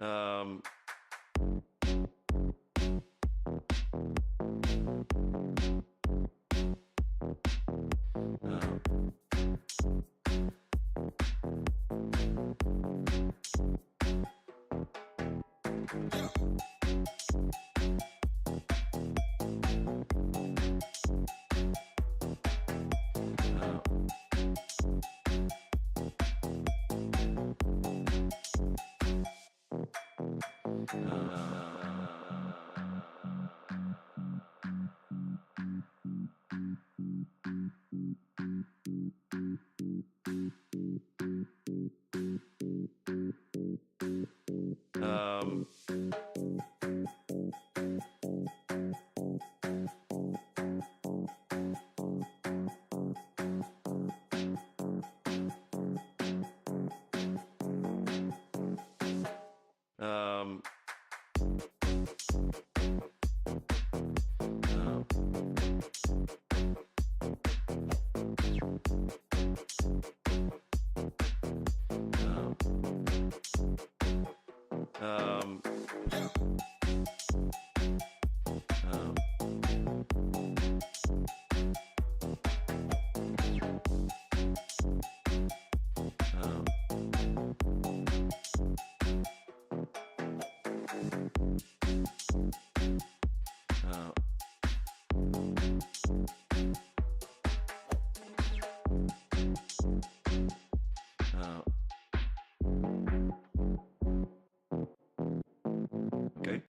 Um, um, um, um, okay.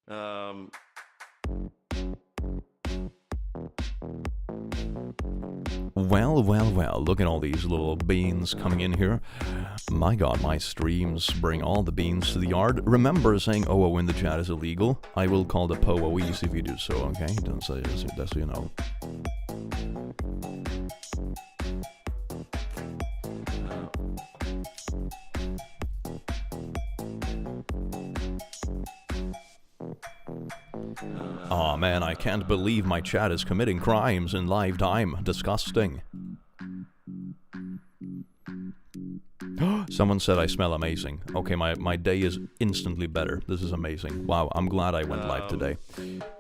Um, Well, look at all these little beans coming in here. My god, my streams bring all the beans to the yard. Remember, saying "oh" in the chat is illegal. I will call the POOEs if you do so, okay? Don't say this, that's so you know. Aw, man, I can't believe my chat is committing crimes in live time. Disgusting. Someone said I smell amazing. Okay, my day is instantly better. This is amazing. Wow, I'm glad I went live today.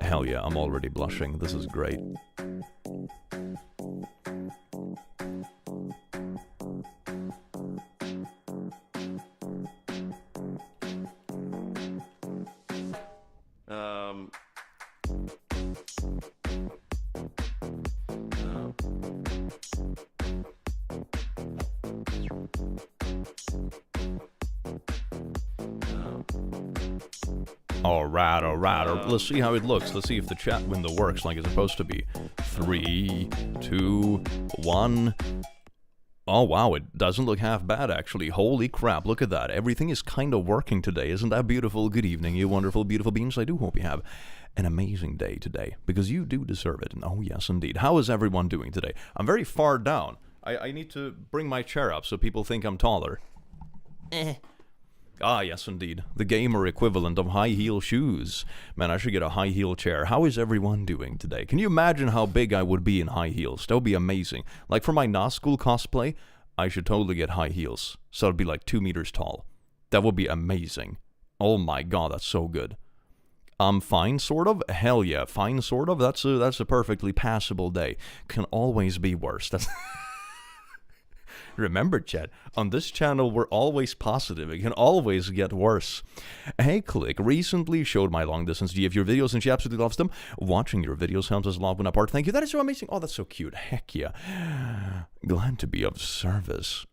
Hell yeah, I'm already blushing. This is great. Alright. Let's see how it looks. Let's see if the chat window works like it's supposed to be. 3, 2, 1. Oh wow, it doesn't look half bad actually. Holy crap, look at that. Everything is kind of working today. Isn't that beautiful? Good evening, you wonderful, beautiful beings. I do hope you have an amazing day today, because you do deserve it. And oh yes, indeed. How is everyone doing today? I'm very far down. I need to bring my chair up so people think I'm taller. Ah, yes, indeed. The gamer equivalent of high heel shoes. Man, I should get a high heel chair. How is everyone doing today? Can you imagine how big I would be in high heels? That would be amazing. Like for my Nazgul cosplay, I should totally get high heels. So it'd be like 2 meters tall. That would be amazing. Oh my god, that's so good. Fine, sort of? Hell yeah, fine, sort of? That's a perfectly passable day. Can always be worse. That's... Remember, chat, on this channel, we're always positive. It can always get worse. Hey, Click, recently showed my long-distance GF your videos, and she absolutely loves them. Watching your videos helps us a lot when apart. Thank you. That is so amazing. Oh, that's so cute. Heck yeah. Glad to be of service.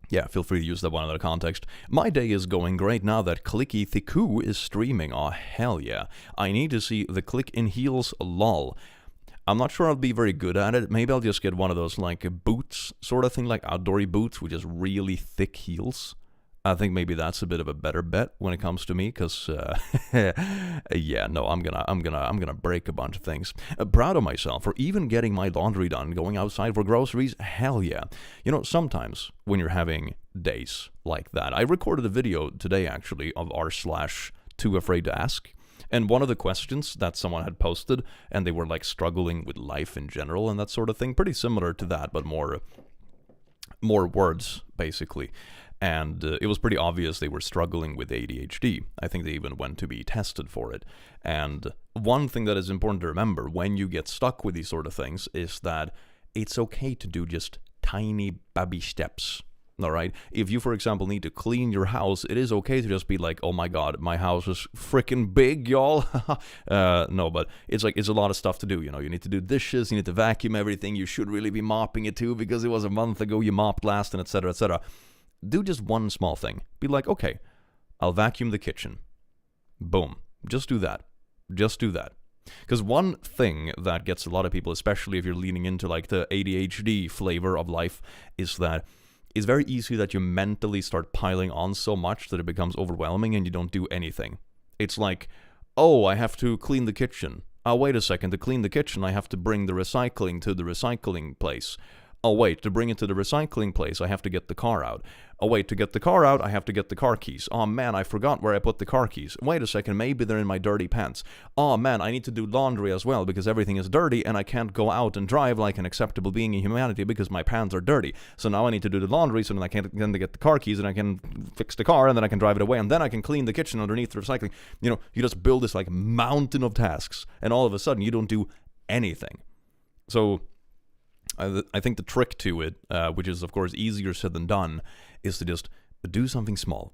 Yeah, feel free to use that one in the context. My day is going great now that Clicky Thiku is streaming. Oh, hell yeah. I need to see the Click in Heels lol. I'm not sure I'll be very good at it. Maybe I'll just get one of those like boots sort of thing, like outdoory boots with just really thick heels. I think maybe that's a bit of a better bet when it comes to me, because yeah, no, I'm gonna break a bunch of things. Proud of myself for even getting my laundry done, going outside for groceries. Hell yeah. You know, sometimes when you're having days like that, I recorded a video today actually of r/too afraid to ask. And one of the questions that someone had posted, and they were like struggling with life in general and that sort of thing, pretty similar to that, but more words basically. And it was pretty obvious they were struggling with ADHD. I think they even went to be tested for it. And one thing that is important to remember when you get stuck with these sort of things is that it's okay to do just tiny baby steps. All right? If you, for example, need to clean your house, it is okay to just be like, oh my god, my house is freaking big, y'all. No, but it's like, it's a lot of stuff to do. You know, you need to do dishes, you need to vacuum everything. You should really be mopping it too, because it was a month ago you mopped last, and etc., etc. Do just one small thing. Be like, okay, I'll vacuum the kitchen. Boom. Just do that. Just do that. Because one thing that gets a lot of people, especially if you're leaning into like the ADHD flavor of life, is that it's very easy that you mentally start piling on so much that it becomes overwhelming and you don't do anything. It's like, oh, I have to clean the kitchen. Oh, wait a second. To clean the kitchen, I have to bring the recycling to the recycling place. Oh, wait, to bring it to the recycling place, I have to get the car out. Oh, wait, to get the car out, I have to get the car keys. Oh, man, I forgot where I put the car keys. Wait a second, maybe they're in my dirty pants. Oh, man, I need to do laundry as well because everything is dirty and I can't go out and drive like an acceptable being in humanity because my pants are dirty. So now I need to do the laundry so then I can then get the car keys and I can fix the car and then I can drive it away and then I can clean the kitchen underneath the recycling. You know, you just build this like mountain of tasks and all of a sudden you don't do anything. So I think the trick to it, which is of course easier said than done, is to just do something small.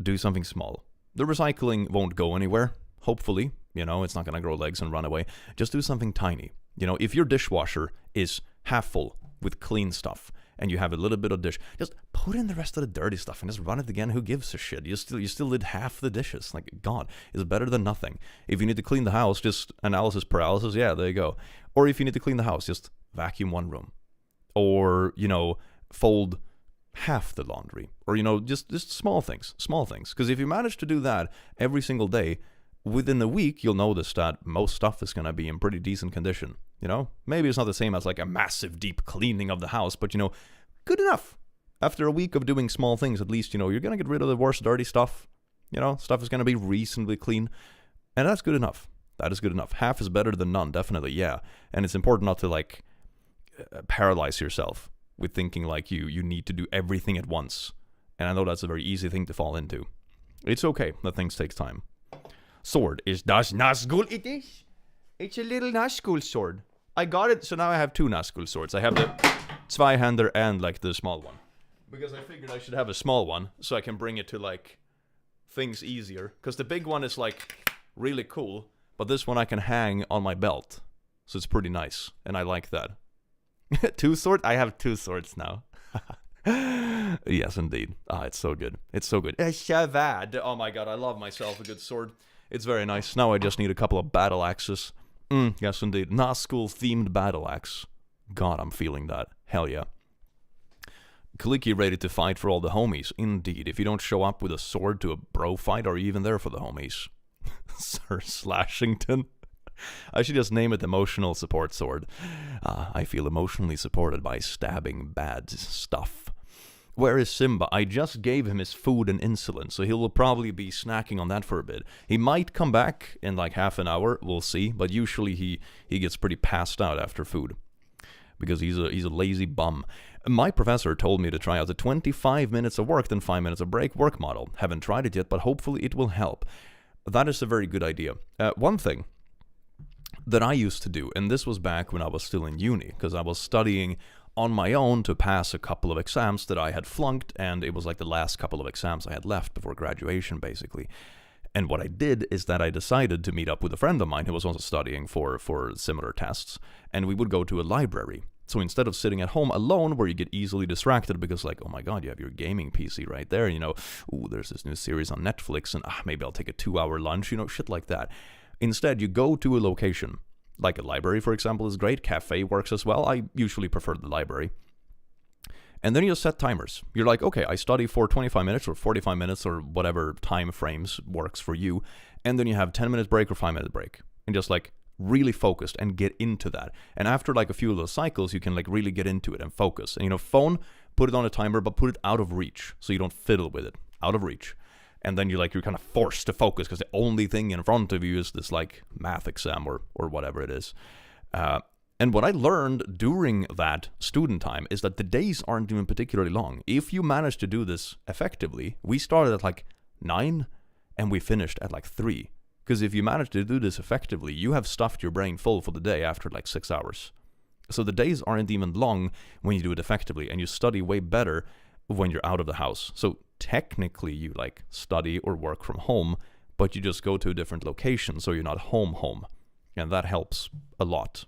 Do something small. The recycling won't go anywhere, hopefully. You know, it's not going to grow legs and run away. Just do something tiny. You know, if your dishwasher is half full with clean stuff and you have a little bit of dish, just put in the rest of the dirty stuff and just run it again. Who gives a shit? You still did half the dishes. Like, God, it's better than nothing. If you need to clean the house, just analysis paralysis, yeah, there you go. Or if you need to clean the house, just vacuum one room. Or, you know, fold half the laundry. Or, you know, just small things. Small things. Because if you manage to do that every single day, within a week, you'll notice that most stuff is going to be in pretty decent condition. You know, maybe it's not the same as like a massive deep cleaning of the house, but, you know, good enough. After a week of doing small things, at least, you know, you're going to get rid of the worst dirty stuff. You know, stuff is going to be reasonably clean. And that's good enough. That is good enough. Half is better than none, definitely, yeah. And it's important not to, like, paralyze yourself with thinking like you need to do everything at once. And I know that's a very easy thing to fall into. It's okay that things take time. Sword is das Nazgul. It is. It's a little Nazgul sword. I got it, so now I have two Nazgul swords. I have the Zweihander and like the small one. Because I figured I should have a small one so I can bring it to like things easier. Because the big one is like really cool, but this one I can hang on my belt. So it's pretty nice, and I like that. Two swords? I have two swords now. Yes, indeed. Ah, it's so good. It's so good. Shavad. Oh my god, I love myself a good sword. It's very nice. Now I just need a couple of battle axes. Yes, indeed. Nazgul-themed battle axe. God, I'm feeling that. Hell yeah. Clicky ready to fight for all the homies. Indeed. If you don't show up with a sword to a bro fight, are you even there for the homies? Sir Slashington. I should just name it Emotional Support Sword. I feel emotionally supported by stabbing bad stuff. Where is Simba? I just gave him his food and insulin, so he will probably be snacking on that for a bit. He might come back in like half an hour, we'll see, but usually he gets pretty passed out after food. Because he's a lazy bum. My professor told me to try out the 25 minutes of work, then 5 minutes of break work model. Haven't tried it yet, but hopefully it will help. That is a very good idea. One thing that I used to do, and this was back when I was still in uni, because I was studying on my own to pass a couple of exams that I had flunked, and it was like the last couple of exams I had left before graduation, basically. And what I did is that I decided to meet up with a friend of mine who was also studying for similar tests, and we would go to a library. So instead of sitting at home alone where you get easily distracted because like, oh my god, you have your gaming PC right there, you know, ooh, there's this new series on Netflix, and maybe I'll take a 2-hour lunch, you know, shit like that. Instead, you go to a location. Like a library, for example, is great. Cafe works as well. I usually prefer the library. And then you set timers. You're like, okay, I study for 25 minutes or 45 minutes or whatever time frames works for you. And then you have 10 minutes break or 5-minute break. And just like really focused and get into that. And after like a few of those cycles, you can like really get into it and focus. And phone, put it on a timer, but put it out of reach so you don't fiddle with it. Out of reach. And then you're kind of forced to focus because the only thing in front of you is this like math exam or whatever it is. And what I learned during that student time is that the days aren't even particularly long. If you manage to do this effectively, we started at like 9 and we finished at like 3. Because if you manage to do this effectively, you have stuffed your brain full for the day after like 6 hours. So the days aren't even long when you do it effectively, and you study way better when you're out of the house. So technically you like study or work from home, but you just go to a different location so you're not home. And that helps a lot.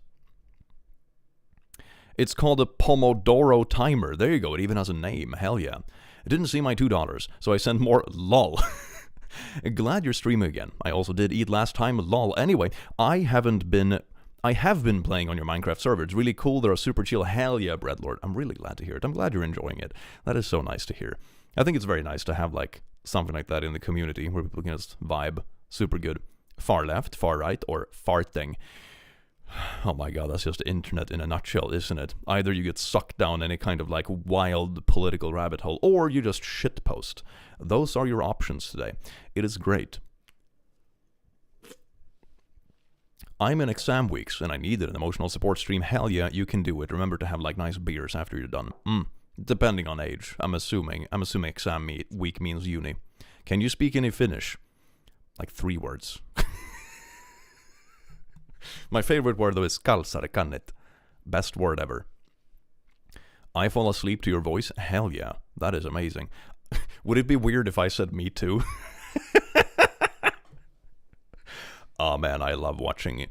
It's called a Pomodoro timer. There you go. It even has a name. Hell yeah. I didn't see my $2, so I sent more lol. Glad you're streaming again. I also did eat last time, lol. Anyway, I have been playing on your Minecraft server. It's really cool. They're super chill. Hell yeah, Breadlord. I'm really glad to hear it. I'm glad you're enjoying it. That is so nice to hear. I think it's very nice to have like something like that in the community where people can just vibe. Super good. Far left, far right, or farting. Oh my god, that's just the internet in a nutshell, isn't it? Either you get sucked down any kind of like wild political rabbit hole, or you just shitpost. Those are your options today. It is great. I'm in exam weeks, and I needed an emotional support stream. Hell yeah, you can do it. Remember to have like nice beers after you're done. Depending on age, I'm assuming exam week means uni. Can you speak any Finnish? Like 3 words. My favorite word though is kalsarikannit. Best word ever. I fall asleep to your voice? Hell yeah, that is amazing. Would it be weird if I said me too? Oh man, I love watching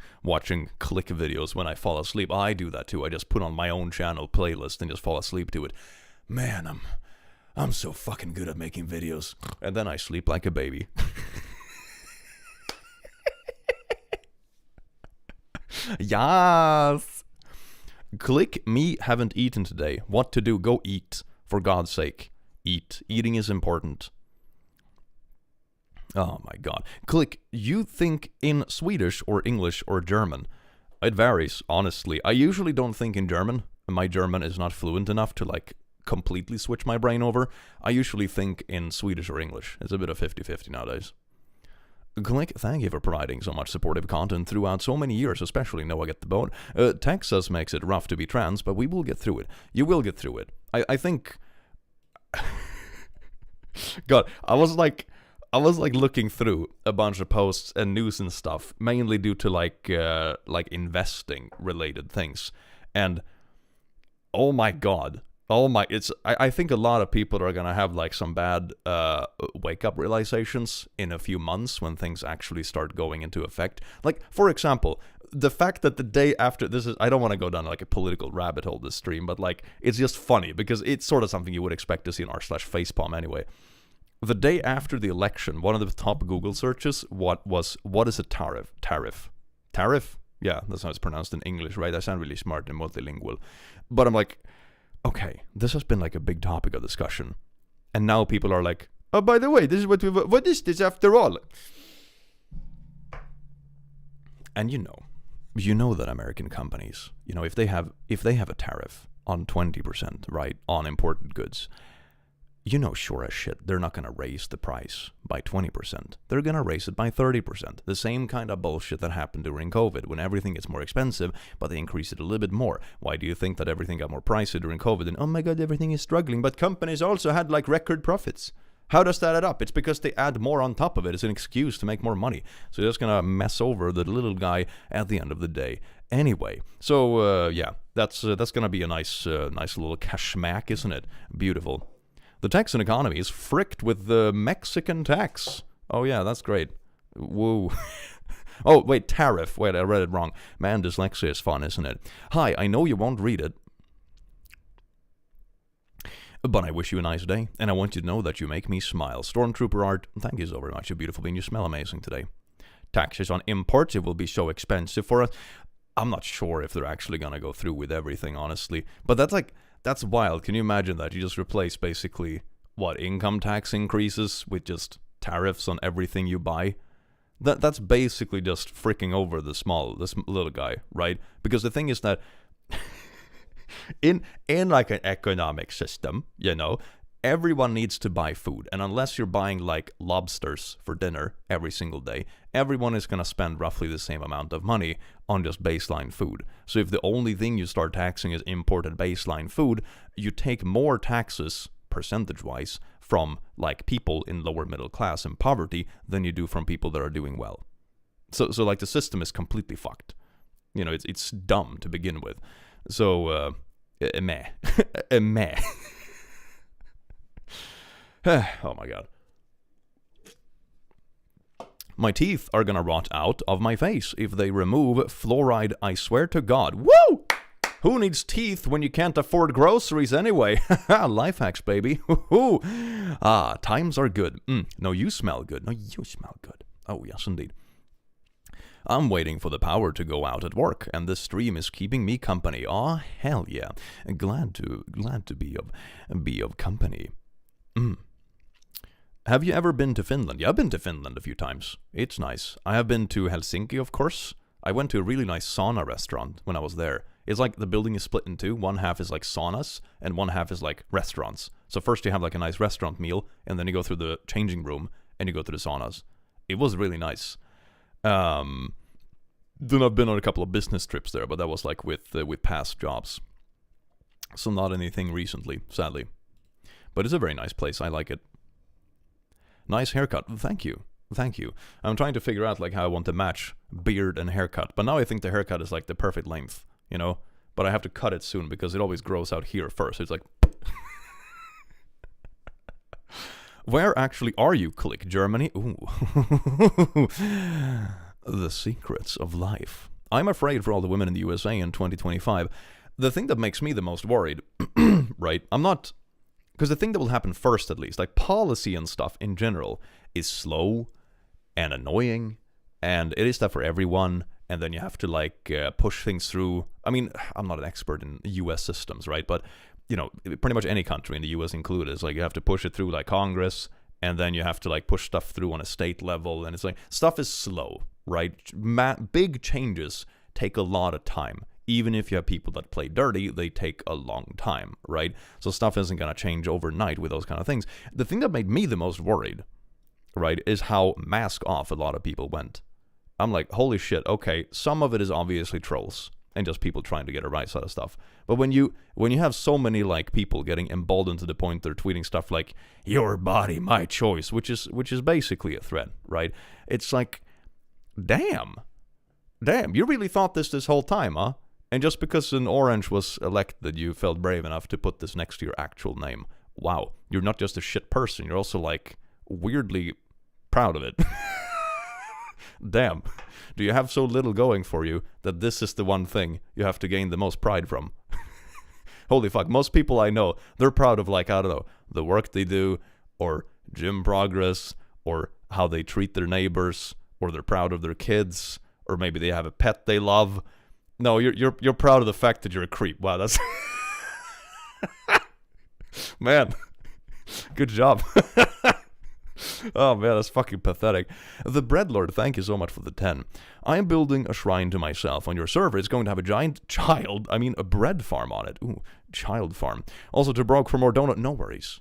click videos when I fall asleep. I do that too. I just put on my own channel playlist and just fall asleep to it. Man, I'm so fucking good at making videos. And then I sleep like a baby. Yes. Click me haven't eaten today. What to do? Go eat. For God's sake. Eat. Eating is important. Oh my god. Click, you think in Swedish or English or German? It varies, honestly. I usually don't think in German. My German is not fluent enough to like completely switch my brain over. I usually think in Swedish or English. It's a bit of 50-50 nowadays. Click, thank you for providing so much supportive content throughout so many years, especially Noah Get the Boat. Texas makes it rough to be trans, but we will get through it. You will get through it. I think... God, I was like looking through a bunch of posts and news and stuff, mainly due to like investing related things. And oh my god. I think a lot of people are gonna have like some bad wake up realizations in a few months when things actually start going into effect. Like, for example, the fact that the day after this is, I don't want to go down like a political rabbit hole this stream, but like it's just funny because it's sort of something you would expect to see in r/facepalm anyway. The day after the election, one of the top Google searches what is a tariff? Tariff? Yeah, that's how it's pronounced in English, right? I sound really smart and multilingual. But I'm like, okay, this has been like a big topic of discussion. And now people are like, oh, by the way, this is what is this after all? And you know that American companies, if they have a tariff on 20%, right, on imported goods, sure as shit, they're not going to raise the price by 20%. They're going to raise it by 30%. The same kind of bullshit that happened during COVID when everything gets more expensive, but they increase it a little bit more. Why do you think that everything got more pricey during COVID? And oh my god, everything is struggling, but companies also had like record profits. How does that add up? It's because they add more on top of it. It's an excuse to make more money. So they're just going to mess over the little guy at the end of the day. Anyway, so yeah, that's going to be a nice little cashmack, isn't it? Beautiful. The Texan economy is fricked with the Mexican tax. Oh yeah, that's great. Woo. Oh, wait, tariff. Wait, I read it wrong. Man, dyslexia is fun, isn't it? Hi, I know you won't read it, but I wish you a nice day, and I want you to know that you make me smile. Stormtrooper Art, thank you so very much. You're beautiful being. You smell amazing today. Taxes on imports, it will be so expensive for us. I'm not sure if they're actually going to go through with everything, honestly. But That's wild. Can you imagine that? You just replace basically, what, income tax increases with just tariffs on everything you buy? That's basically just freaking over this little guy, right? Because the thing is that in like an economic system, you know, everyone needs to buy food, and unless you're buying like lobsters for dinner every single day, everyone is going to spend roughly the same amount of money on just baseline food. So if the only thing you start taxing is imported baseline food, you take more taxes percentage-wise from like people in lower middle class and poverty than you do from people that are doing well. So like the system is completely fucked. You know, it's dumb to begin with. So meh. Meh. Oh my god. My teeth are gonna rot out of my face if they remove fluoride, I swear to God. Woo! Who needs teeth when you can't afford groceries anyway? Life hacks, baby. Times are good. No, you smell good. No, you smell good. Oh, yes, indeed. I'm waiting for the power to go out at work, and this stream is keeping me company. Aw, hell yeah. Glad to be of company. Have you ever been to Finland? Yeah, I've been to Finland a few times. It's nice. I have been to Helsinki, of course. I went to a really nice sauna restaurant when I was there. It's like the building is split in two. One half is like saunas, and one half is like restaurants. So first you have like a nice restaurant meal, and then you go through the changing room, and you go to the saunas. It was really nice. Then I've been on a couple of business trips there, but that was like with past jobs. So not anything recently, sadly. But it's a very nice place. I like it. Nice haircut. Thank you. I'm trying to figure out like how I want to match beard and haircut. But now I think the haircut is like the perfect length, you know? But I have to cut it soon because it always grows out here first. It's like... Where actually are you, Click? Germany? Ooh. The secrets of life. I'm afraid for all the women in the USA in 2025. The thing that makes me the most worried, right? I'm not... Because the thing that will happen first, at least, like policy and stuff in general, is slow and annoying, and it is that for everyone, and then you have to, like, push things through. I mean, I'm not an expert in U.S. systems, right? But, you know, pretty much any country, in the U.S. included, is like you have to push it through, like, Congress, and then you have to, like, push stuff through on a state level, and it's like, stuff is slow, right? Big changes take a lot of time. Even if you have people that play dirty, they take a long time, right? So stuff isn't going to change overnight with those kind of things. The thing that made me the most worried, right, is how mask off a lot of people went. I'm like, holy shit, okay, some of it is obviously trolls and just people trying to get a rise out of stuff. But when you have so many like people getting emboldened to the point they're tweeting stuff like, your body, my choice, which is basically a threat, right? It's like, damn, you really thought this whole time, huh? And just because an orange was elected, you felt brave enough to put this next to your actual name. Wow, you're not just a shit person, you're also, like, weirdly proud of it. Damn, do you have so little going for you that this is the one thing you have to gain the most pride from? Holy fuck, most people I know, they're proud of, like, I don't know, the work they do, or gym progress, or how they treat their neighbors, or they're proud of their kids, or maybe they have a pet they love. No, you're proud of the fact that you're a creep. Wow, that's... Man, good job. Oh man, that's fucking pathetic. The Breadlord, thank you so much for the 10. I am building a shrine to myself on your server. It's going to have a giant a bread farm on it. Ooh, child farm. Also to Broke for more donut. No worries.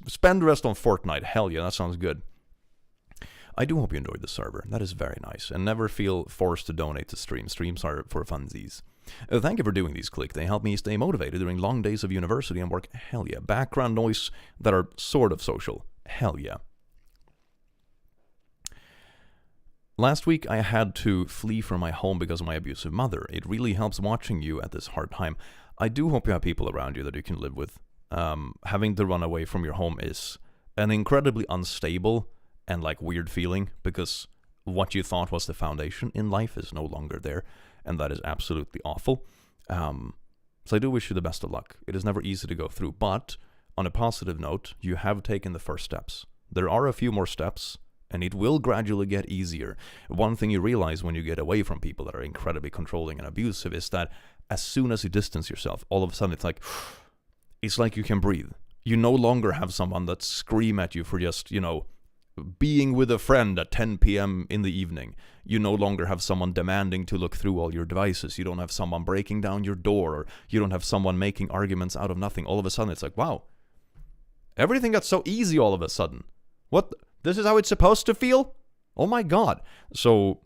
Spend the rest on Fortnite. Hell yeah, that sounds good. I do hope you enjoyed the server. That is very nice. And never feel forced to donate to streams. Streams are for funsies. Thank you for doing these, Click. They help me stay motivated during long days of university and work. Hell yeah. Background noise that are sort of social. Hell yeah. Last week, I had to flee from my home because of my abusive mother. It really helps watching you at this hard time. I do hope you have people around you that you can live with. Having to run away from your home is an incredibly unstable and like weird feeling because what you thought was the foundation in life is no longer there, and that is absolutely awful. So I do wish you the best of luck. It is never easy to go through, but on a positive note, you have taken the first steps. There are a few more steps, and it will gradually get easier. One thing you realize when you get away from people that are incredibly controlling and abusive is that as soon as you distance yourself, all of a sudden it's like, it's like you can breathe. You no longer have someone that scream at you for just, being with a friend at 10 p.m. in the evening. You no longer have someone demanding to look through all your devices. You don't have someone breaking down your door, or you don't have someone making arguments out of nothing. All of a sudden, it's like, wow, everything got so easy all of a sudden. What? This is how it's supposed to feel? Oh my god. So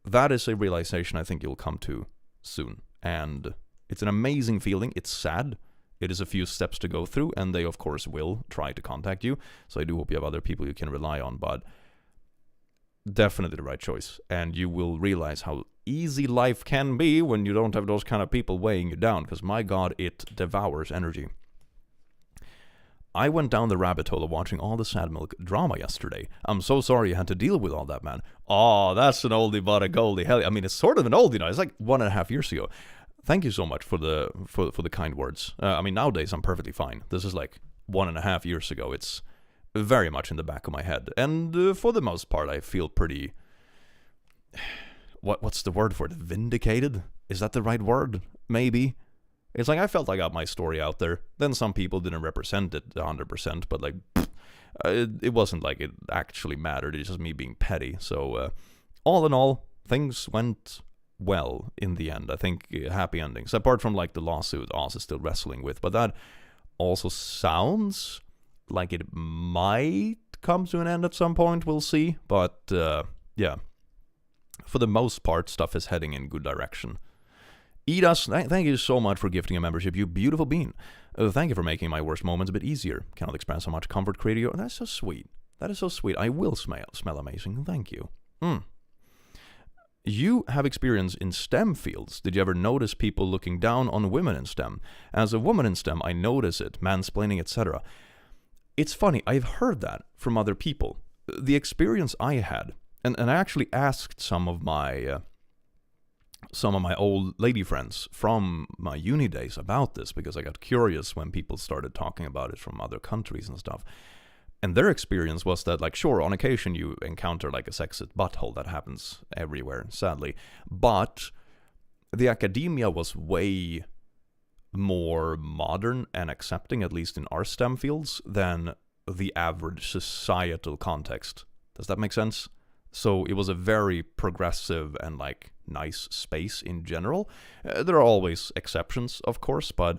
that is a realization I think you'll come to soon. And it's an amazing feeling. It's sad. It is a few steps to go through, and they, of course, will try to contact you. So I do hope you have other people you can rely on, but definitely the right choice. And you will realize how easy life can be when you don't have those kind of people weighing you down, because my god, it devours energy. I went down the rabbit hole of watching all the Sad Milk drama yesterday. I'm so sorry you had to deal with all that, man. Oh, that's an oldie but a goldie. Hell, I mean, it's sort of an oldie now. It's like 1.5 years ago. Thank you so much for the kind words. I mean, nowadays I'm perfectly fine. This is like 1.5 years ago. It's very much in the back of my head. And for the most part, I feel pretty... What's the word for it? Vindicated? Is that the right word? Maybe. It's like I felt I got my story out there. Then some people didn't represent it 100%, but like... it wasn't like it actually mattered. It's just me being petty. So, all in all, things went... well in the end. I think happy endings, apart from like the lawsuit Oz is still wrestling with, but that also sounds like it might come to an end at some point. We'll see, but yeah, for the most part stuff is heading in good direction. Edas, thank you so much for gifting a membership, you beautiful bean. Thank you for making my worst moments a bit easier. Cannot express how much comfort creating you. That's so sweet. That is so sweet. I will smell amazing. Thank you. You have experience in STEM fields. Did you ever notice people looking down on women in STEM? As a woman in STEM, I notice it, mansplaining, etc. It's funny, I've heard that from other people. The experience I had, and I actually asked some of my old lady friends from my uni days about this, because I got curious when people started talking about it from other countries and stuff. And their experience was that, like, sure, on occasion you encounter, like, a sexist butthole. That happens everywhere, sadly. But the academia was way more modern and accepting, at least in our STEM fields, than the average societal context. Does that make sense? So it was a very progressive and, like, nice space in general. There are always exceptions, of course, but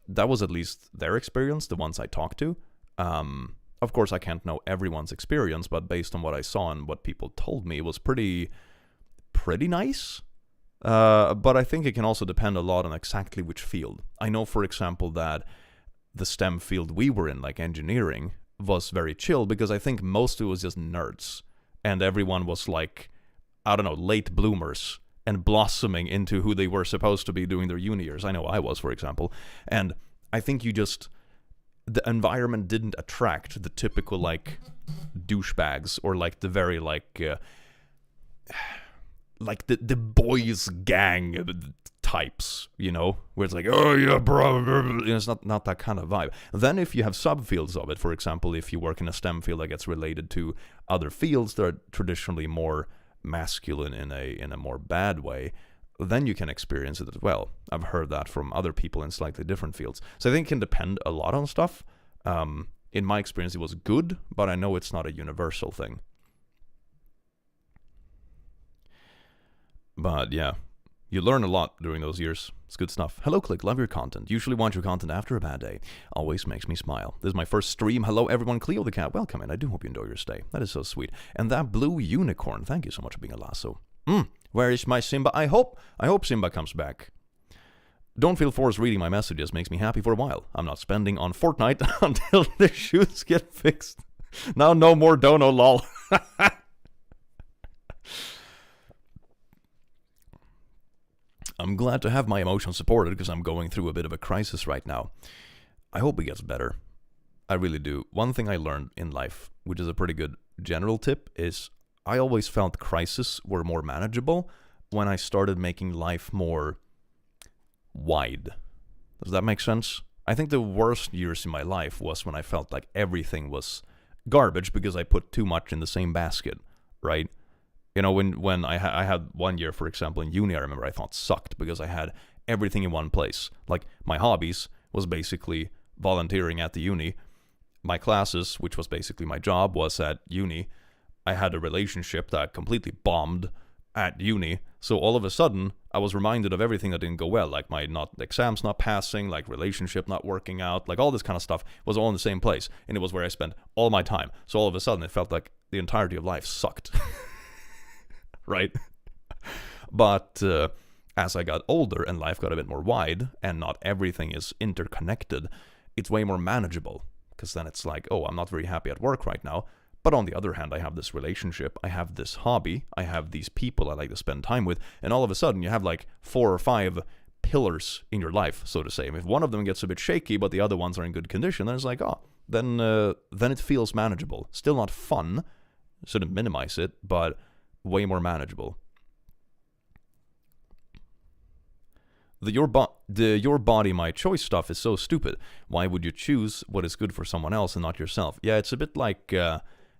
that was at least their experience, the ones I talked to. Of course, I can't know everyone's experience, but based on what I saw and what people told me, it was pretty nice. But I think it can also depend a lot on exactly which field. I know, for example, that the STEM field we were in, like engineering, was very chill, because I think most of it was just nerds. And everyone was like, I don't know, late bloomers, and blossoming into who they were supposed to be during their uni years. I know I was, for example. And I think the environment didn't attract the typical, like, douchebags, or like the very, like the boys gang types, where it's like, oh yeah, bro, it's not that kind of vibe. Then if you have subfields of it, for example, if you work in a STEM field that gets related to other fields that are traditionally more masculine in a more bad way, then you can experience it as well. I've heard that from other people in slightly different fields. So I think it can depend a lot on stuff. In my experience, it was good, but I know it's not a universal thing. But yeah, you learn a lot during those years. It's good stuff. Hello, Click. Love your content. Usually watch your content after a bad day. Always makes me smile. This is my first stream. Hello, everyone. Cleo the cat. Welcome in. I do hope you enjoy your stay. That is so sweet. And that blue unicorn. Thank you so much for being a lasso. Where is my Simba? I hope Simba comes back. Don't feel forced reading my messages. Makes me happy for a while. I'm not spending on Fortnite until the shoes get fixed. Now no more dono lol. I'm glad to have my emotions supported, because I'm going through a bit of a crisis right now. I hope it gets better. I really do. One thing I learned in life, which is a pretty good general tip, is I always felt crises were more manageable when I started making life more wide. Does that make sense? I think the worst years in my life was when I felt like everything was garbage because I put too much in the same basket, right? When I had 1 year, for example, in uni, I remember I thought sucked because I had everything in one place. Like, my hobbies was basically volunteering at the uni. My classes, which was basically my job, was at uni. I had a relationship that completely bombed at uni. So all of a sudden, I was reminded of everything that didn't go well, like my exams not passing, like relationship not working out, like all this kind of stuff was all in the same place. And it was where I spent all my time. So all of a sudden, it felt like the entirety of life sucked. Right? But as I got older and life got a bit more wide and not everything is interconnected, it's way more manageable. Because then it's like, oh, I'm not very happy at work right now. But on the other hand, I have this relationship, I have this hobby, I have these people I like to spend time with, and all of a sudden you have like 4 or 5 pillars in your life, so to say. If one of them gets a bit shaky, but the other ones are in good condition, then it's like, oh, then it feels manageable. Still not fun, shouldn't minimize it, but way more manageable. The your body, my choice stuff is so stupid. Why would you choose what is good for someone else and not yourself? Yeah, it's a bit like...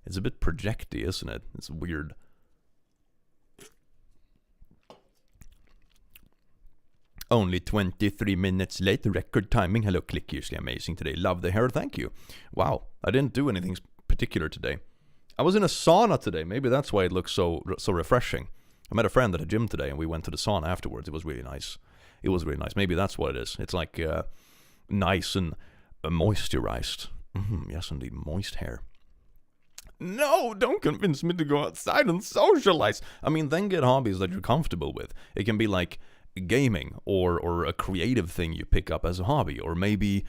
it's a bit projecty, isn't it? It's weird. Only 23 minutes late, record timing. Hello, Click, usually amazing today. Love the hair, thank you. Wow, I didn't do anything particular today. I was in a sauna today, maybe that's why it looks so refreshing. I met a friend at a gym today and we went to the sauna afterwards. It was really nice. It was really nice. Maybe that's what it is. It's like nice and moisturized. Yes, indeed, moist hair. No, don't convince me to go outside and socialize. I mean, then get hobbies that you're comfortable with. It can be like gaming or a creative thing you pick up as a hobby. Or maybe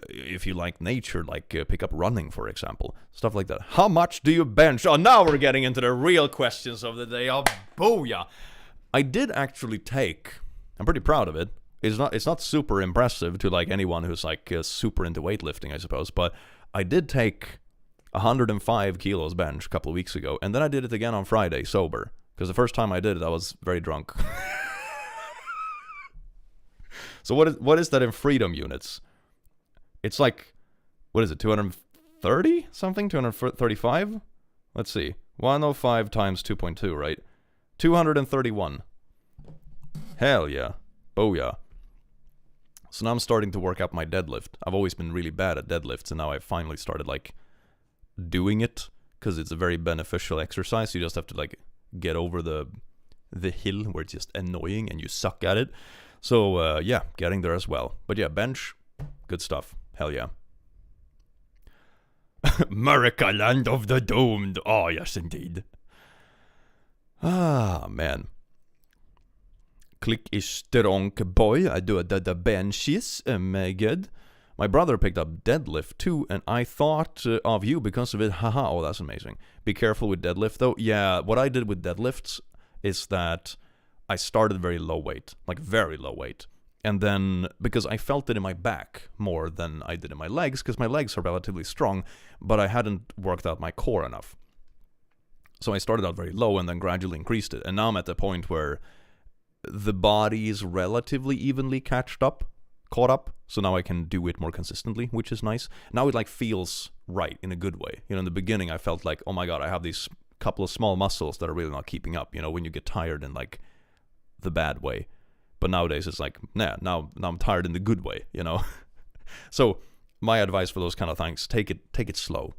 if you like nature, like pick up running, for example. Stuff like that. How much do you bench? Oh, now we're getting into the real questions of the day. Oh, booyah. I did actually take, I'm pretty proud of it. It's not super impressive to like anyone who's like super into weightlifting, I suppose. But I did take 105 kilos bench a couple of weeks ago, and then I did it again on Friday, sober. Because the first time I did it, I was very drunk. So what is that in freedom units? It's like, what is it, 230 something? 235? Let's see. 105 times 2.2, right? 231. Hell yeah. Oh yeah. So now I'm starting to work up my deadlift. I've always been really bad at deadlifts, and now I finally started like doing it because it's a very beneficial exercise. You just have to like get over the hill where it's just annoying and you suck at it. So yeah, getting there as well. But yeah, bench, good stuff. Hell yeah. America, land of the doomed. Oh yes, indeed. Ah man. Click is strong boy. I do the benches. Good. My brother picked up deadlift too, and I thought of you because of it. Haha, oh, that's amazing. Be careful with deadlift though. Yeah, what I did with deadlifts is that I started very low weight, like very low weight. And then, because I felt it in my back more than I did in my legs, because my legs are relatively strong, but I hadn't worked out my core enough. So I started out very low and then gradually increased it. And now I'm at the point where the body is relatively evenly caught up, so now I can do it more consistently, which is nice. Now it like feels right in a good way. You know, in the beginning I felt like, oh my god, I have these couple of small muscles that are really not keeping up, you know, when you get tired in like the bad way. But nowadays it's like, nah, now I'm tired in the good way, you know. So my advice for those kind of things, take it slow.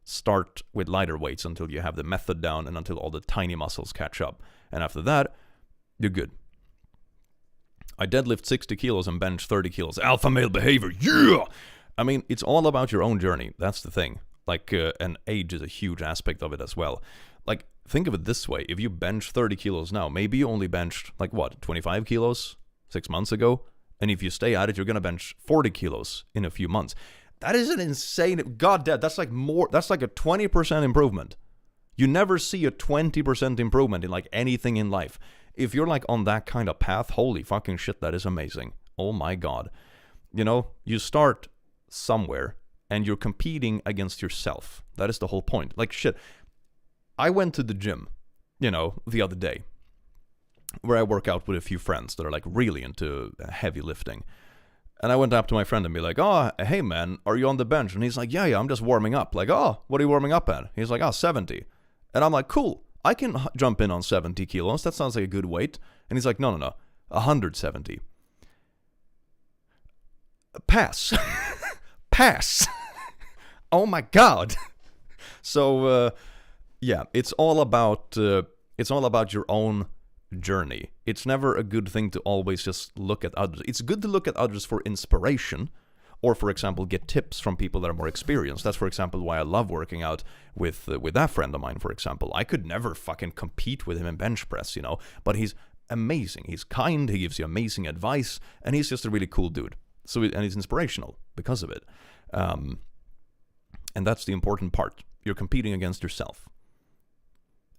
Start with lighter weights until you have the method down and until all the tiny muscles catch up. And after that, you're good. I deadlift 60 kilos and bench 30 kilos. Alpha male behavior, yeah! I mean, it's all about your own journey. That's the thing. Like, and age is a huge aspect of it as well. Like, think of it this way. If you bench 30 kilos now, maybe you only benched, like what, 25 kilos 6 months ago? And if you stay at it, you're going to bench 40 kilos in a few months. That is an insane... God damn, that's like a 20% improvement. You never see a 20% improvement in like anything in life. If you're like on that kind of path, holy fucking shit, that is amazing. Oh my god. You know, you start somewhere and you're competing against yourself. That is the whole point. Like shit. I went to the gym, you know, the other day, where I work out with a few friends that are like really into heavy lifting. And I went up to my friend and be like, oh, hey man, are you on the bench? And he's like, yeah, I'm just warming up. Like, oh, what are you warming up at? He's like, oh, 70. And I'm like, cool. I can jump in on 70 kilos. That sounds like a good weight. And he's like, no, 170. Pass. pass. Oh my god. So yeah, it's all about your own journey. It's never a good thing to always just look at others. It's good to look at others for inspiration, or for example get tips from people that are more experienced. That's for example why I love working out with that friend of mine. For example, I could never fucking compete with him in bench press, you know, but he's amazing. He's kind, he gives you amazing advice, and he's just a really cool dude. So and he's inspirational because of it. And that's the important part. You're competing against yourself.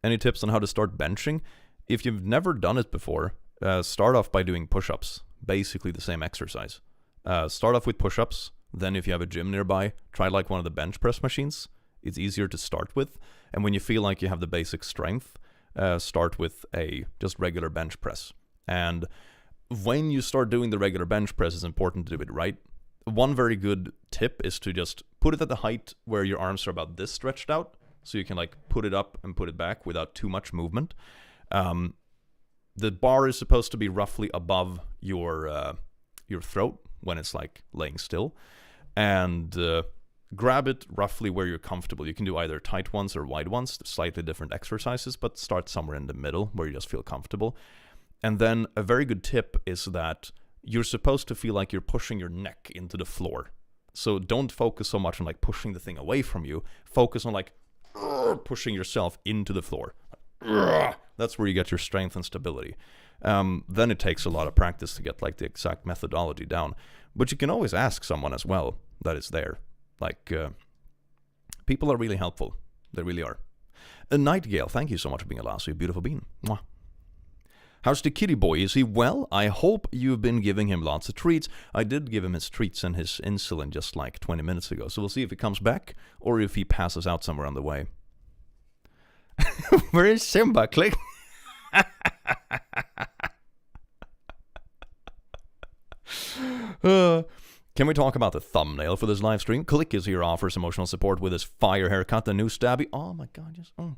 Any tips on how to start benching? If you've never done it before, start off by doing push-ups. Basically the same exercise. Start off with push-ups. Then if you have a gym nearby, try like one of the bench press machines. It's easier to start with. And when you feel like you have the basic strength, start with a just regular bench press. And when you start doing the regular bench press, it's important to do it right. One very good tip is to just put it at the height where your arms are about this stretched out, so you can like put it up and put it back without too much movement. The bar is supposed to be roughly above your throat when it's like laying still, and grab it roughly where you're comfortable. You can do either tight ones or wide ones, slightly different exercises, but start somewhere in the middle where you just feel comfortable. And then a very good tip is that you're supposed to feel like you're pushing your neck into the floor. So don't focus so much on like pushing the thing away from you. Focus on like pushing yourself into the floor. That's where you get your strength and stability. Then it takes a lot of practice to get like the exact methodology down. But you can always ask someone as well that is there. Like, people are really helpful. They really are. Nightingale, thank you so much for being a lasso, you beautiful bean. Mwah. How's the kitty boy? Is he well? I hope you've been giving him lots of treats. I did give him his treats and his insulin just like 20 minutes ago. So we'll see if he comes back or if he passes out somewhere on the way. Where is Simba? Click. Can we talk about the thumbnail for this live stream? Click is here, offers emotional support with his fire haircut, the new stabby. Oh my god, yes. Oh.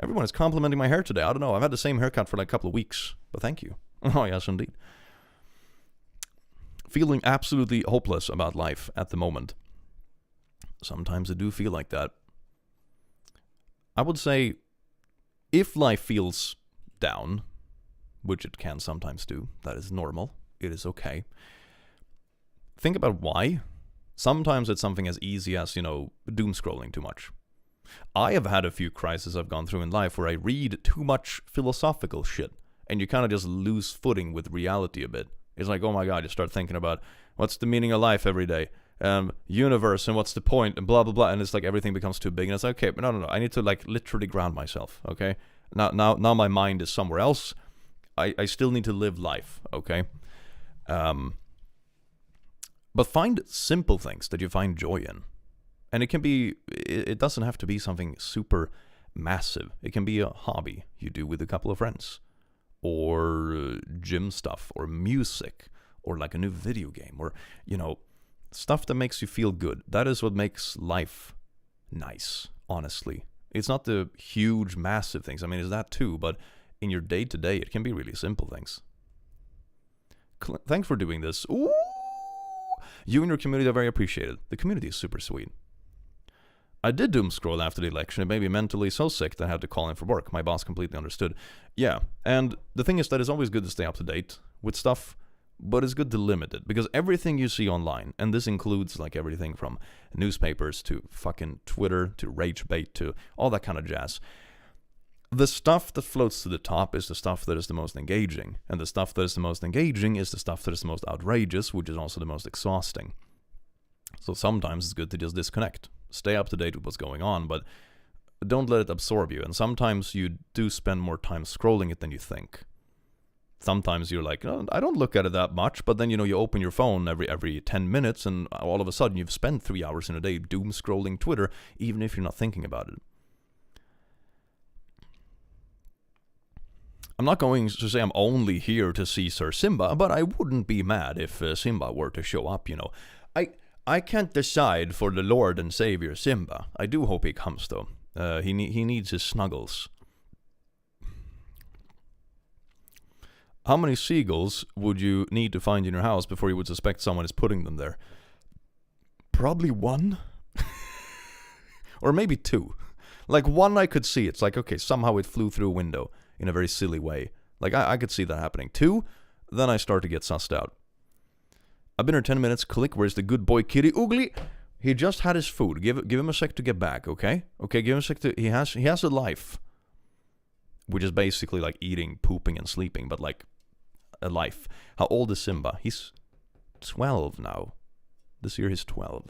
Everyone is complimenting my hair today. I don't know. I've had the same haircut for like a couple of weeks, but thank you. Oh, yes, indeed. Feeling absolutely hopeless about life at the moment. Sometimes I do feel like that. I would say if life feels down, which it can sometimes do, that is normal. It is okay. Think about why. Sometimes it's something as easy as, doom scrolling too much. I have had a few crises I've gone through in life where I read too much philosophical shit, and you kind of just lose footing with reality a bit. It's like, oh my god, you start thinking about what's the meaning of life every day, universe, and what's the point, and blah blah blah, and it's like everything becomes too big, and it's like, okay, but no, I need to like literally ground myself, okay? Now my mind is somewhere else. I still need to live life, okay? But find simple things that you find joy in. And it doesn't have to be something super massive. It can be a hobby you do with a couple of friends, or gym stuff, or music, or like a new video game, or, stuff that makes you feel good. That is what makes life nice, honestly. It's not the huge, massive things. I mean, it's that too, but in your day-to-day, it can be really simple things. Thanks for doing this. Ooh! You and your community are very appreciated. The community is super sweet. I did doom scroll after the election. It made me mentally so sick that I had to call in for work. My boss completely understood. Yeah, and the thing is that it's always good to stay up to date with stuff, but it's good to limit it, because everything you see online, and this includes like everything from newspapers to fucking Twitter to rage bait to all that kind of jazz. The stuff that floats to the top is the stuff that is the most engaging, and the stuff that is the most engaging is the stuff that is the most outrageous, which is also the most exhausting. So sometimes it's good to just disconnect. Stay up to date with what's going on, but don't let it absorb you. And sometimes you do spend more time scrolling it than you think. Sometimes you're like, oh, I don't look at it that much, but then you open your phone every 10 minutes, and all of a sudden you've spent 3 hours in a day doom scrolling Twitter, even if you're not thinking about it. I'm not going to say I'm only here to see Sir Simba, but I wouldn't be mad if Simba were to show up, I can't decide for the Lord and Savior Simba. I do hope he comes, though. He needs his snuggles. How many seagulls would you need to find in your house before you would suspect someone is putting them there? Probably one. Or maybe two. Like, one I could see. It's like, okay, somehow it flew through a window in a very silly way. Like, I could see that happening. Two, then I start to get sussed out. I've been here 10 minutes. Click, where's the good boy kitty? Oogly! He just had his food. Give him a sec to get back, okay? Okay, give him a sec to... He has a life. Which is basically like eating, pooping, and sleeping, but like a life. How old is Simba? He's 12 now. This year he's 12.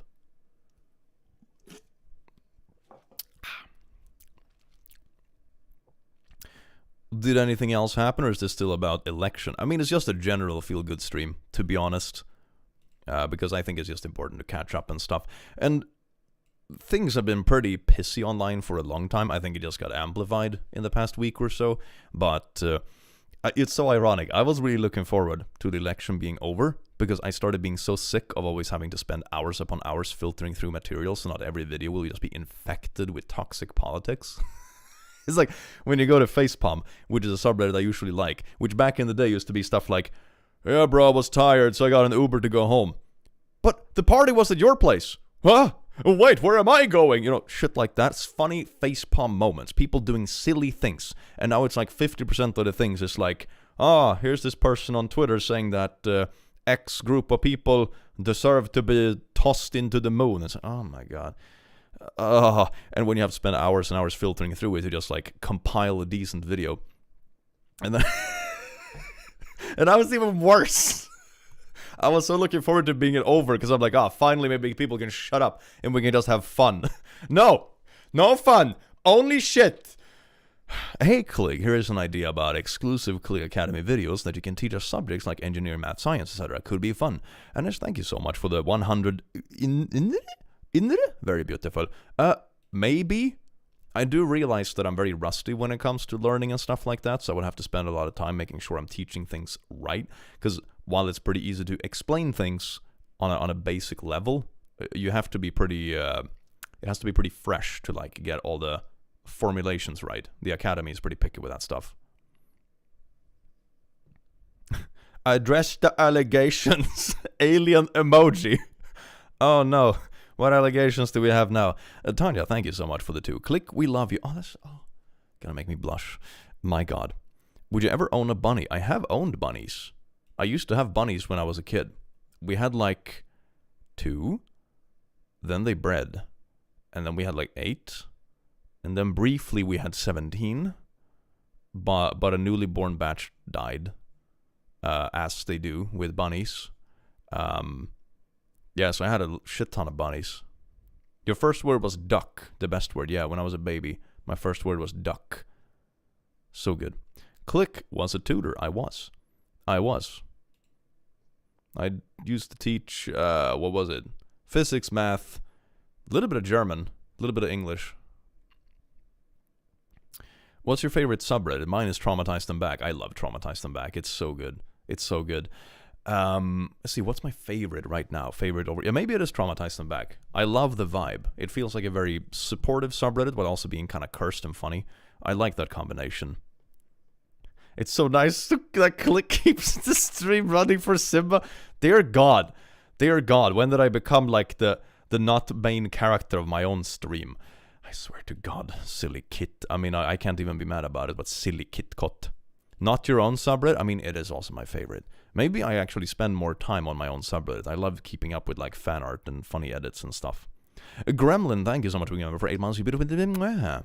Did anything else happen, or is this still about election? I mean, it's just a general feel-good stream, to be honest. Because I think it's just important to catch up and stuff. And things have been pretty pissy online for a long time. I think it just got amplified in the past week or so. But it's so ironic. I was really looking forward to the election being over, because I started being so sick of always having to spend hours upon hours filtering through material, so not every video will just be infected with toxic politics. It's like when you go to Facepalm, which is a subreddit I usually like, which back in the day used to be stuff like, yeah, bro, I was tired, so I got an Uber to go home. But the party was at your place. Huh? Wait, where am I going? You know, shit like that. It's funny facepalm moments. People doing silly things. And now it's like 50% of the things is like, here's this person on Twitter saying that X group of people deserve to be tossed into the moon. It's like, oh my god. And when you have to spend hours and hours filtering through it to just like compile a decent video. And then... and I was even worse. I was so looking forward to being it over, because I'm like, finally maybe people can shut up and we can just have fun. No fun, only shit. Hey Click, here is an idea about exclusive Click Academy videos that you can teach us subjects like engineering, math, science, etc. Could be fun. And just thank you so much for the 100 very beautiful. Maybe. I do realize that I'm very rusty when it comes to learning and stuff like that, so I would have to spend a lot of time making sure I'm teaching things right. Because while it's pretty easy to explain things on a basic level, you have to be pretty. It has to be pretty fresh to like get all the formulations right. The Academy is pretty picky with that stuff. Address the allegations. Alien emoji. Oh no. What allegations do we have now? Tanya, thank you so much for the 2. Click, we love you. That's gonna make me blush. My god. Would you ever own a bunny? I have owned bunnies. I used to have bunnies when I was a kid. We had like 2. Then they bred. And then we had like 8. And then briefly we had 17. But a newly born batch died. As they do with bunnies. Yeah, so I had a shit ton of bunnies. Your first word was duck, the best word. Yeah, when I was a baby, my first word was duck. So good. Click was a tutor. I was. I used to teach, what was it? Physics, math, a little bit of German, a little bit of English. What's your favorite subreddit? Mine is Traumatized Them Back. I love Traumatized Them Back. It's so good. It's so good. Let's see, what's my favorite right now? Yeah, maybe it is Traumatized Them Back. I love the vibe. It feels like a very supportive subreddit, but also being kind of cursed and funny. I like that combination. It's so nice that Click keeps the stream running for Simba. Dear God. When did I become like the not main character of my own stream? I swear to God, silly kit. I mean, I can't even be mad about it, but silly kit cot. Not your own subreddit? I mean, it is also my favorite. Maybe I actually spend more time on my own subreddit. I love keeping up with like fan art and funny edits and stuff. Gremlin, thank you so much for 8 months. You beautiful.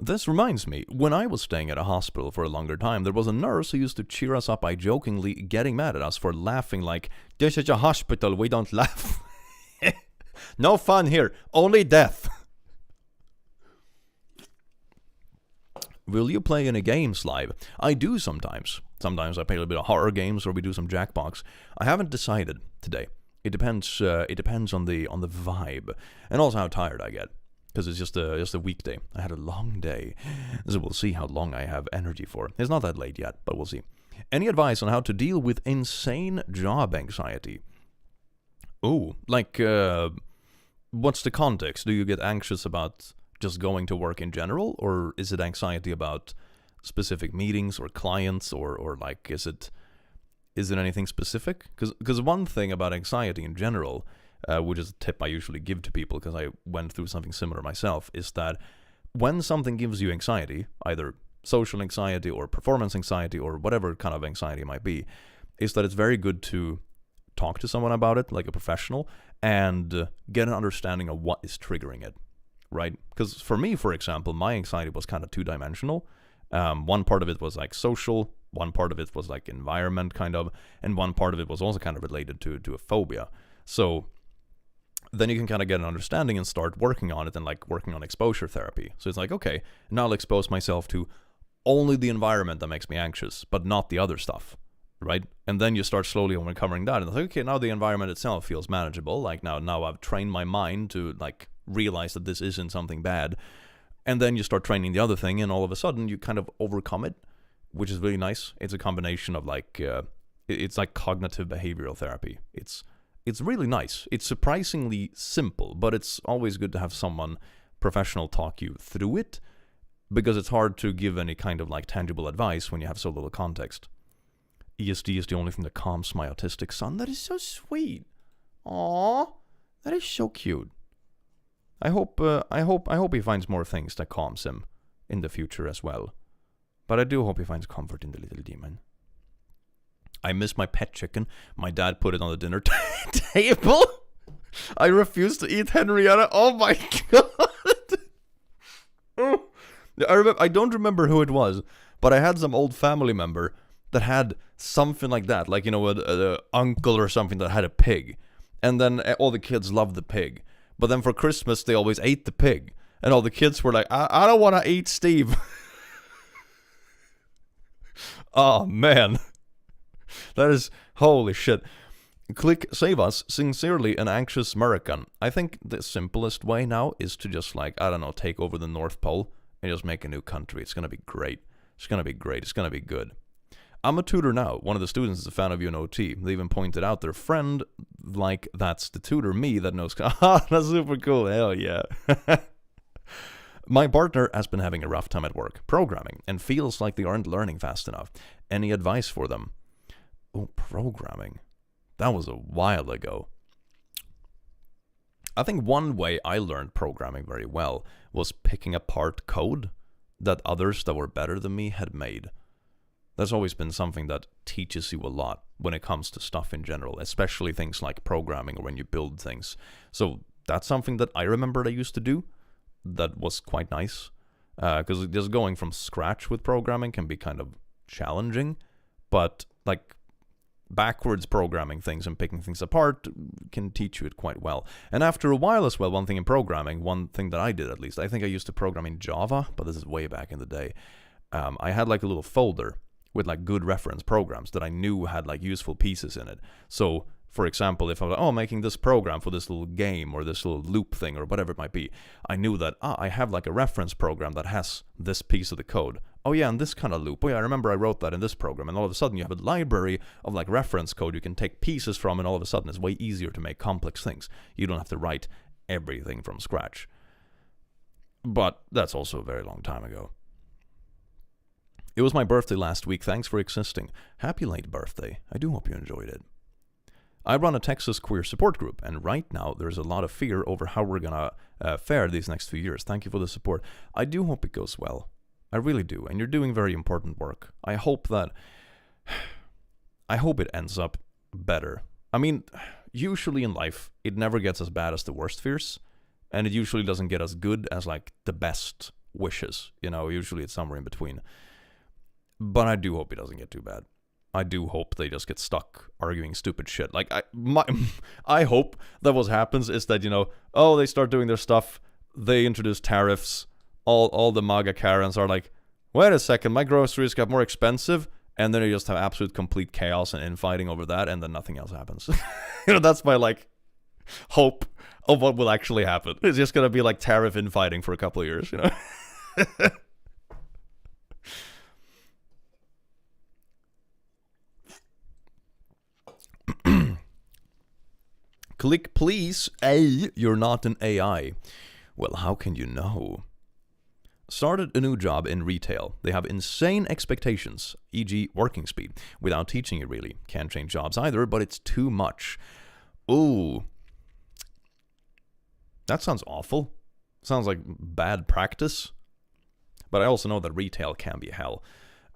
This reminds me, when I was staying at a hospital for a longer time, there was a nurse who used to cheer us up by jokingly getting mad at us for laughing like, this is a hospital, we don't laugh. No fun here, only death. Will you play any games live? I do sometimes. Sometimes I play a little bit of horror games, or we do some Jackbox. I haven't decided today. It depends. It depends on the vibe, and also how tired I get. Because it's just a weekday. I had a long day, so we'll see how long I have energy for. It's not that late yet, but we'll see. Any advice on how to deal with insane job anxiety? Oh, like what's the context? Do you get anxious about just going to work in general, or is it anxiety about specific meetings or clients, or like is it is it anything specific? Because one thing about anxiety in general, which is a tip I usually give to people because I went through something similar myself, is that when something gives you anxiety, either social anxiety or performance anxiety or whatever kind of anxiety it might be, is that it's very good to talk to someone about it, like a professional, and get an understanding of what is triggering it, right? Because for me, for example, my anxiety was kind of two-dimensional. One part of it was like social, one part of it was like environment kind of, and one part of it was also kind of related to a phobia. So then you can kind of get an understanding and start working on it and like working on exposure therapy. So it's like, okay, now I'll expose myself to only the environment that makes me anxious, but not the other stuff, right? And then you start slowly uncovering that, and it's like, okay, now the environment itself feels manageable. Like now I've trained my mind to like realize that this isn't something bad. And then you start training the other thing, and all of a sudden you kind of overcome it, which is really nice. It's a combination of like, it's like cognitive behavioral therapy. It's really nice. It's surprisingly simple, but it's always good to have someone professional talk you through it, because it's hard to give any kind of like tangible advice when you have so little context. ESD is the only thing that calms my autistic son. That is so sweet. Aww, that is so cute. I hope he finds more things that calms him in the future as well. But I do hope he finds comfort in the little demon. I miss my pet chicken. My dad put it on the dinner table. I refuse to eat Henrietta. Oh my god. I don't remember who it was, but I had some old family member that had something like that. Like, you know, an uncle or something that had a pig. And then all the kids loved the pig. But then for Christmas, they always ate the pig. And all the kids were like, I don't want to eat Steve. Oh, man. That is, holy shit. Click save us, sincerely an anxious American. I think the simplest way now is to just like, I don't know, take over the North Pole and just make a new country. It's going to be great. It's going to be great. It's going to be good. I'm a tutor now. One of the students is a fan of you in OT. They even pointed out their friend, like, that's the tutor, me, that knows. Ah, that's super cool. Hell yeah. My partner has been having a rough time at work, programming, and feels like they aren't learning fast enough. Any advice for them? Oh, programming. That was a while ago. I think one way I learned programming very well was picking apart code that others that were better than me had made. That's always been something that teaches you a lot when it comes to stuff in general, especially things like programming or when you build things. So that's something that I remembered I used to do that was quite nice. Because just going from scratch with programming can be kind of challenging, but like backwards programming things and picking things apart can teach you it quite well. And after a while as well, one thing in programming, one thing that I did at least, I think I used to program in Java, but this is way back in the day. I had like a little folder with like good reference programs that I knew had like useful pieces in it. So for example, if I was like, oh, making this program for this little game or this little loop thing or whatever it might be, I knew that, I have like a reference program that has this piece of the code. Oh yeah, and this kind of loop. Oh yeah, I remember I wrote that in this program. And all of a sudden you have a library of like reference code you can take pieces from, and all of a sudden it's way easier to make complex things. You don't have to write everything from scratch. But that's also a very long time ago. It was my birthday last week. Thanks for existing. Happy late birthday. I do hope you enjoyed it. I run a Texas queer support group, and right now there's a lot of fear over how we're gonna fare these next few years. Thank you for the support. I do hope it goes well. I really do, and you're doing very important work. I hope it ends up better. I mean, usually in life, it never gets as bad as the worst fears, and it usually doesn't get as good as like the best wishes. You know, usually it's somewhere in between. But I do hope it doesn't get too bad. I do hope they just get stuck arguing stupid shit. Like, I hope that what happens is that, you know, oh, they start doing their stuff, they introduce tariffs, all the MAGA Karens are like, wait a second, my groceries got more expensive, and then you just have absolute complete chaos and infighting over that, and then nothing else happens. You know, that's my, like, hope of what will actually happen. It's just gonna be like tariff infighting for a couple of years, you know? Click please. A, you're not an AI. Well, how can you know? Started a new job in retail. They have insane expectations, e.g. working speed, without teaching you really. Can't change jobs either, but it's too much. Ooh. That sounds awful. Sounds like bad practice. But I also know that retail can be hell.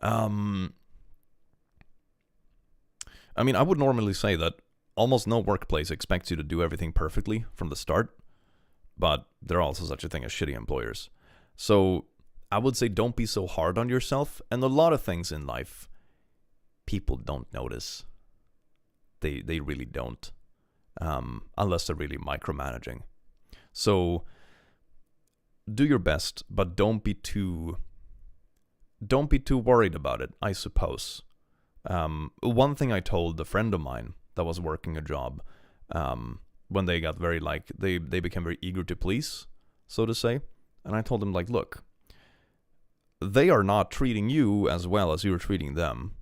I mean, I would normally say that almost no workplace expects you to do everything perfectly from the start. But there are also such a thing as shitty employers. So I would say don't be so hard on yourself. And a lot of things in life, people don't notice. They really don't. Unless they're really micromanaging. So do your best, but don't be too worried about it, I suppose. One thing I told a friend of mine that was working a job, when they got very they became very eager to please, so to say. And I told him, like, look, they are not treating you as well as you're treating them.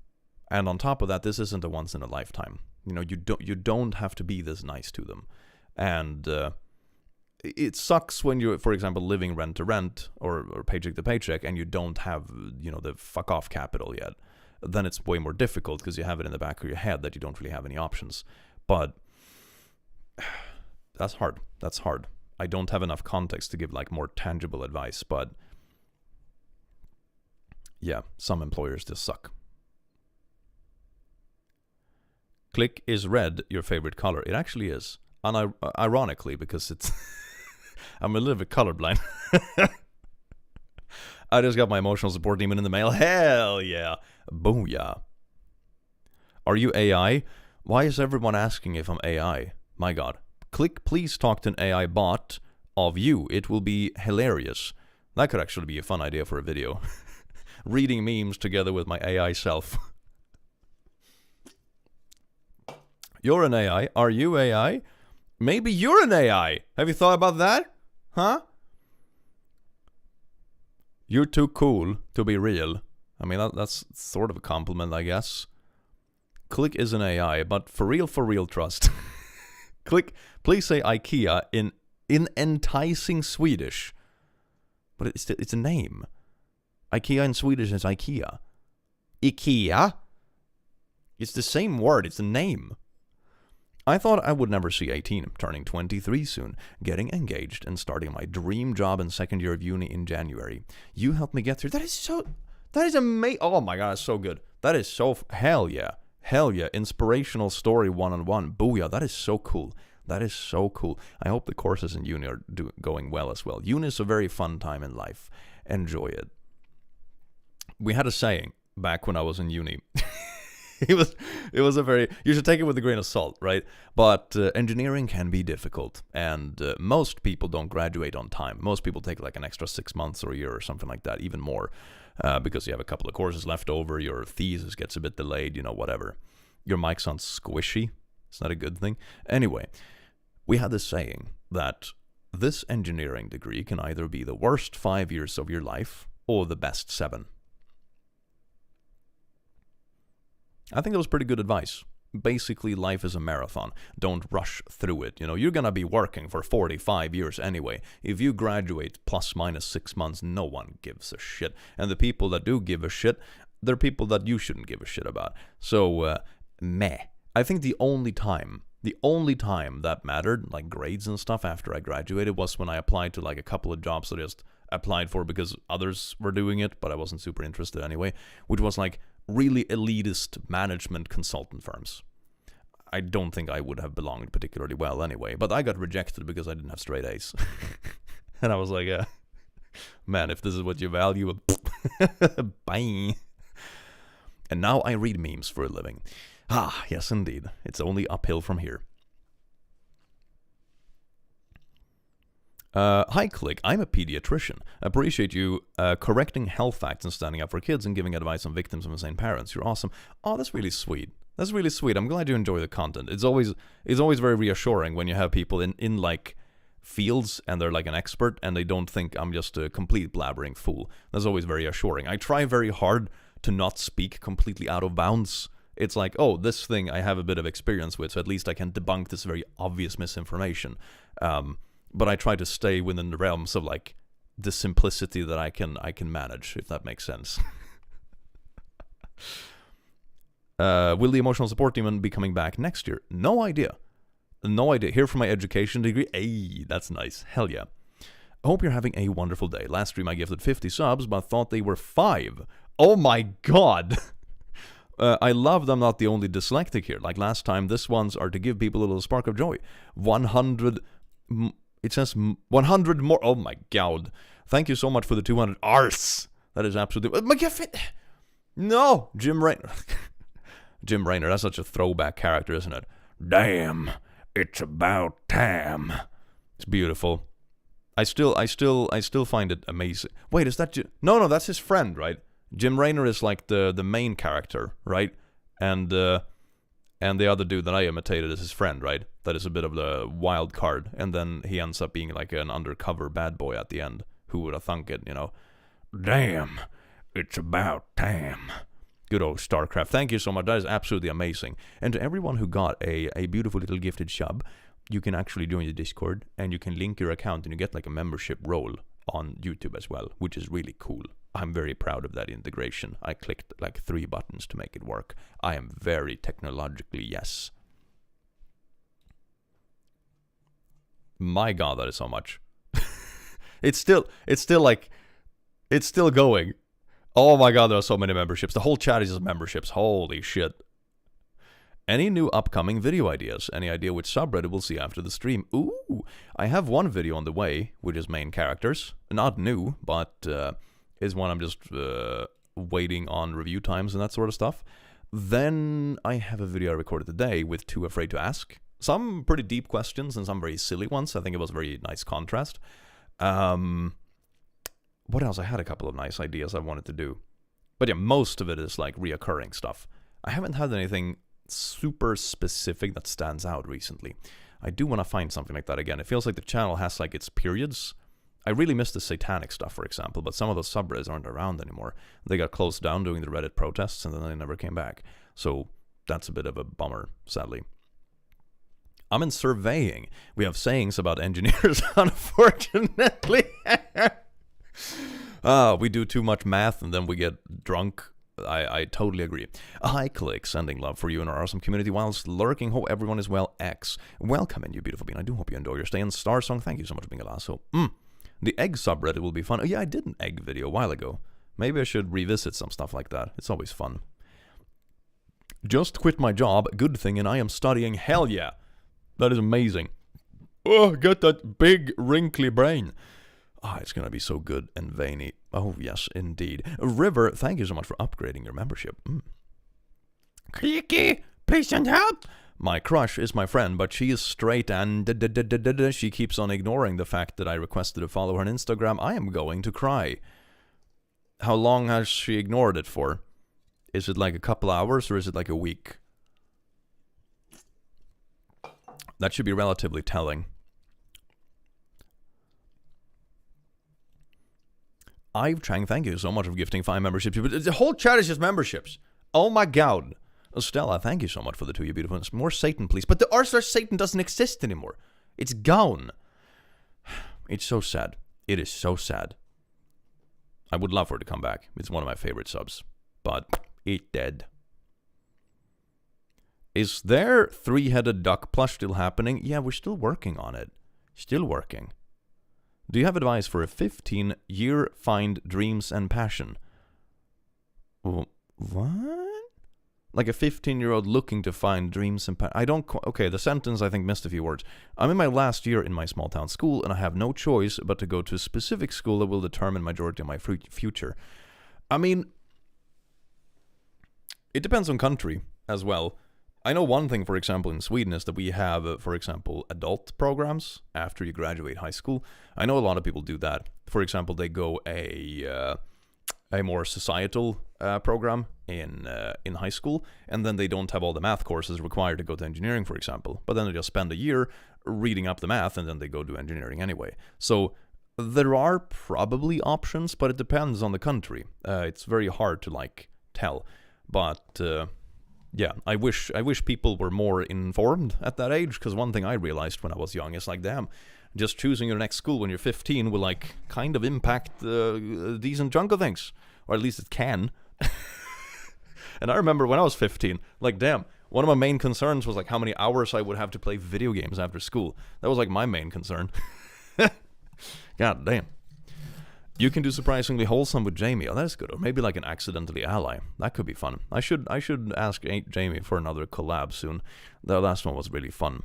And on top of that, this isn't a once in a lifetime. You know, you don't have to be this nice to them. And it sucks when you're, for example, living rent to rent or paycheck to paycheck and you don't have, you know, the fuck off capital yet. Then it's way more difficult because you have it in the back of your head that you don't really have any options. But that's hard. That's hard. I don't have enough context to give like more tangible advice, but yeah, some employers just suck. Click is red your favorite color. It actually is. Ironically, because it's I'm a little bit colorblind. I just got my emotional support demon in the mail. Hell yeah. Booyah. Are you AI? Why is everyone asking if I'm AI? My god. Click, please talk to an AI bot of you. It will be hilarious. That could actually be a fun idea for a video. Reading memes together with my AI self. You're an AI. Are you AI? Maybe you're an AI. Have you thought about that? Huh? You're too cool to be real. I mean, that's sort of a compliment, I guess. Click is an AI, but for real trust. Click, please say IKEA in enticing Swedish. But it's a name. IKEA in Swedish is IKEA. IKEA? It's the same word, it's a name. I thought I would never see 18, turning 23 soon, getting engaged and starting my dream job in second year of uni in January. You helped me get through. That is amazing. Oh my god, that's so good. That is so, hell yeah. Hell yeah, inspirational story one-on-one. Booyah, that is so cool. That is so cool. I hope the courses in uni are going well as well. Uni is a very fun time in life. Enjoy it. We had a saying back when I was in uni. It was a very, you should take it with a grain of salt, right? But engineering can be difficult, and most people don't graduate on time. Most people take like an extra 6 months or a year or something like that, even more, because you have a couple of courses left over, your thesis gets a bit delayed, you know, whatever. Your mic sounds squishy. It's not a good thing. Anyway, we had this saying that this engineering degree can either be the worst 5 years of your life or the best 7. I think that was pretty good advice. Basically, life is a marathon. Don't rush through it. You know, you're going to be working for 45 years anyway. If you graduate plus minus 6 months, no one gives a shit. And the people that do give a shit, they're people that you shouldn't give a shit about. So, meh. I think the only time that mattered, like grades and stuff after I graduated, was when I applied to like a couple of jobs that I just applied for because others were doing it, but I wasn't super interested anyway, which was like really elitist management consultant firms. I don't think I would have belonged particularly well anyway, but I got rejected because I didn't have straight A's. And I was like, man, if this is what you value, bye. And now I read memes for a living. Ah, yes indeed. It's only uphill from here. Hi Click, I'm a pediatrician. Appreciate you correcting health facts and standing up for kids and giving advice on victims of insane parents. You're awesome. Oh, that's really sweet. That's really sweet. I'm glad you enjoy the content. It's always very reassuring when you have people in like fields and they're like an expert and they don't think I'm just a complete blabbering fool. That's always very assuring. I try very hard to not speak completely out of bounds. It's like, oh, this thing I have a bit of experience with, so at least I can debunk this very obvious misinformation. But I try to stay within the realms of like the simplicity that I can manage, if that makes sense. Will the emotional support demon be coming back next year? No idea. No idea. Here for my education degree. Hey, that's nice. Hell yeah. I hope you're having a wonderful day. Last stream I gifted 50 subs, but thought they were 5. Oh my god! I love I'm not the only dyslexic here. Like last time, this ones are to give people a little spark of joy. 100... It says 100 more... Oh my god. Thank you so much for the 200 arse. That is absolutely... No! Jim Raynor. Jim Raynor, that's such a throwback character, isn't it? Damn, it's about time. It's beautiful. I still find it amazing. Wait, is that No, that's his friend, right? Jim Raynor is like the main character, right? And the other dude that I imitated is his friend, right? That is a bit of the wild card, and then he ends up being like an undercover bad boy at the end. Who would have thunk it, you know? Damn, it's about time. Good old StarCraft. Thank you so much. That is absolutely amazing. And to everyone who got a beautiful little gifted sub, you can actually join the Discord, and you can link your account, and you get like a membership role on YouTube as well, which is really cool. I'm very proud of that integration. I clicked like 3 buttons to make it work. I am very technologically yes. My god, that is so much. It's still going. Oh my god, there are so many memberships. The whole chat is just memberships. Holy shit. Any new upcoming video ideas? Any idea which subreddit we'll see after the stream? Ooh, I have one video on the way, which is main characters. Not new, but is one I'm just waiting on review times and that sort of stuff. Then I have a video I recorded today with Too Afraid to Ask. Some pretty deep questions and some very silly ones. I think it was a very nice contrast. What else? I had a couple of nice ideas I wanted to do. But yeah, most of it is like reoccurring stuff. I haven't had anything super specific that stands out recently. I do want to find something like that again. It feels like the channel has like its periods. I really miss the satanic stuff, for example, but some of those subreddits aren't around anymore. They got closed down doing the Reddit protests, and then they never came back. So that's a bit of a bummer, sadly. I'm in surveying. We have sayings about engineers, unfortunately. We do too much math and then we get drunk. I totally agree. Hi, Click, sending love for you and our awesome community whilst lurking. Hope everyone is well. X. Welcome in, you beautiful being. I do hope you enjoy your stay in Star Song. Thank you so much for being a lasso. The egg subreddit will be fun. Oh, yeah, I did an egg video a while ago. Maybe I should revisit some stuff like that. It's always fun. Just quit my job. Good thing, and I am studying. Hell yeah. That is amazing. Oh, get that big, wrinkly brain. It's going to be so good and veiny. Oh, yes, indeed. River, thank you so much for upgrading your membership. Clicky, please send help. My crush is my friend, but she is straight and she keeps on ignoring the fact that I requested to follow her on Instagram. I am going to cry. How long has she ignored it for? Is it like a couple hours or is it like a week? That should be relatively telling. I've Chang, thank you so much for gifting 5 memberships. The whole chat is just memberships. Oh my god. Stella, thank you so much for the 2, you beautiful ones. More Satan, please. But the r// Satan doesn't exist anymore. It's gone. It's so sad. It is so sad. I would love for it to come back. It's one of my favorite subs. But it dead. Is there 3-headed duck plush still happening? Yeah, we're still working on it. Still working. Do you have advice for a 15-year find dreams and passion? What? Like a 15-year-old looking to find dreams and passion? I don't... Okay, the sentence I think missed a few words. I'm in my last year in my small town school, and I have no choice but to go to a specific school that will determine majority of my future. I mean, it depends on country as well. I know one thing, for example, in Sweden is that we have, for example, adult programs after you graduate high school. I know a lot of people do that. For example, they go a more societal program in high school, and then they don't have all the math courses required to go to engineering, for example. But then they just spend a year reading up the math, and then they go do engineering anyway. So there are probably options, but it depends on the country. It's very hard to like tell, but. Yeah, I wish people were more informed at that age, because one thing I realized when I was young is like, damn, just choosing your next school when you're 15 will, like, kind of impact a decent chunk of things. Or at least it can. And I remember when I was 15, like, damn, one of my main concerns was, like, how many hours I would have to play video games after school. That was, like, my main concern. God damn. You can do surprisingly wholesome with Jamie. Oh, that's good. Or maybe like an accidentally ally. That could be fun. I should ask Jamie for another collab soon. The last one was really fun.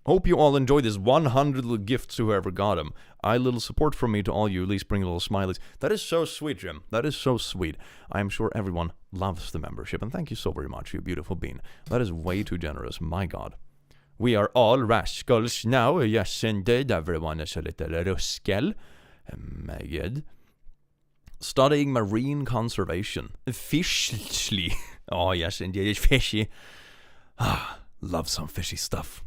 Hope you all enjoyed this 100 little gifts to whoever got them. I little support from me to all you. At least bring little smileys. That is so sweet, Jim. That is so sweet. I am sure everyone loves the membership. And thank you so very much, you beautiful bean. That is way too generous. My God. We are all rascals now. Yes, indeed. Everyone is a little rascal. My God. Studying marine conservation. Fishly. Oh, yes, indeed. It's fishy. Love some fishy stuff.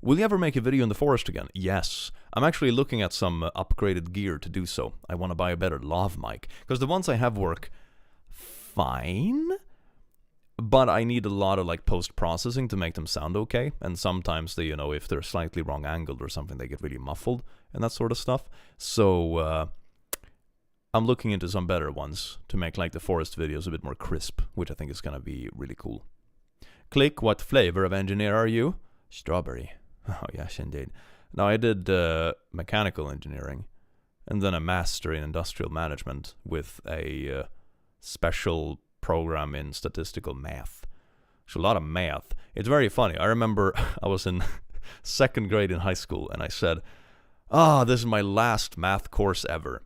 Will you ever make a video in the forest again? Yes. I'm actually looking at some upgraded gear to do so. I want to buy a better lav mic. Because the ones I have work fine. But I need a lot of, like, post-processing to make them sound okay. And sometimes they, if they're slightly wrong angled or something, they get really muffled and that sort of stuff. So, I'm looking into some better ones to make, like, the forest videos a bit more crisp, which I think is going to be really cool. Click, what flavor of engineer are you? Strawberry. Oh, yes, indeed. Now, I did mechanical engineering and then a master in industrial management with a special program in statistical math. So a lot of math. It's very funny. I remember I was in 2nd grade in high school and I said, this is my last math course ever.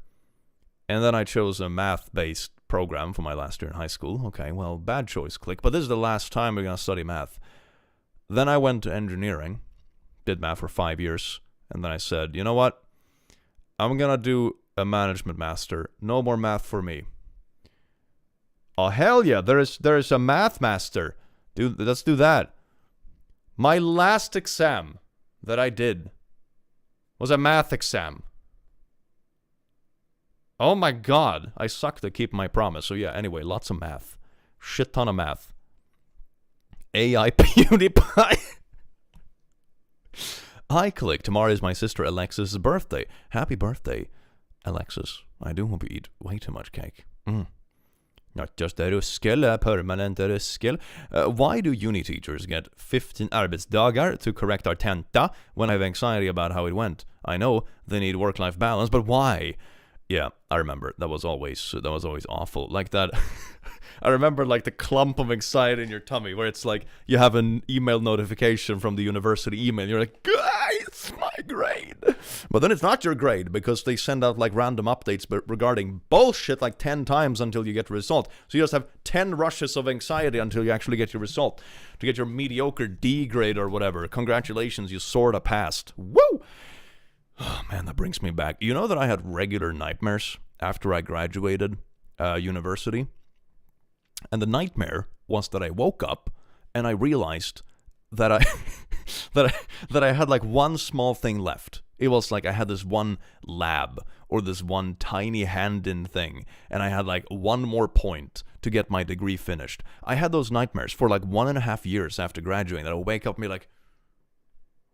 And then I chose a math-based program for my last year in high school. Okay, well, bad choice, Click. But this is the last time we're going to study math. Then I went to engineering, did math for 5 years, and then I said, you know what? I'm going to do a management master. No more math for me. Oh, hell yeah, there is a math master. Dude, let's do that. My last exam that I did was a math exam. Oh my God, I sucked at keeping my promise. So yeah, anyway, lots of math. Shit ton of math. AI PewDiePie. Hi, Click. Tomorrow is my sister Alexis' birthday. Happy birthday, Alexis. I do hope you eat way too much cake. Not just a ruskel, a permanent ruskel. Why do uni teachers get 15 arbetsdagar to correct our tenta when I have anxiety about how it went? I know they need work-life balance, but why? Yeah, I remember. That was always awful. Like that. I remember like the clump of anxiety in your tummy where it's like you have an email notification from the university email. You're like, it's my grade. But then it's not your grade because they send out like random updates regarding bullshit like 10 times until you get the result. So you just have 10 rushes of anxiety until you actually get your result. To get your mediocre D grade or whatever. Congratulations, you sorta passed. Woo! Oh man, that brings me back. You know that I had regular nightmares after I graduated university? And the nightmare was that I woke up and I realized that I had like one small thing left. It was like I had this one lab or this one tiny hand-in thing, and I had like one more point to get my degree finished. I had those nightmares for like 1.5 years after graduating. That I would wake up and be like,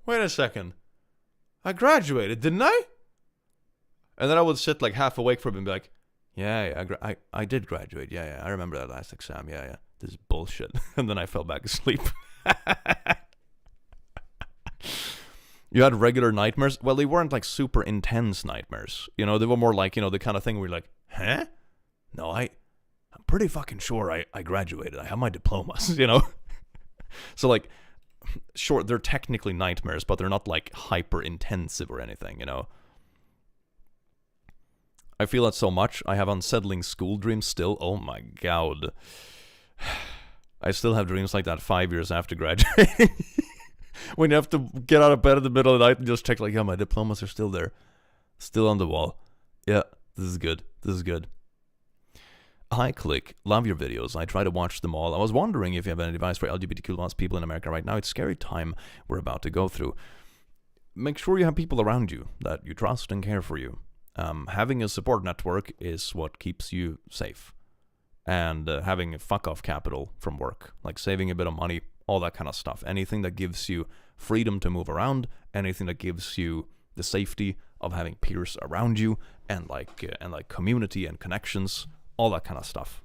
wait a second, I graduated, didn't I? And then I would sit like half awake for a bit and be like, yeah, I did graduate. Yeah, I remember that last exam. Yeah. This is bullshit. And then I fell back asleep. You had regular nightmares? Well, they weren't like super intense nightmares. You know, they were more like, you know, the kind of thing where you're like, huh? No, I'm pretty fucking sure I graduated. I have my diplomas, you know? So like, sure, they're technically nightmares, but they're not like hyper intensive or anything, you know? I feel that so much. I have unsettling school dreams still. Oh my God. I still have dreams like that 5 years after graduating. When you have to get out of bed in the middle of the night and just check like, yeah, my diplomas are still there. Still on the wall. Yeah, this is good. Hi, Click. Love your videos. I try to watch them all. I was wondering if you have any advice for LGBTQ+ people in America right now. It's a scary time we're about to go through. Make sure you have people around you that you trust and care for you. Having a support network is what keeps you safe. And having a fuck-off capital from work, like saving a bit of money, all that kind of stuff. Anything that gives you freedom to move around, anything that gives you the safety of having peers around you, and community and connections, all that kind of stuff.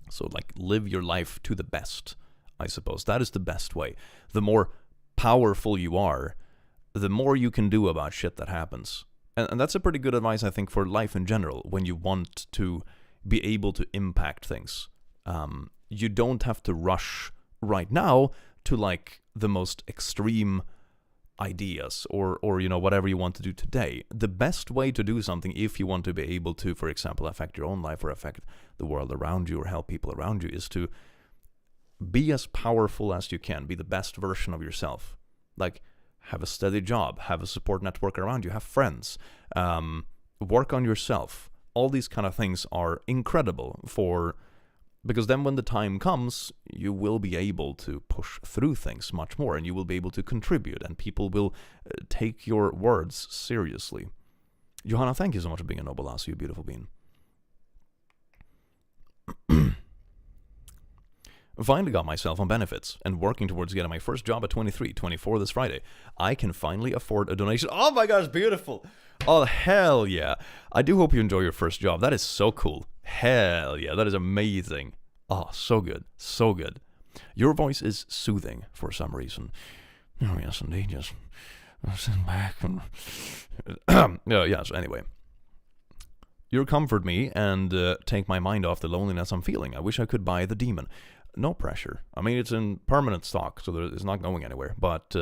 So like live your life to the best, I suppose. That is the best way. The more powerful you are, the more you can do about shit that happens. And that's a pretty good advice, I think, for life in general, when you want to be able to impact things. You don't have to rush right now to like the most extreme ideas or whatever you want to do today. The best way to do something, if you want to be able to, for example, affect your own life or affect the world around you or help people around you, is to be as powerful as you can. Be the best version of yourself. Like, have a steady job, have a support network around you, have friends, work on yourself. All these kind of things are incredible because then when the time comes, you will be able to push through things much more, and you will be able to contribute, and people will take your words seriously. Johanna, thank you so much for being a noble ass, you beautiful being. Finally got myself on benefits and working towards getting my first job at 23, 24 this Friday. I can finally afford a donation. Oh my gosh, beautiful. Oh, hell yeah. I do hope you enjoy your first job. That is so cool. Hell yeah, that is amazing. Oh, so good, so good. Your voice is soothing for some reason. Oh, yes, indeed, just sit back and... yes, anyway. You comfort me and take my mind off the loneliness I'm feeling. I wish I could buy the demon. No pressure. I mean, it's in permanent stock, so it's not going anywhere. But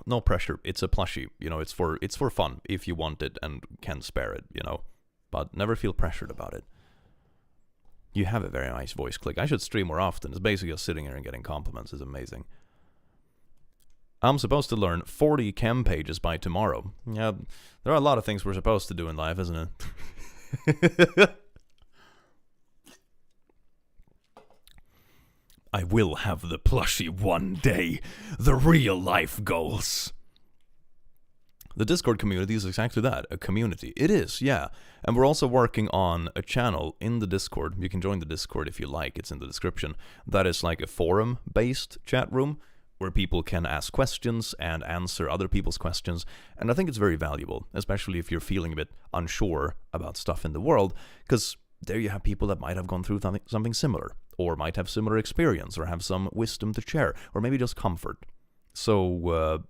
no pressure. It's a plushie. It's for fun if you want it and can spare it. But never feel pressured about it. You have a very nice voice, Click. I should stream more often. It's basically just sitting here and getting compliments. It's amazing. I'm supposed to learn 40 chem pages by tomorrow. Yeah, there are a lot of things we're supposed to do in life, isn't it? I will have the plushie one day. The real life goals. The Discord community is exactly that, a community. It is, yeah. And we're also working on a channel in the Discord. You can join the Discord if you like. It's in the description. That is like a forum-based chat room where people can ask questions and answer other people's questions. And I think it's very valuable, especially if you're feeling a bit unsure about stuff in the world, because there you have people that might have gone through something similar, or might have similar experience, or have some wisdom to share, or maybe just comfort. So,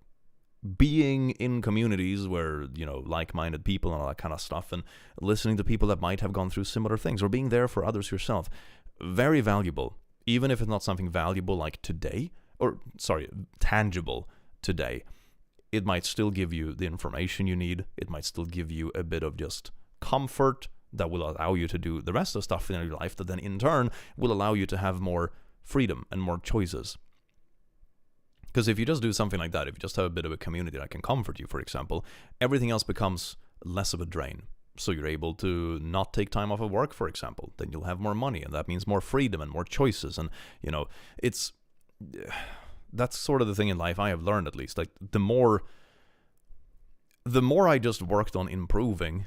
being in communities where, like-minded people and all that kind of stuff, and listening to people that might have gone through similar things, or being there for others yourself, very valuable. Even if it's not something valuable like today, tangible today, it might still give you the information you need. It might still give you a bit of just comfort that will allow you to do the rest of the stuff in your life that then in turn will allow you to have more freedom and more choices. Because if you just do something like that, if you just have a bit of a community that can comfort you, for example, everything else becomes less of a drain. So you're able to not take time off of work, for example. Then you'll have more money, and that means more freedom and more choices. And, that's sort of the thing in life I have learned, at least. Like, the more I just worked on improving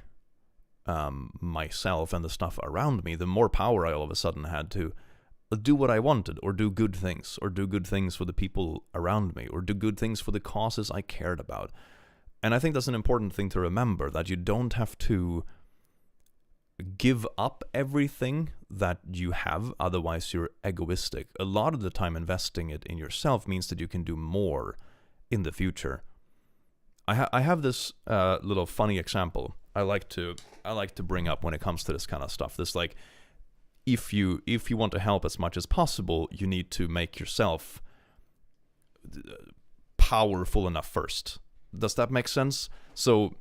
myself and the stuff around me, the more power I all of a sudden had to do what I wanted, or do good things for the people around me, or do good things for the causes I cared about. And I think that's an important thing to remember, that you don't have to give up everything that you have, otherwise you're egoistic. A lot of the time investing it in yourself means that you can do more in the future. I have this little funny example I like to bring up when it comes to this kind of stuff. This, like, if you want to help as much as possible, you need to make yourself powerful enough first. Does that make sense? So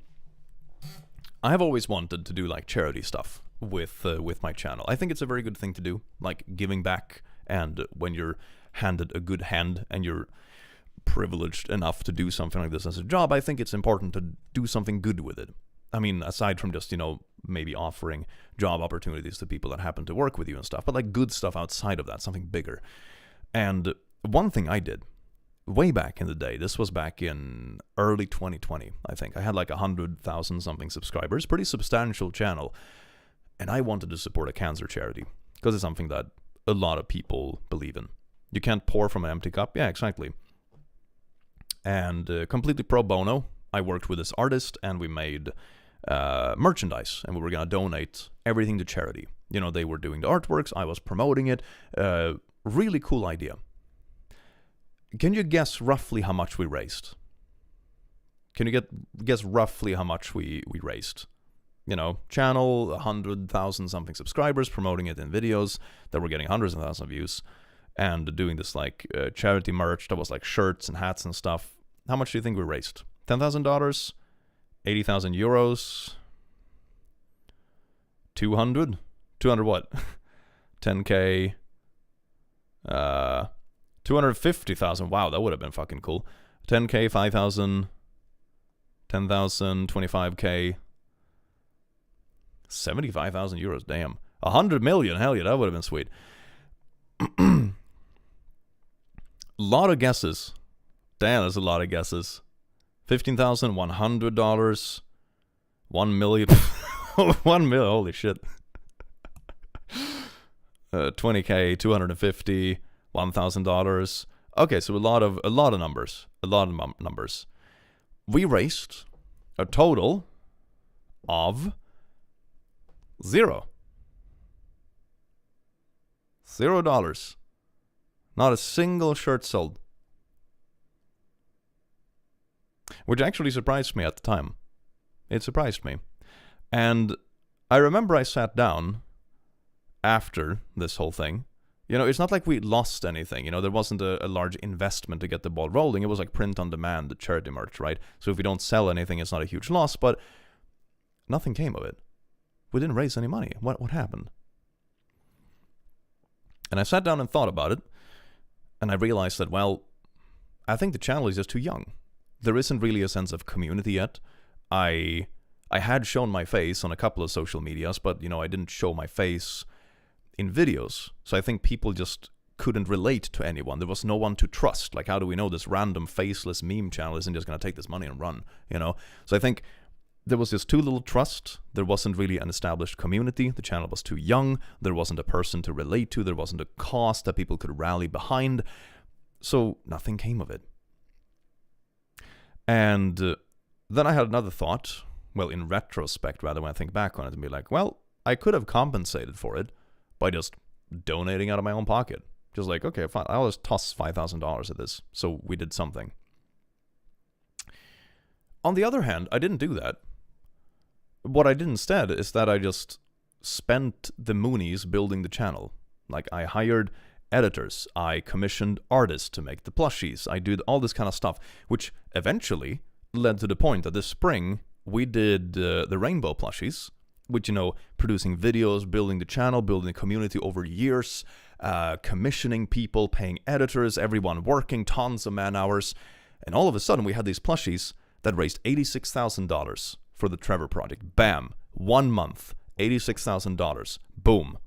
I have always wanted to do like charity stuff with my channel. I think it's a very good thing to do, like giving back. And when you're handed a good hand and you're privileged enough to do something like this as a job, I think it's important to do something good with it. I mean, aside from just, maybe offering job opportunities to people that happen to work with you and stuff, but like good stuff outside of that, something bigger. And one thing I did way back in the day, this was back in early 2020, I think. I had like 100,000 something subscribers, pretty substantial channel. And I wanted to support a cancer charity because it's something that a lot of people believe in. You can't pour from an empty cup. Yeah, exactly. And completely pro bono. I worked with this artist and we made merchandise, and we were gonna donate everything to charity. You know, they were doing the artworks, I was promoting it. Really cool idea. Can you guess roughly how much we raised? Can you guess roughly how much we raised? You know, channel, 100,000 something subscribers, promoting it in videos that were getting hundreds of thousands of views, and doing this like charity merch that was like shirts and hats and stuff. How much do you think we raised? $10,000? 80,000 euros? 200? 200 what? 10K? 250,000. Wow, that would have been fucking cool. 10K, 5,000, 10,000, 25K, 75,000 euros. Damn. 100 million. Hell yeah, that would have been sweet. Lot of guesses. Damn, that's a lot of guesses. $15,100. 1 million. 1 million. Holy shit. 20K, 250, $1,000. Okay, so a lot of numbers. A lot of numbers. We raised a total of $0. $0. Not a single shirt sold. Which actually surprised me at the time. It surprised me. And I remember I sat down after this whole thing. You know, it's not like we lost anything. You know, there wasn't a large investment to get the ball rolling. It was like print on demand, the charity merch, right? So if we don't sell anything, it's not a huge loss, but nothing came of it. We didn't raise any money. What happened? And I sat down and thought about it, and I realized that, well, I think the channel is just too young. There isn't really a sense of community yet. I had shown my face on a couple of social medias, but, you know, I didn't show my face in videos. So I think people just couldn't relate to anyone. There was no one to trust. Like, how do we know this random faceless meme channel isn't just going to take this money and run, you know? So I think there was just too little trust. There wasn't really an established community. The channel was too young. There wasn't a person to relate to. There wasn't a cause that people could rally behind. So nothing came of it. And then I had another thought. Well, in retrospect, rather, when I think back on it and be like, well, I could have compensated for it by just donating out of my own pocket. Just like, okay, fine, I'll just toss $5,000 at this. So we did something. On the other hand, I didn't do that. What I did instead is that I just spent the moonies building the channel. Like, I hired editors, I commissioned artists to make the plushies, I did all this kind of stuff, which eventually led to the point that this spring we did the rainbow plushies, which, you know, producing videos, building the channel, building the community over years, commissioning people, paying editors, everyone working, tons of man hours, and all of a sudden we had these plushies that raised $86,000 for the Trevor project. Bam! 1 month, $86,000. Boom.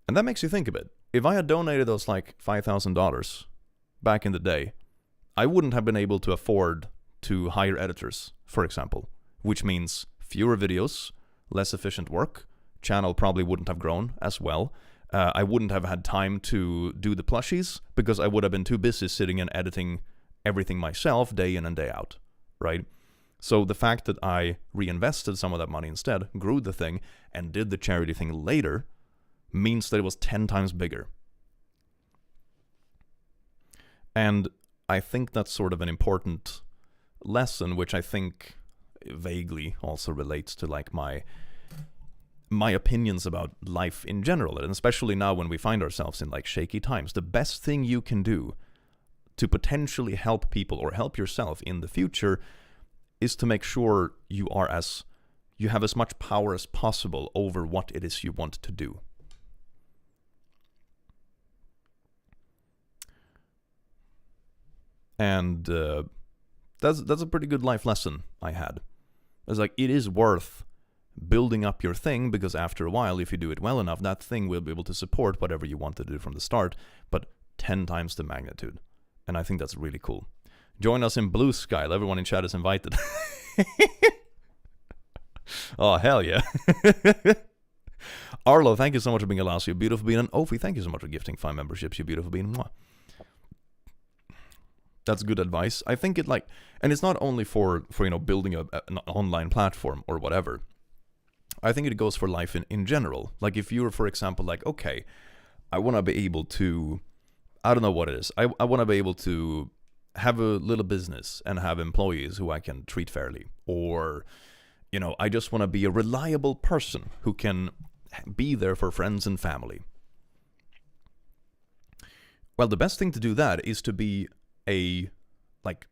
And that makes you think a bit. If I had donated those like $5,000 back in the day, I wouldn't have been able to afford to hire editors, for example, which means fewer videos, less efficient work, channel probably wouldn't have grown as well. I wouldn't have had time to do the plushies because I would have been too busy sitting and editing everything myself day in and day out, right? So the fact that I reinvested some of that money instead, grew the thing, and did the charity thing later means that it was 10 times bigger. And I think that's sort of an important lesson, which I think vaguely also relates to like my opinions about life in general, and especially now when we find ourselves in like shaky times. The best thing you can do to potentially help people or help yourself in the future is to make sure you have as much power as possible over what it is you want to do. And that's a pretty good life lesson I had. It's like, it is worth building up your thing, because after a while, if you do it well enough, that thing will be able to support whatever you want to do from the start, but 10 times the magnitude. And I think that's really cool. Join us in Blue Sky. Everyone in chat is invited. Oh, hell yeah. Arlo, thank you so much for being a Lasso, you beautiful being. And Ophi, thank you so much for gifting 5 memberships, you beautiful being. Mwah. That's good advice. I think it and it's not only for building an online platform or whatever. I think it goes for life in general. Like if you're, for example, like, okay, I want to be able to, I don't know what it is. I want to be able to have a little business and have employees who I can treat fairly. Or, I just want to be a reliable person who can be there for friends and family. Well, the best thing to do that is to be a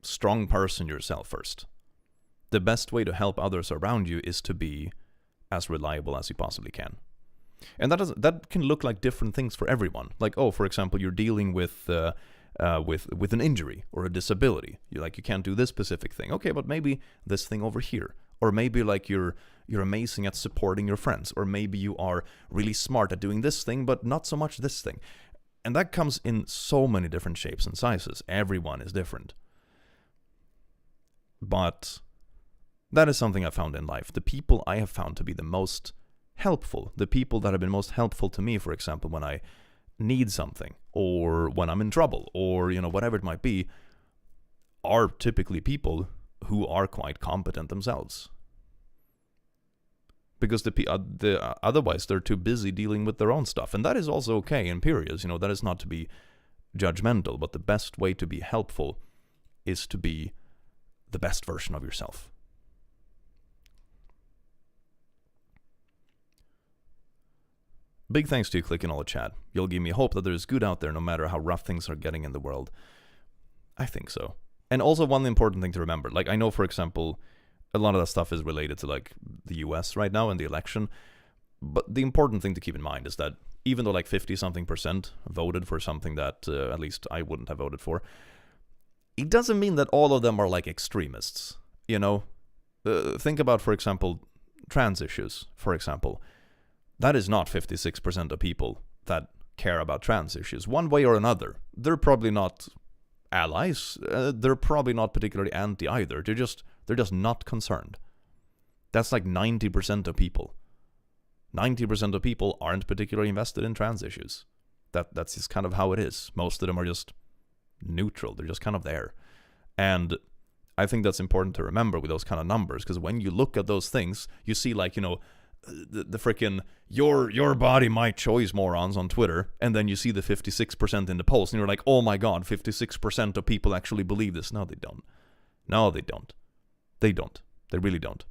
strong person yourself first. The best way to help others around you is to be as reliable as you possibly can. And that can look like different things for everyone. Like, for example, you're dealing with an injury or a disability. You can't do this specific thing. Okay, but maybe this thing over here. Or maybe you're amazing at supporting your friends. Or maybe you are really smart at doing this thing, but not so much this thing. And that comes in so many different shapes and sizes. Everyone is different. But that is something I found in life. The people I have found to be the most helpful, the people that have been most helpful to me, for example, when I need something, or when I'm in trouble, or, whatever it might be, are typically people who are quite competent themselves. Because otherwise they're too busy dealing with their own stuff. And that is also okay in periods. That is not to be judgmental, but the best way to be helpful is to be the best version of yourself. Big thanks to you clicking all the chat. You'll give me hope that there is good out there no matter how rough things are getting in the world. I think so. And also one important thing to remember. I know, for example, a lot of that stuff is related to the US right now and the election. But the important thing to keep in mind is that even though 50-something% voted for something that at least I wouldn't have voted for, it doesn't mean that all of them are extremists. Think about, for example, trans issues, for example. That is not 56% of people that care about trans issues, one way or another. They're probably not allies. They're probably not particularly anti either. They're just not concerned. That's 90% of people. 90% of people aren't particularly invested in trans issues. That's just kind of how it is. Most of them are just neutral. They're just kind of there. And I think that's important to remember with those kind of numbers, because when you look at those things, you see the frickin' your body, my choice morons on Twitter, and then you see the 56% in the polls, and you're like, oh my god, 56% of people actually believe this. No, they don't. No, they don't. They don't. They really don't.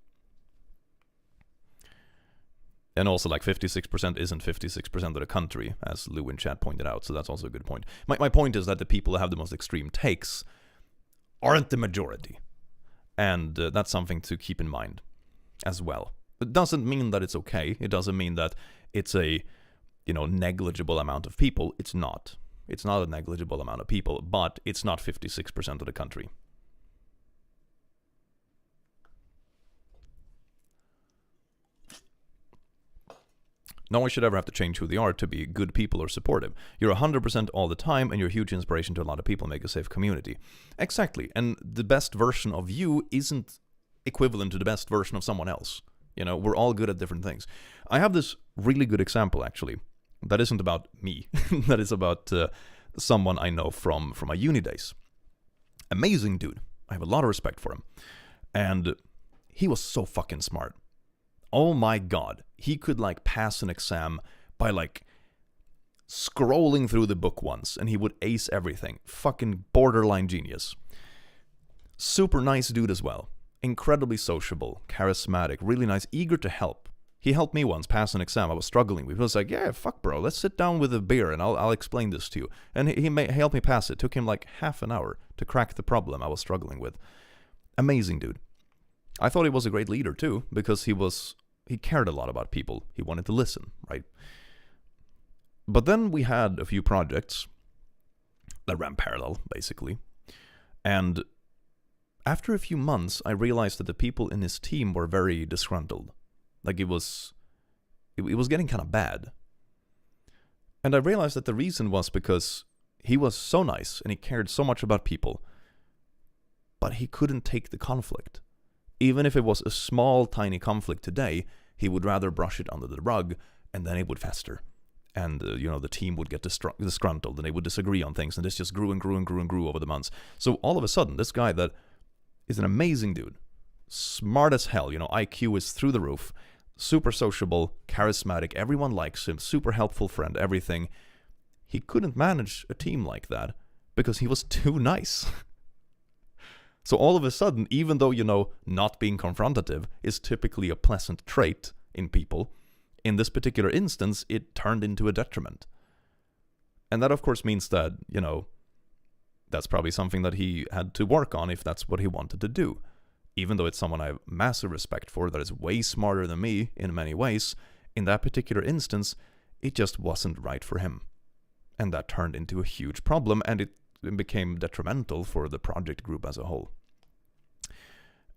And also, 56% isn't 56% of the country, as Lou in chat pointed out, so that's also a good point. My point is that the people that have the most extreme takes aren't the majority. And that's something to keep in mind as well. It doesn't mean that it's okay. It doesn't mean that it's a, negligible amount of people. It's not. It's not a negligible amount of people, but it's not 56% of the country. No one should ever have to change who they are to be good people or supportive. You're 100% all the time, and you're a huge inspiration to a lot of people, make a safe community. Exactly. And the best version of you isn't equivalent to the best version of someone else. We're all good at different things. I have this really good example, actually, that isn't about me. That is about someone I know from my uni days. Amazing dude. I have a lot of respect for him. And he was so fucking smart. Oh my god. He could pass an exam by scrolling through the book once, and he would ace everything. Fucking borderline genius. Super nice dude as well. Incredibly sociable, charismatic, really nice, eager to help. He helped me once pass an exam I was struggling with. He was like, yeah, fuck bro, let's sit down with a beer and I'll explain this to you. And he helped me pass it. It took him half an hour to crack the problem I was struggling with. Amazing dude. I thought he was a great leader too, because he cared a lot about people. He wanted to listen, right? But then we had a few projects that ran parallel, basically. And after a few months, I realized that the people in his team were very disgruntled. It was getting kind of bad. And I realized that the reason was because he was so nice and he cared so much about people, but he couldn't take the conflict. Even if it was a small, tiny conflict today, he would rather brush it under the rug, and then it would fester. And, the team would get disgruntled and they would disagree on things. And this just grew and grew and grew and grew over the months. So all of a sudden, this guy that is an amazing dude, smart as hell, IQ is through the roof, super sociable, charismatic, everyone likes him, super helpful friend, everything. He couldn't manage a team like that because he was too nice. So all of a sudden, even though, not being confrontative is typically a pleasant trait in people, in this particular instance, it turned into a detriment. And that, of course, means that, that's probably something that he had to work on if that's what he wanted to do. Even though it's someone I have massive respect for that is way smarter than me in many ways, in that particular instance, it just wasn't right for him. And that turned into a huge problem, and it became detrimental for the project group as a whole.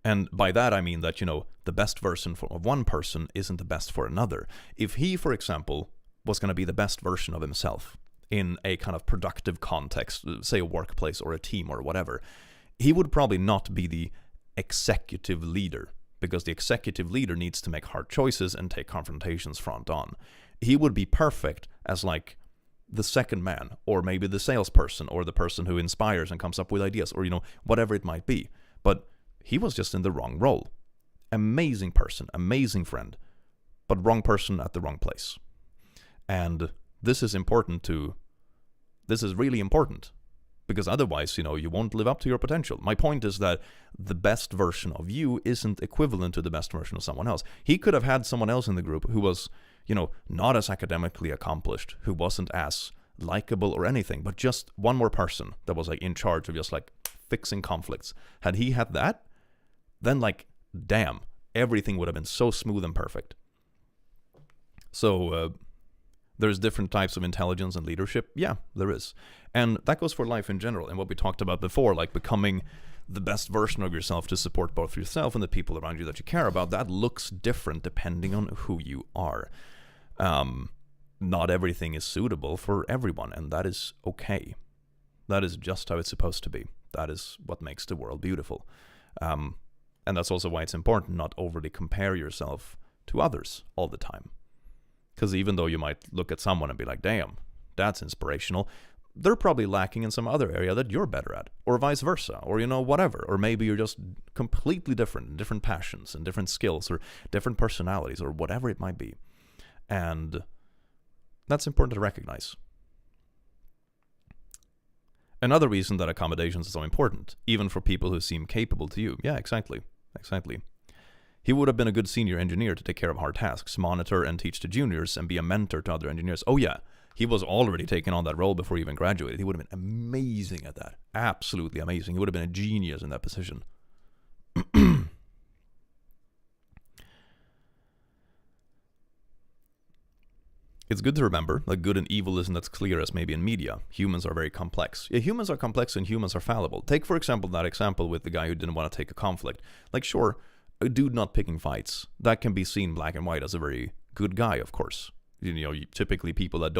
And by that I mean that, the best version of one person isn't the best for another. If he, for example, was going to be the best version of himself in a kind of productive context, say a workplace or a team or whatever, he would probably not be the executive leader, because the executive leader needs to make hard choices and take confrontations front on. He would be perfect as like the second man, or maybe the salesperson, or the person who inspires and comes up with ideas, or whatever it might be. But he was just in the wrong role. Amazing person, amazing friend, but wrong person at the wrong place. And this is really important, because otherwise, you won't live up to your potential. My point is that the best version of you isn't equivalent to the best version of someone else. He could have had someone else in the group who was, not as academically accomplished, who wasn't as likable or anything, but just one more person that was like in charge of just like fixing conflicts. Had he had that, then damn, everything would have been so smooth and perfect. So, there's different types of intelligence and leadership. Yeah, there is. And that goes for life in general. And what we talked about before, like becoming the best version of yourself to support both yourself and the people around you that you care about, that looks different depending on who you are. Not everything is suitable for everyone, and that is okay. That is just how it's supposed to be. That is what makes the world beautiful. And that's also why it's important not overly compare yourself to others all the time. Because even though you might look at someone and be like, damn, that's inspirational, they're probably lacking in some other area that you're better at, or vice versa, or whatever. Or maybe you're just completely different passions and different skills or different personalities or whatever it might be. And that's important to recognize. Another reason that accommodations are so important, even for people who seem capable to you. Yeah, exactly. He would have been a good senior engineer to take care of hard tasks, monitor and teach the juniors, and be a mentor to other engineers. Oh yeah, he was already taking on that role before he even graduated. He would have been amazing at that. Absolutely amazing. He would have been a genius in that position. It's good to remember that good and evil isn't as clear as maybe in media. Humans are very complex. Yeah, humans are complex and humans are fallible. Take, for example, that example with the guy who didn't want to take a conflict. Like, sure, a dude not picking fights, that can be seen black and white as a very good guy, of course. Typically people that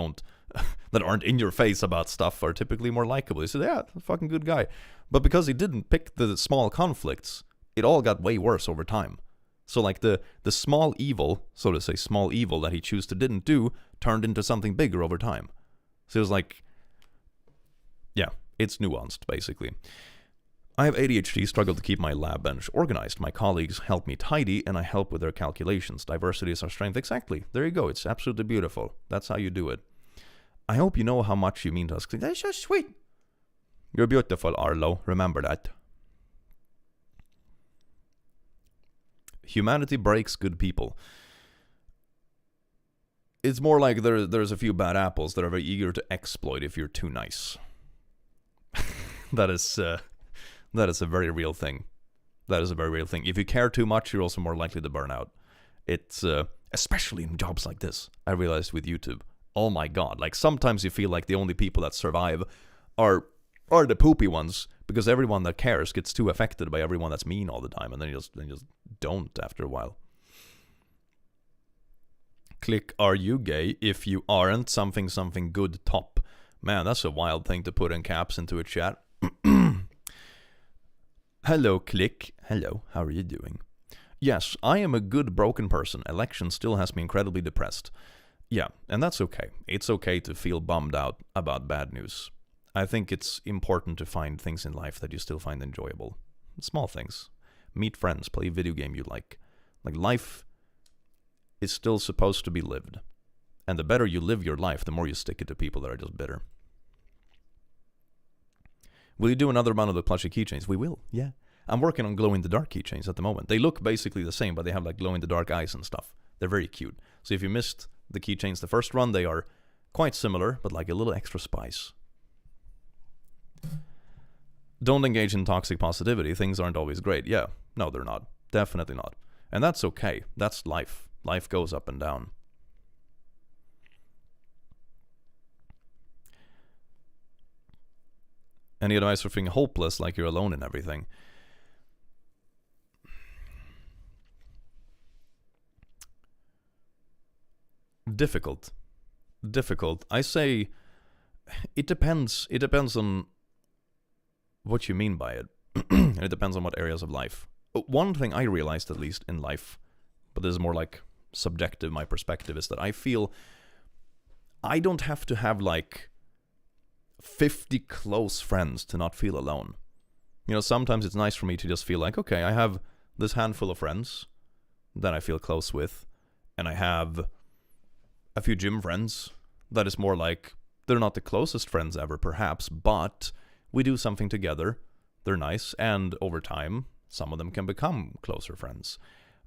that aren't in your face about stuff are typically more likable. You say, yeah, fucking good guy. But because he didn't pick the small conflicts, it all got way worse over time. So like the small evil, so to say, small evil that he didn't do, turned into something bigger over time. So it was like, yeah, it's nuanced, basically. I have ADHD, struggle to keep my lab bench organized. My colleagues help me tidy, and I help with their calculations. Diversity is our strength. Exactly. There you go. It's absolutely beautiful. That's how you do it. I hope you know how much you mean to us. That's so sweet. You're beautiful, Arlo. Remember that. Humanity breaks good people. It's more like there's a few bad apples that are very eager to exploit if you're too nice. That is a very real thing. That is a very real thing. If you care too much, you're also more likely to burn out. It's especially in jobs like this. I realized with YouTube. Oh my god! Like sometimes you feel like the only people that survive are the poopy ones, because everyone that cares gets too affected by everyone that's mean all the time, and then you just don't after a while. Click, are you gay? If you aren't, something good top. Man, that's a wild thing to put in caps into a chat. Hello, Click. Hello, how are you doing? Yes, I am a good broken person. Election still has me incredibly depressed. Yeah, and that's okay. It's okay to feel bummed out about bad news. I think it's important to find things in life that you still find enjoyable. Small things. Meet friends, play a video game you like. Like, life is still supposed to be lived. And the better you live your life, the more you stick it to people that are just bitter. Will you do another one of the plushie keychains? We will, yeah. I'm working on glow-in-the-dark keychains at the moment. They look basically the same, but they have like glow-in-the-dark eyes and stuff. They're very cute. So if you missed the keychains the first run, they are quite similar, but like a little extra spice. Don't engage in toxic positivity. Things aren't always great. Yeah, no, they're not. Definitely not. And that's okay. That's life. Life goes up and down. Any advice for feeling hopeless, like you're alone in everything? Difficult. I say it depends. It depends on what you mean by it. And it depends on what areas of life. One thing I realized, at least in life, but this is more like subjective, my perspective, is that I feel I don't have to have like 50 close friends to not feel alone. You know, sometimes it's nice for me to just feel like, okay, I have this handful of friends that I feel close with, and I have a few gym friends that is more like, they're not the closest friends ever, perhaps, but we do something together. They're nice, and over time, some of them can become closer friends.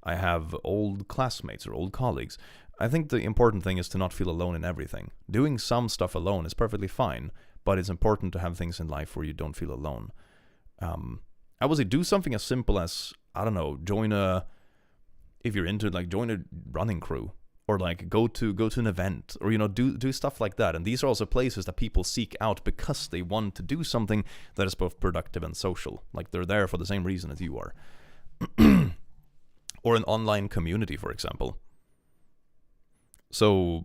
I have old classmates or old colleagues. I think the important thing is to not feel alone in everything. Doing some stuff alone is perfectly fine, but it's important to have things in life where you don't feel alone. I would say do something as simple as, I don't know, if you're into it, like join a running crew, or like go to an event, or, you know, do stuff like that. And these are also places that people seek out because they want to do something that is both productive and social. Like, they're there for the same reason as you are. Or an online community, for example. So,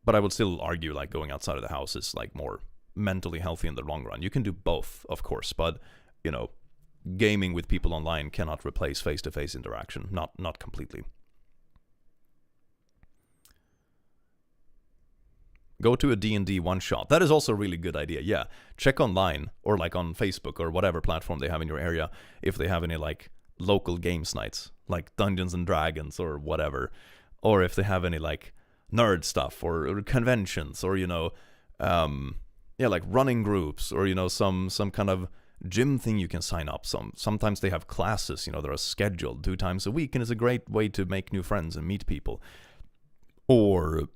but I would still argue like going outside of the house is like more mentally healthy in the long run. You can do both, of course, but, you know, gaming with people online cannot replace face-to-face interaction. Not completely. Go to a D&D one-shot. That is also a really good idea, yeah. Check online, or like on Facebook, or whatever platform they have in your area, if they have any like local games nights, like Dungeons and Dragons or whatever. Or if they have any like nerd stuff, or conventions, or, you know, like running groups, or, you know, some kind of gym thing you can sign up. Sometimes they have classes, you know, that are scheduled 2 times a week, and it's a great way to make new friends and meet people. Or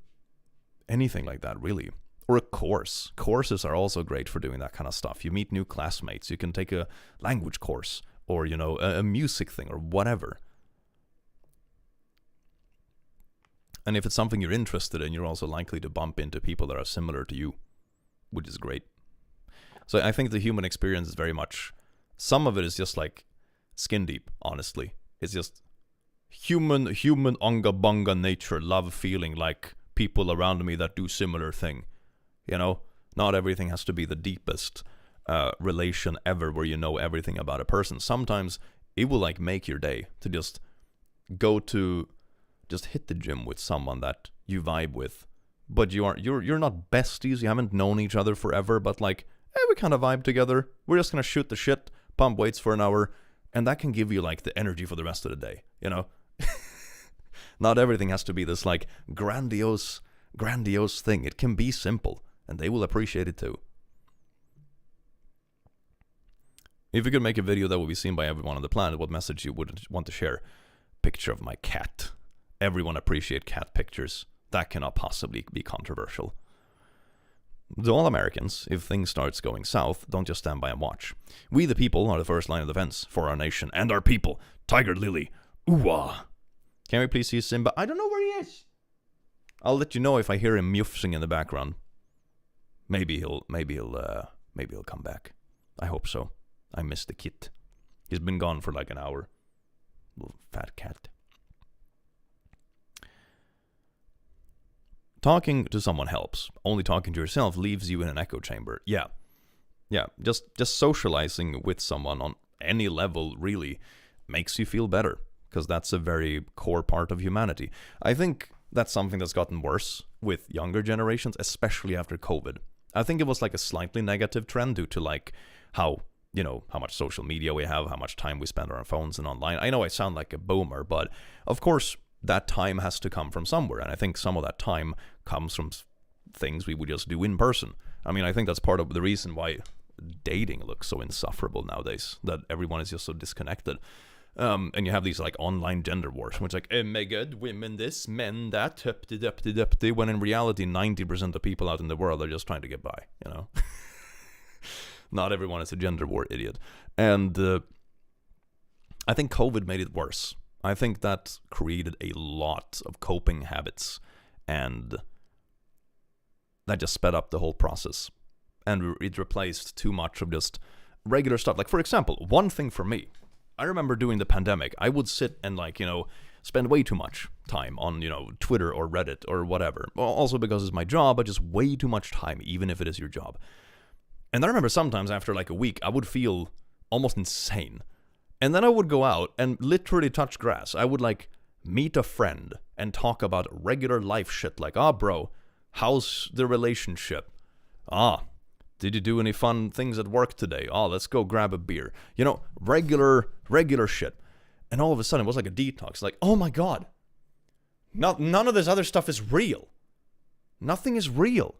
anything like that, really. Or a course. Courses are also great for doing that kind of stuff. You meet new classmates. You can take a language course, or, you know, a music thing, or whatever. And if it's something you're interested in, you're also likely to bump into people that are similar to you, which is great. So I think the human experience is very much, some of it is just like skin deep, honestly. It's just human unga bunga nature, love feeling like people around me that do similar thing. You know, not everything has to be the deepest relation ever where you know everything about a person. Sometimes it will like make your day to just hit the gym with someone that you vibe with, but you're not besties. You haven't known each other forever, but like, we kind of vibe together. We're just gonna shoot the shit, pump weights for an hour, and that can give you like the energy for the rest of the day. You know. Not everything has to be this like grandiose thing. It can be simple, and they will appreciate it too. If you could make a video that will be seen by everyone on the planet, what message you would want to share? Picture of my cat. Everyone appreciate cat pictures. That cannot possibly be controversial. To all Americans, if things starts going south, don't just stand by and watch. We the people are the first line of defense for our nation and our people. Tiger Lily. Ooh-ah. Can we please see Simba? I don't know where he is. I'll let you know if I hear him mufsing in the background. Maybe he'll come back. I hope so. I miss the kit. He's been gone for like an hour. Little fat cat. Talking to someone helps. Only talking to yourself leaves you in an echo chamber. Yeah. Just socializing with someone on any level really makes you feel better, because that's a very core part of humanity. I think that's something that's gotten worse with younger generations, especially after COVID. I think it was like a slightly negative trend due to like how, how much social media we have, how much time we spend on our phones and online. I know I sound like a boomer, but of course that time has to come from somewhere. And I think some of that time comes from things we would just do in person. I mean, I think that's part of the reason why dating looks so insufferable nowadays, that everyone is just so disconnected. And you have these like online gender wars, which like, oh my god, women this, men that, huppty, when in reality 90% of people out in the world are just trying to get by, Not everyone is a gender war idiot. And I think COVID made it worse. I think that created a lot of coping habits, and that just sped up the whole process. And it replaced too much of just regular stuff. Like, for example, one thing for me, I remember during the pandemic, I would sit and spend way too much time on, Twitter or Reddit or whatever. Well, also because it's my job, but just way too much time, even if it is your job. And I remember sometimes after like a week, I would feel almost insane. And then I would go out and literally touch grass. I would meet a friend and talk about regular life shit like, bro, how's the relationship? Did you do any fun things at work today? Let's go grab a beer. Regular shit. And all of a sudden it was like a detox. Like, oh my god. None of this other stuff is real. Nothing is real.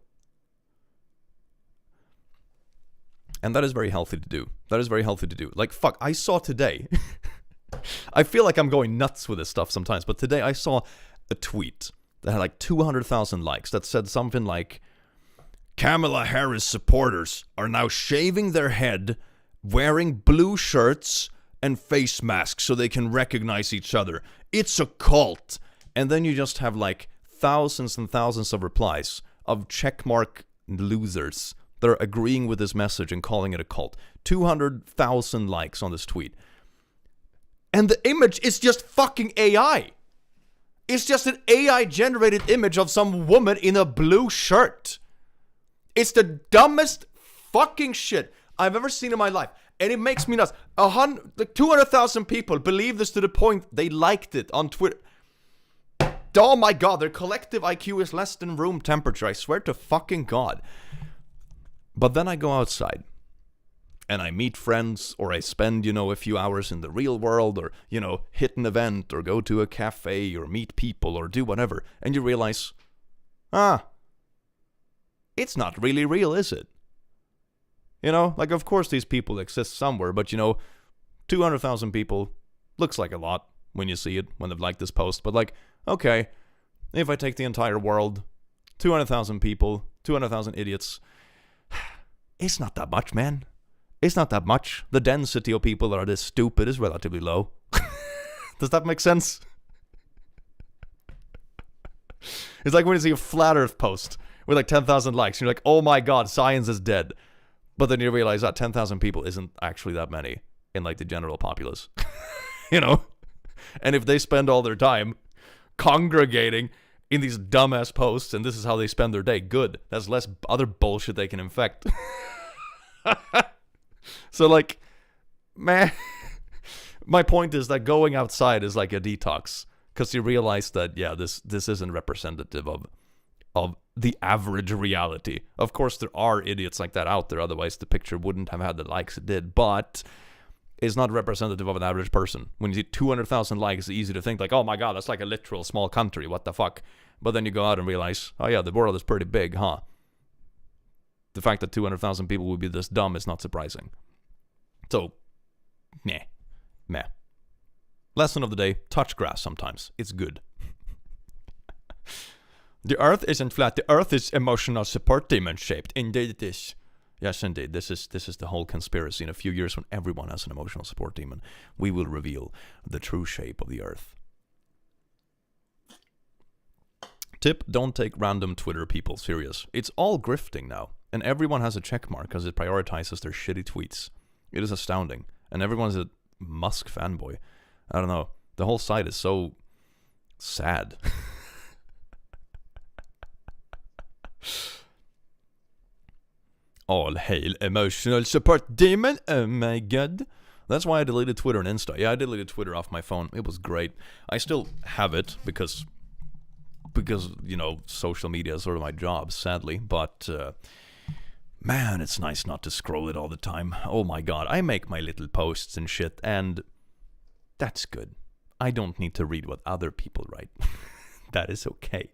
And that is very healthy to do. Like, fuck, I saw today. I feel like I'm going nuts with this stuff sometimes, but today I saw a tweet that had like 200,000 likes that said something like, Kamala Harris supporters are now shaving their head, wearing blue shirts and face masks so they can recognize each other. It's a cult. And then you just have like thousands and thousands of replies of checkmark losers that are agreeing with this message and calling it a cult. 200,000 likes on this tweet. And the image is just fucking AI. It's just an AI-generated image of some woman in a blue shirt. It's the dumbest fucking shit I've ever seen in my life. And it makes me nuts. 200,000 people believe this to the point they liked it on Twitter. Oh my god, their collective IQ is less than room temperature. I swear to fucking god. But then I go outside and I meet friends, or I spend, a few hours in the real world, or, hit an event, or go to a cafe, or meet people, or do whatever. And you realize, it's not really real, is it? Of course these people exist somewhere, but 200,000 people looks like a lot when you see it, when they've liked this post. But okay, if I take the entire world, 200,000 people, 200,000 idiots, it's not that much, man. It's not that much. The density of people that are this stupid is relatively low. Does that make sense? It's like when you see a flat earth post with 10,000 likes, and you're like, oh my god, science is dead. But then you realize that 10,000 people isn't actually that many in the general populace. And if they spend all their time congregating in these dumbass posts, and this is how they spend their day, good. That's less other bullshit they can infect. So man, my point is that going outside is like a detox, because you realize that, this isn't representative of the average reality. Of course, there are idiots like that out there, otherwise the picture wouldn't have had the likes it did, but it's not representative of an average person. When you see 200,000 likes, it's easy to think oh my god, that's like a literal small country, what the fuck? But then you go out and realize, the world is pretty big, huh? The fact that 200,000 people would be this dumb is not surprising. So, meh. Lesson of the day, touch grass sometimes. It's good. The earth isn't flat, the earth is emotional support demon shaped. Indeed it is. Yes, indeed. This is the whole conspiracy. In a few years, when everyone has an emotional support demon, we will reveal the true shape of the earth. Tip, don't take random Twitter people serious. It's all grifting now, and everyone has a check mark because it prioritizes their shitty tweets. It is astounding, and everyone's a Musk fanboy. I don't know. The whole site is so sad. All hail emotional support demon. Oh my god. That's why I deleted Twitter and Insta. Yeah, I deleted Twitter off my phone. It was great. I still have it because because, you know, social media is sort of my job, sadly. But, man, it's nice not to scroll it all the time. Oh my god, I make my little posts and shit, and that's good. I don't need to read what other people write. That is okay.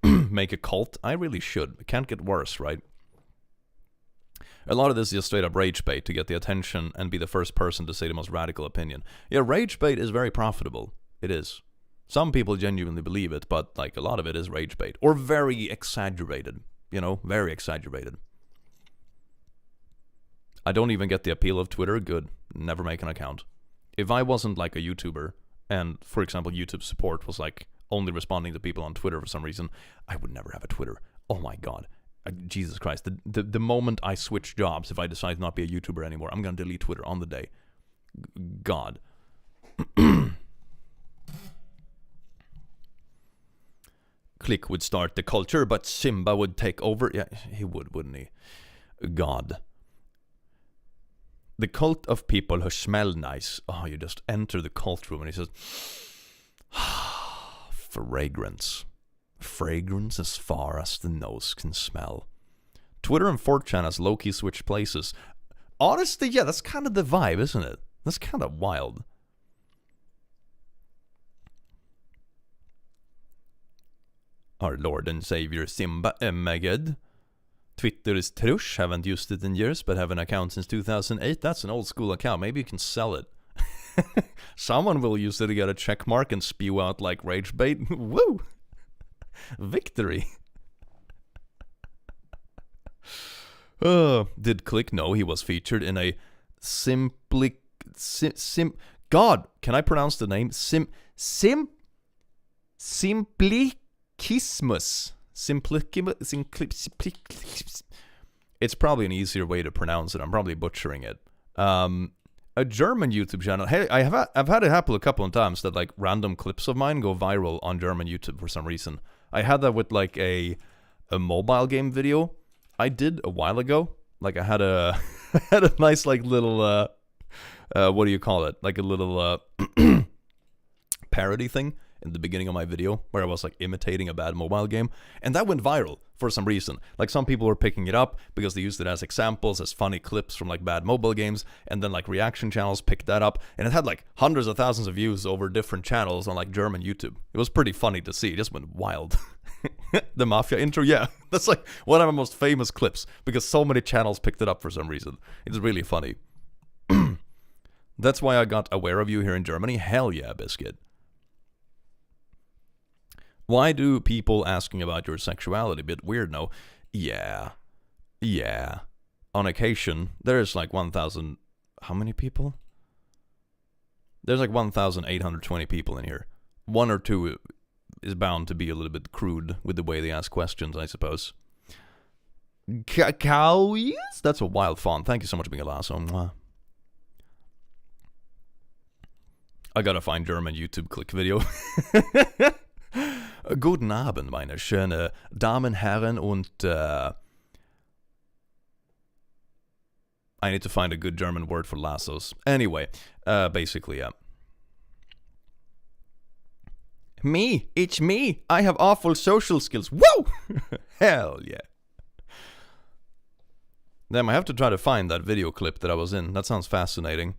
Make a cult? I really should. It can't get worse, right? A lot of this is just straight up rage bait to get the attention and be the first person to say the most radical opinion. Yeah, rage bait is very profitable. It is. Some people genuinely believe it, but like a lot of it is rage bait. Or very exaggerated. You know, very exaggerated. I don't even get the appeal of Twitter. Good. Never make an account. If I wasn't like a YouTuber, and for example YouTube support was like only responding to people on Twitter for some reason, I would never have a Twitter. Oh my god. Jesus Christ. The moment I switch jobs, if I decide to not be a YouTuber anymore, I'm gonna delete Twitter on the day. God. Click would start the culture, but Simba would take over. Yeah, he would, wouldn't he? God. The cult of people who smell nice. Oh, you just enter the cult room and he says, fragrance. Fragrance as far as the nose can smell. Twitter and 4chan has low-key switched places. Honestly, yeah, that's kind of the vibe, isn't it? That's kind of wild. Our Lord and Savior Simba Emeged. Twitter is trush. Haven't used it in years, but have an account since 2008. That's an old school account. Maybe you can sell it. Someone will use it to get a check mark and spew out like rage bait. Woo! Victory. Did Click know he was featured in a God, can I pronounce the name? Simplichismus. It's probably an easier way to pronounce it. I'm probably butchering it. A German YouTube channel. Hey, I've had it happen a couple of times that like random clips of mine go viral on German YouTube for some reason. I had that with like a mobile game video I did a while ago. Like I had a nice like little what do you call it? Like a little parody thing in the beginning of my video where I was like imitating a bad mobile game, and that went viral for some reason. Like some people were picking it up because they used it as examples, as funny clips from like bad mobile games, and then like reaction channels picked that up, and it had like hundreds of thousands of views over different channels on like German YouTube. It was pretty funny to see. It just went wild. The Mafia intro, yeah, that's like one of my most famous clips because so many channels picked it up for some reason. It's really funny. That's why I got aware of you here in Germany. Hell yeah, Biscuit. Why do people asking about your sexuality a bit weird? No, yeah. On occasion, there's like 1,000. How many people? There's like 1,820 people in here. One or two is bound to be a little bit crude with the way they ask questions, I suppose. Cacao, yes? That's a wild font. Thank you so much, Miguel. I gotta find German YouTube click video. Guten Abend, meine schöne Damen, Herren und I need to find a good German word for lassos. Anyway, basically, yeah. Me, it's me. I have awful social skills. Woo! Hell yeah. Damn, I have to try to find that video clip that I was in. That sounds fascinating.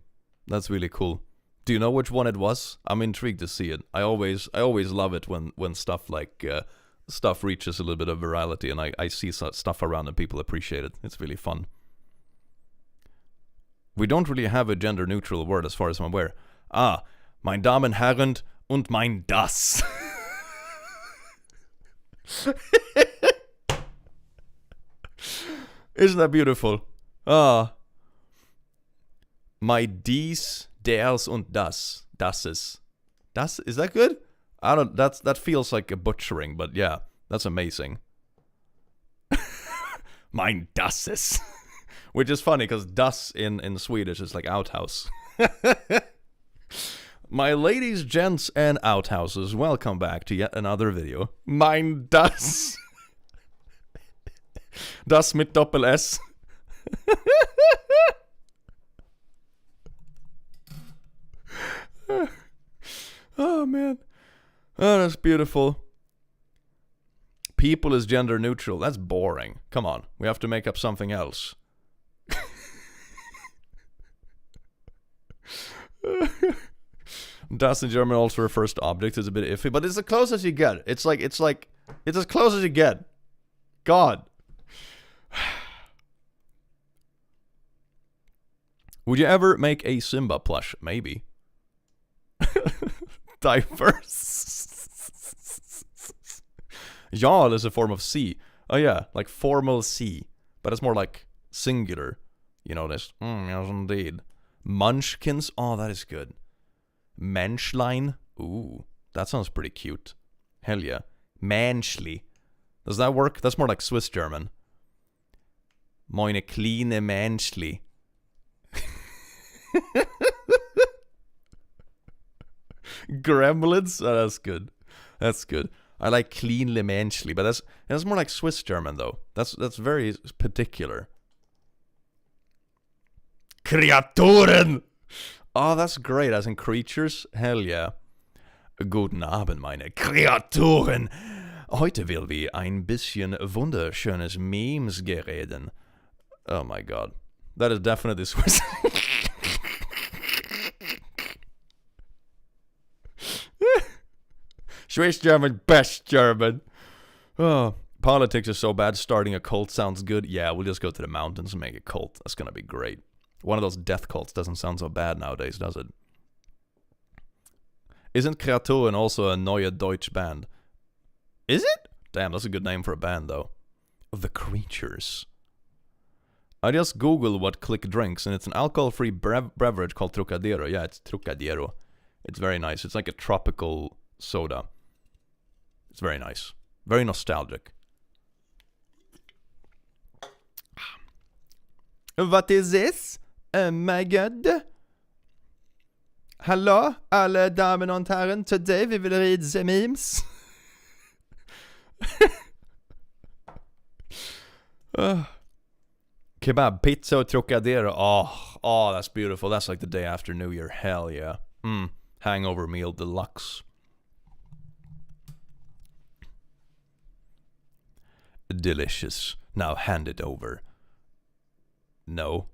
That's really cool. Do you know which one it was? I'm intrigued to see it. I always love it when stuff like stuff reaches a little bit of virality, and I see stuff around and people appreciate it. It's really fun. We don't really have a gender neutral word as far as I'm aware. Mein Damen, Herren und mein Das. Isn't that beautiful? My dies, ders und das. Dasses. Das, is that good? I don't, that feels like a butchering, but yeah, that's amazing. Mein Dasses. Which is funny, because das in Swedish is like outhouse. My ladies, gents, and outhouses, welcome back to yet another video. Mein Das. Das mit Doppel-S. Oh, man. Oh, that's beautiful. People is gender neutral. That's boring. Come on, we have to make up something else. Das in German also refers to objects. It's a bit iffy, but it's as close as you get. It's as close as you get. God. Would you ever make a Simba plush? Maybe. Diverse. Jarl is a form of C. Oh yeah, like formal C. But it's more like singular. You know this? Yes, indeed. Munchkins? Oh, that is good. Menschlein? Ooh, that sounds pretty cute. Hell yeah. Menschli. Does that work? That's more like Swiss German. Meine kleine Menschli. Gremlins? Oh, that's good. That's good. I like cleanly menschli, but that's more like Swiss German though. That's very particular. Kreaturen! Oh, that's great. As in creatures? Hell yeah. Guten Abend, meine Kreaturen. Heute will wir ein bisschen wunderschönes Memes gereden. Oh my god. That is definitely Swiss. Swiss German, best German. Oh, politics is so bad. Starting a cult sounds good. Yeah, we'll just go to the mountains and make a cult. That's gonna be great. One of those death cults doesn't sound so bad nowadays, does it? Isn't Kreaturen also a Neue Deutsch band? Is it? Damn, that's a good name for a band, though. The Creatures. I just googled what Click drinks, and it's an alcohol-free beverage called Trocadero. Yeah, it's Trocadero. It's very nice. It's like a tropical soda. It's very nice. Very nostalgic. What is this? Oh my god. Hello, alle damen och herren. Today we will read the memes. Kebab, pizza och Trocadero. Oh, that's beautiful. That's like the day after New Year. Hell yeah. Hangover meal deluxe. Delicious. Now hand it over. No.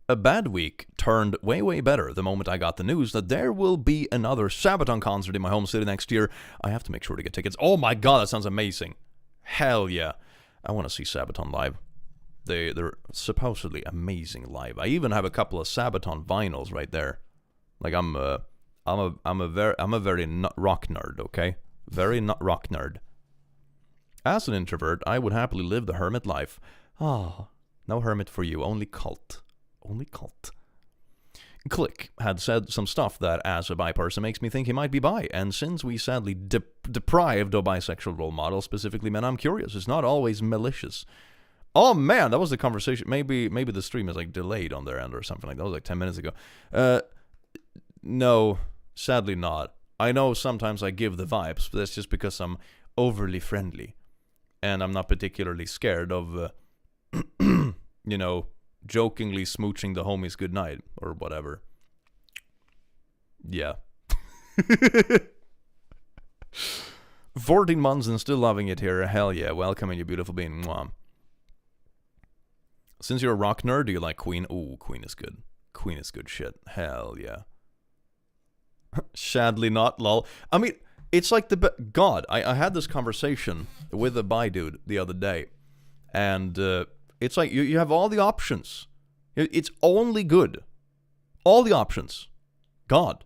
A bad week turned way, way better the moment I got the news that there will be another Sabaton concert in my home city next year. I have to make sure to get tickets. Oh my god, that sounds amazing. Hell yeah. I want to see Sabaton live. They're supposedly amazing live. I even have a couple of Sabaton vinyls right there. Like I'm a very not rock nerd, okay? Very not rock nerd. As an introvert, I would happily live the hermit life. No hermit for you, only cult. Only cult. Click had said some stuff that, as a bi person, makes me think he might be bi, and since we sadly deprived of bisexual role models, specifically men, I'm curious. It's not always malicious. Oh man, that was the conversation. Maybe the stream is like delayed on their end or something like that. That was like 10 minutes ago. No, sadly not. I know sometimes I give the vibes, but that's just because I'm overly friendly. And I'm not particularly scared of, you know, jokingly smooching the homies goodnight or whatever. Yeah. 14 months and still loving it here. Hell yeah. Welcome in, you beautiful being. Mwah. Since you're a rock nerd, do you like Queen? Ooh, Queen is good. Queen is good shit. Hell yeah. Sadly not, lol. I mean, it's like God, I had this conversation with a bi dude the other day. And it's like you have all the options. It's only good. All the options. God.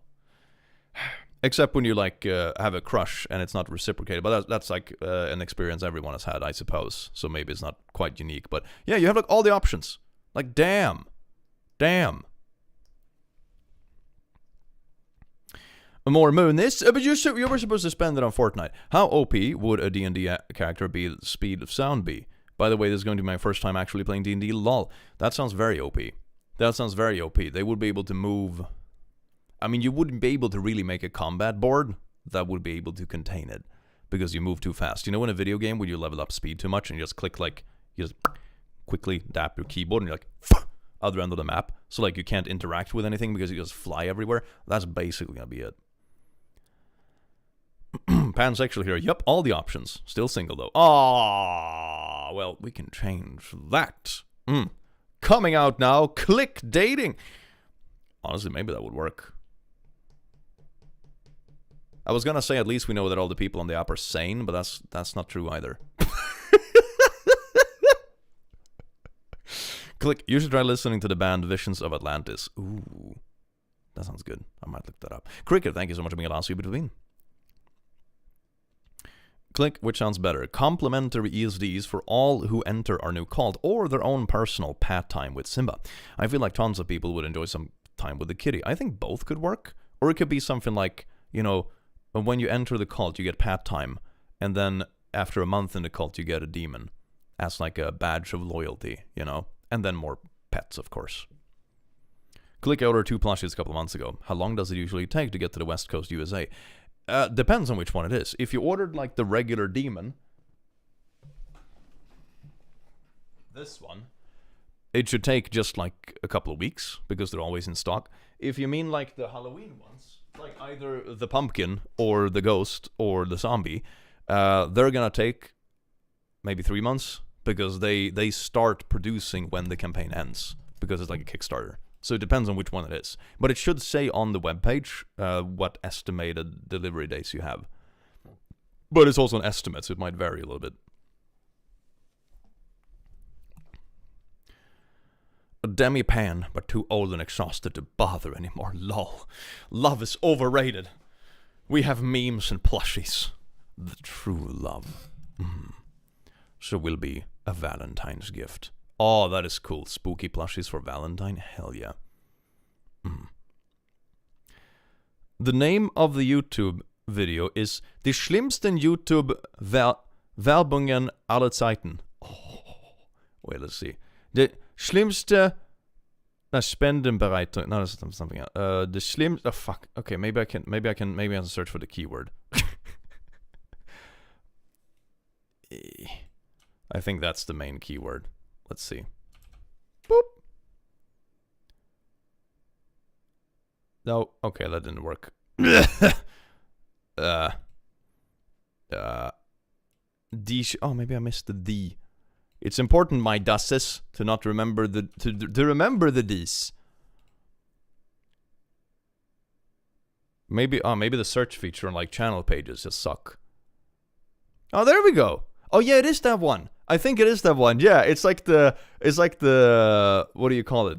Except when you like have a crush and it's not reciprocated. But that's like an experience everyone has had, I suppose. So maybe it's not quite unique. But yeah, you have like all the options. Like damn. More moon this, but you were supposed to spend it on Fortnite. How OP would a D&D character be? The speed of sound be? By the way, this is going to be my first time actually playing D&D. Lol. That sounds very OP. That sounds very OP. They would be able to move. I mean, you wouldn't be able to really make a combat board that would be able to contain it because you move too fast. You know, in a video game, when you level up speed too much and you just click like, you just quickly tap your keyboard and you're like, other end of the map. So like you can't interact with anything because you just fly everywhere. That's basically gonna be it. pansexual here. Yep, all the options. Still single, though. Ah, well, we can change that. Coming out now, click dating. Honestly, maybe that would work. I was gonna say at least we know that all the people on the app are sane, but that's not true either. Click. You should try listening to the band Visions of Atlantis. Ooh, that sounds good. I might look that up. Cricket, thank you so much for being a last between. Click, which sounds better? Complimentary ESDs for all who enter our new cult, or their own personal pat time with Simba. I feel like tons of people would enjoy some time with the kitty. I think both could work. Or it could be something like, you know, when you enter the cult, you get pat time, and then after a month in the cult, you get a demon as like a badge of loyalty, you know? And then more pets, of course. Click, I ordered 2 plushies a couple of months ago. How long does it usually take to get to the West Coast USA? Depends on which one it is. If you ordered like the regular demon, this one, it should take just like a couple of weeks because they're always in stock. If you mean like the Halloween ones, like either the pumpkin or the ghost or the zombie, they're gonna take maybe 3 months because they start producing when the campaign ends because it's like a Kickstarter. So it depends on which one it is. But it should say on the webpage what estimated delivery days you have. But it's also an estimate, so it might vary a little bit. A demi-pan, but too old and exhausted to bother anymore. Lol. Love is overrated. We have memes and plushies. The true love. So will be a Valentine's gift. Oh, that is cool. Spooky plushies for Valentine? Hell yeah. The name of the YouTube video is Die schlimmsten YouTube-Werbungen aller Zeiten. Oh, wait, let's see. The schlimmste Spendenbereitung. No, that's something else. The schlimmste. Oh, fuck. Okay, maybe I can search for the keyword. I think that's the main keyword. Let's see. Boop. No, okay, that didn't work. Oh, maybe I missed the D. It's important, my dasses, to not remember the to remember the D's. Maybe the search feature on like channel pages just suck. Oh, there we go. Oh yeah, it is that one. I think it is that one. Yeah, it's like the what do you call it?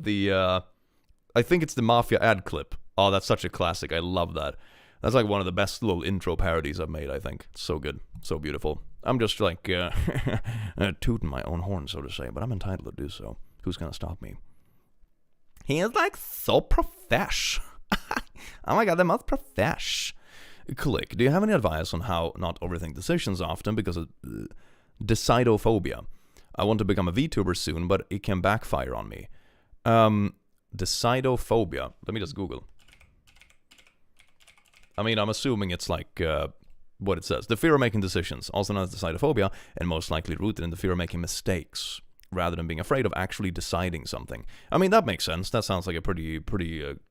I think it's the Mafia ad clip. Oh, that's such a classic. I love that. That's like one of the best little intro parodies I've made, I think. It's so good. So beautiful. I'm just like tooting my own horn, so to say, but I'm entitled to do so. Who's gonna stop me? He is like so profesh. Oh my god, the most profesh. Click. Do you have any advice on how not overthink decisions often because of decidophobia? I want to become a VTuber soon, but it can backfire on me. Decidophobia. Let me just Google. I mean, I'm assuming it's like what it says. The fear of making decisions, also known as decidophobia, and most likely rooted in the fear of making mistakes, rather than being afraid of actually deciding something. I mean, that makes sense. That sounds like a pretty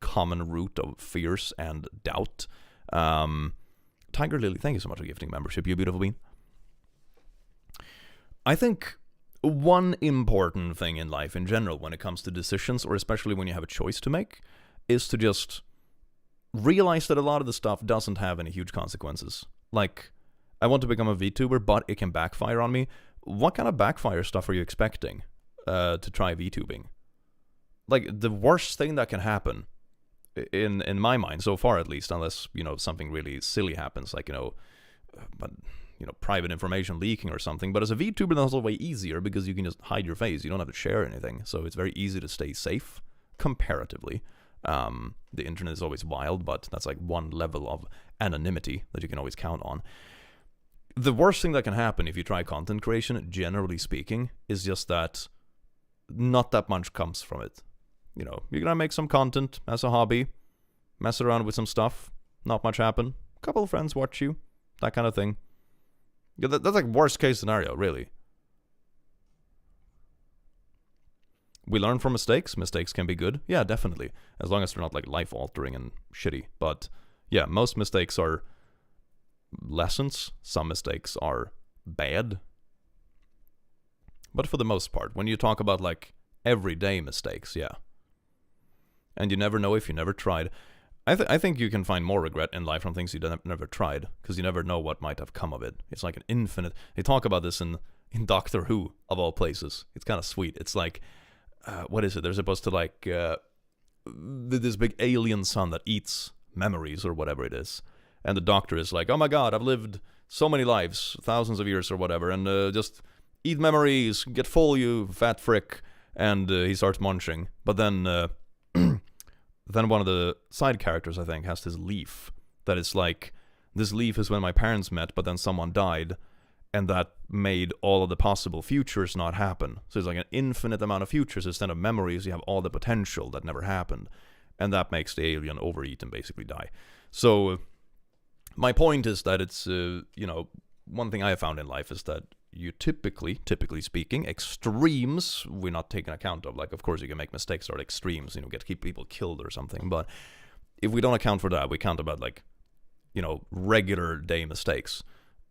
common root of fears and doubt. Tiger Lily, thank you so much for gifting membership, you beautiful bean. I think one important thing in life in general when it comes to decisions, or especially when you have a choice to make, is to just realize that a lot of the stuff doesn't have any huge consequences. Like, I want to become a VTuber, but it can backfire on me. What kind of backfire stuff are you expecting to try VTubing? Like, the worst thing that can happen, in my mind, so far at least, unless, you know, something really silly happens, like, private information leaking or something. But as a VTuber, that's way easier because you can just hide your face. You don't have to share anything. So it's very easy to stay safe, comparatively. The internet is always wild, but that's like one level of anonymity that you can always count on. The worst thing that can happen if you try content creation, generally speaking, is just that not that much comes from it. You know, you're gonna make some content as a hobby, mess around with some stuff, not much happen, a couple of friends watch you, that kind of thing. Yeah, that's like worst case scenario, really. We learn from mistakes. Mistakes can be good. Yeah, definitely. As long as they're not like life-altering and shitty. But yeah, most mistakes are lessons. Some mistakes are bad. But for the most part, when you talk about like everyday mistakes, yeah. And you never know if you never tried. I think you can find more regret in life from things you never tried, because you never know what might have come of it. It's like an infinite... They talk about this in Doctor Who, of all places. It's kind of sweet. It's like, what is it? They're supposed to like... this big alien sun that eats memories or whatever it is. And the Doctor is like, oh my god, I've lived so many lives, thousands of years or whatever, and just eat memories, get full, you fat frick. And he starts munching. But then... Then one of the side characters, I think, has this leaf that is like, this leaf is when my parents met, but then someone died, and that made all of the possible futures not happen. So it's like an infinite amount of futures. Instead of memories, you have all the potential that never happened, and that makes the alien overeat and basically die. So my point is that it's, one thing I have found in life is that you typically speaking, extremes we're not taking account of. Like, of course, you can make mistakes or extremes, keep people killed or something. But if we don't account for that, we count about like, regular day mistakes.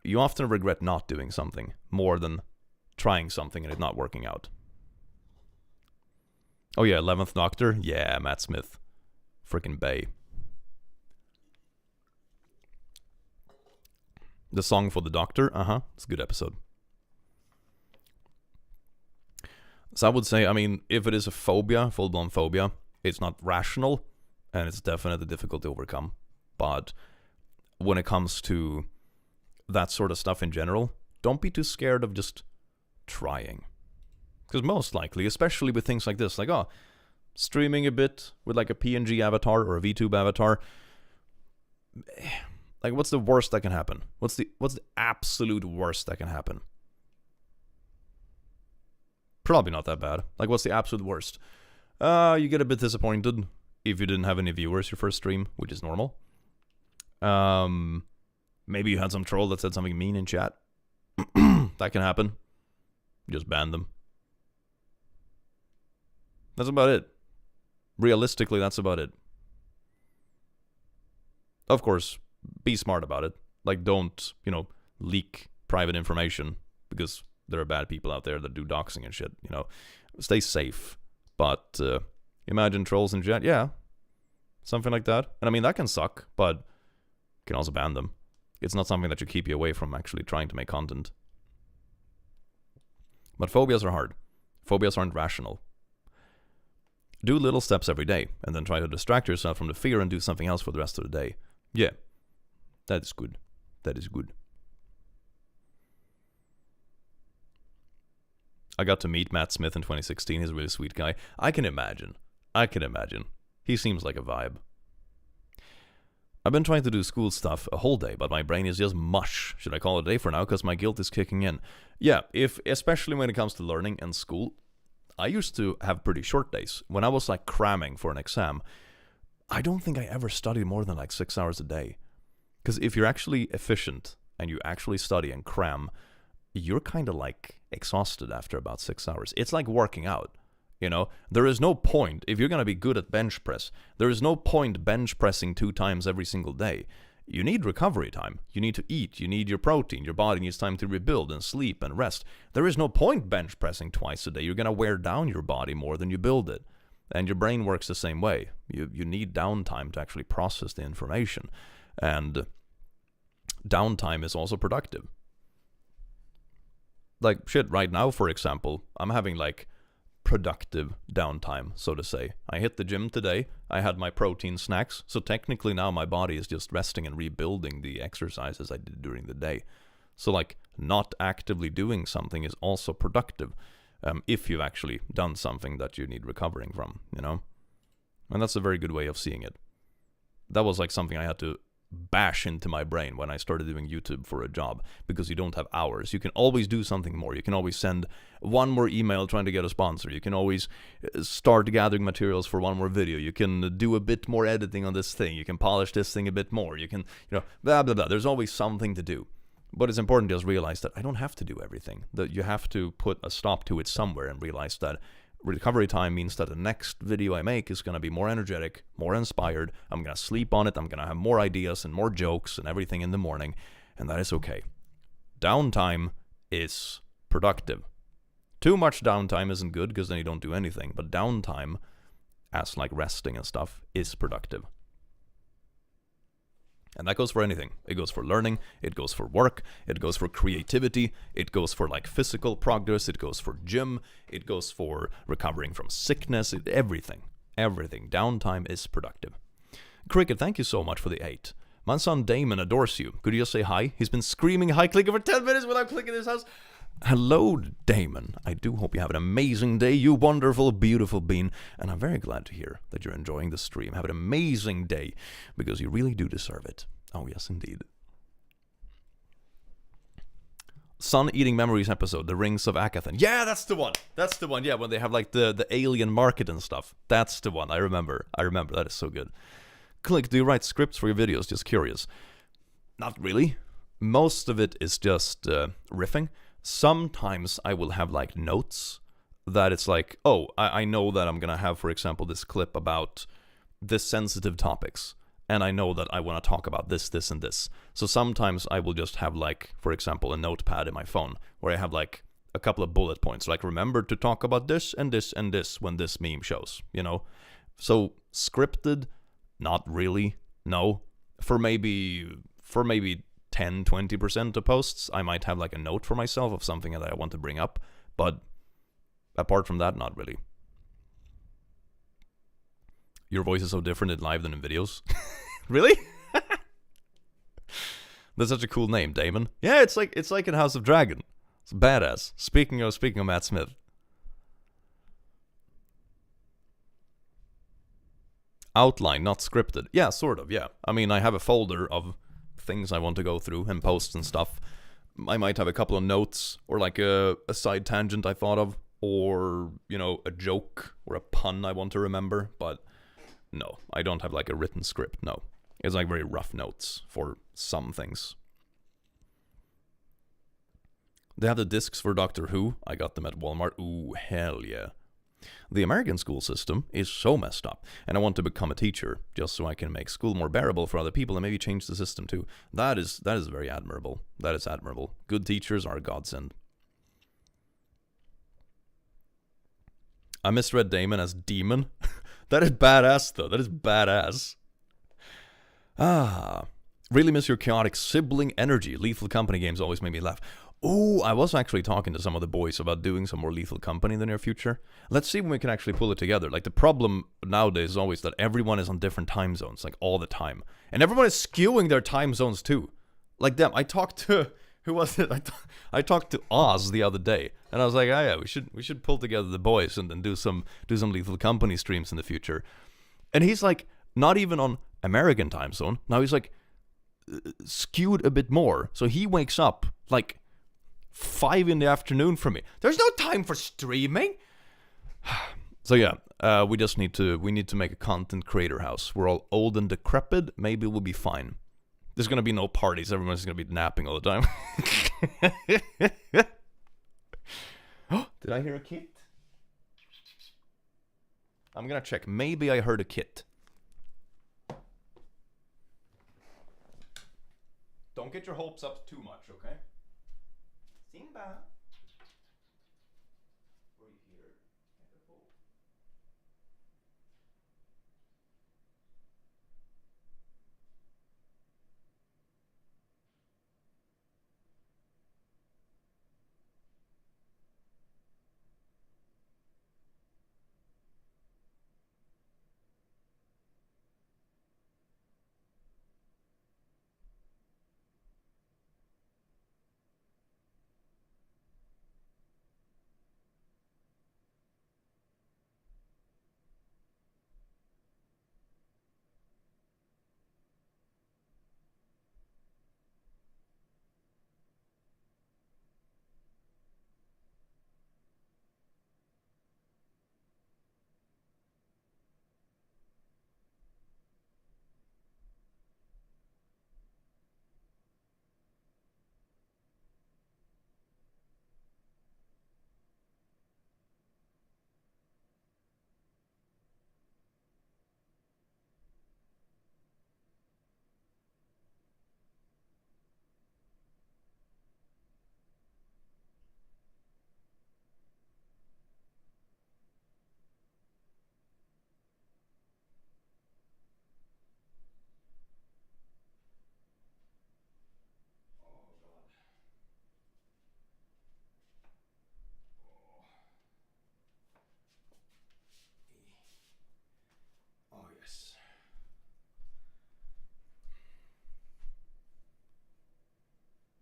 You often regret not doing something more than trying something and it not working out. Oh yeah, 11th Doctor? Yeah, Matt Smith. Frickin' Bay. The Song for the Doctor? It's a good episode. So I would say, if it is a phobia, full-blown phobia, it's not rational, and it's definitely difficult to overcome. But when it comes to that sort of stuff in general, don't be too scared of just trying. Because most likely, especially with things like this, like, streaming a bit with like a PNG avatar or a VTube avatar, like, what's the worst that can happen? What's the absolute worst that can happen? Probably not that bad. Like, what's the absolute worst? You get a bit disappointed if you didn't have any viewers your first stream, which is normal. Maybe you had some troll that said something mean in chat. That can happen. Just ban them. That's about it. Realistically, that's about it. Of course, be smart about it. Like, don't, leak private information, because there are bad people out there that do doxing and shit, Stay safe. But imagine trolls in chat, yeah. Something like that. And that can suck, but you can also ban them. It's not something that should keep you away from actually trying to make content. But phobias are hard. Phobias aren't rational. Do little steps every day, and then try to distract yourself from the fear and do something else for the rest of the day. Yeah. That is good. That is good. I got to meet Matt Smith in 2016. He's a really sweet guy. I can imagine. He seems like a vibe. I've been trying to do school stuff a whole day, but my brain is just mush. Should I call it a day for now? Because my guilt is kicking in. Yeah, especially when it comes to learning and school, I used to have pretty short days. When I was like cramming for an exam, I don't think I ever studied more than like 6 hours a day. Because if you're actually efficient and you actually study and cram, you're kind of like exhausted after about 6 hours. It's like working out. There is no point, if you're going to be good at bench press, there is no point bench pressing 2 times every single day. You need recovery time. You need to eat. You need your protein. Your body needs time to rebuild and sleep and rest. There is no point bench pressing twice a day. You're going to wear down your body more than you build it. And your brain works the same way. You need downtime to actually process the information. And downtime is also productive. Like, shit, right now, for example, I'm having like productive downtime, so to say. I hit the gym today, I had my protein snacks, so technically now my body is just resting and rebuilding the exercises I did during the day. So like, not actively doing something is also productive, if you've actually done something that you need recovering from, And that's a very good way of seeing it. That was like something I had to bash into my brain when I started doing YouTube for a job, because you don't have hours. You can always do something more. You can always send one more email trying to get a sponsor. You can always start gathering materials for one more video. You can do a bit more editing on this thing. You can polish this thing a bit more. You can, blah, blah, blah. There's always something to do. But it's important to just realize that I don't have to do everything. That you have to put a stop to it somewhere and realize that recovery time means that the next video I make is going to be more energetic, more inspired. I'm going to sleep on it. I'm going to have more ideas and more jokes and everything in the morning. and that is okay. Downtime is productive. Too much downtime isn't good because then you don't do anything, but downtime, as like resting and stuff, is productive. And that goes for anything. It goes for learning, it goes for work, it goes for creativity, it goes for like physical progress, it goes for gym, it goes for recovering from sickness, everything. Everything. Downtime is productive. Cricket, thank you so much for the 8. My son Damon adores you. Could you just say hi? He's been screaming hi clicker for 10 minutes without clicking his house. Hello, Damon. I do hope you have an amazing day, you wonderful, beautiful bean. And I'm very glad to hear that you're enjoying the stream. Have an amazing day, because you really do deserve it. Oh, yes, indeed. Sun Eating Memories episode, The Rings of Akathan. Yeah, that's the one. That's the one. Yeah, when they have like the alien market and stuff. That's the one. I remember. That is so good. Click, do you write scripts for your videos? Just curious. Not really. Most of it is just riffing. Sometimes I will have like notes that it's like, oh, I know that I'm gonna have, for example, this clip about this sensitive topics, and I know that I want to talk about this, this, and this. So sometimes I will just have like, for example, a notepad in my phone where I have like a couple of bullet points, like remember to talk about this and this and this when this meme shows, you know? So scripted, not really, no. For maybe 10-20% of posts, I might have like a note for myself of something that I want to bring up, but apart from that, not really. Your voice is so different in live than in videos. Really? That's such a cool name, Damon. Yeah, it's like in House of Dragon. It's badass. Speaking of Matt Smith. Outline, not scripted. Yeah, sort of, yeah. I mean, I have a folder of things I want to go through and posts and stuff. I might have a couple of notes or like a side tangent I thought of, or, you know, a joke or a pun I want to remember, but no, I don't have like a written script, no. It's like very rough notes for some things. They have the discs for Doctor Who. I got them at Walmart. Ooh, hell yeah. The American school system is so messed up, and I want to become a teacher just so I can make school more bearable for other people and maybe change the system too. That is very admirable. That is admirable. Good teachers are a godsend. I misread Damon as Demon. That is badass though. That is badass. Really miss your chaotic sibling energy. Lethal Company games always made me laugh. Oh, I was actually talking to some of the boys about doing some more Lethal Company in the near future. Let's see when we can actually pull it together. Like, the problem nowadays is always that everyone is on different time zones, like, all the time. And everyone is skewing their time zones, too. Like, them. I talked to... Who was it? I talked to Oz the other day, and I was like, oh yeah, we should pull together the boys and then do some Lethal Company streams in the future. And he's like, not even on American time zone. Now he's like, skewed a bit more. So he wakes up, like... 5 in the afternoon for me. There's no time for streaming. So yeah, we need to make a content creator house. We're all old and decrepit. Maybe we'll be fine. There's gonna be no parties. Everyone's gonna be napping all the time. Did I hear a kit? I'm gonna check. Maybe I heard a kit. Don't get your hopes up too much, okay? Simba. Were you here?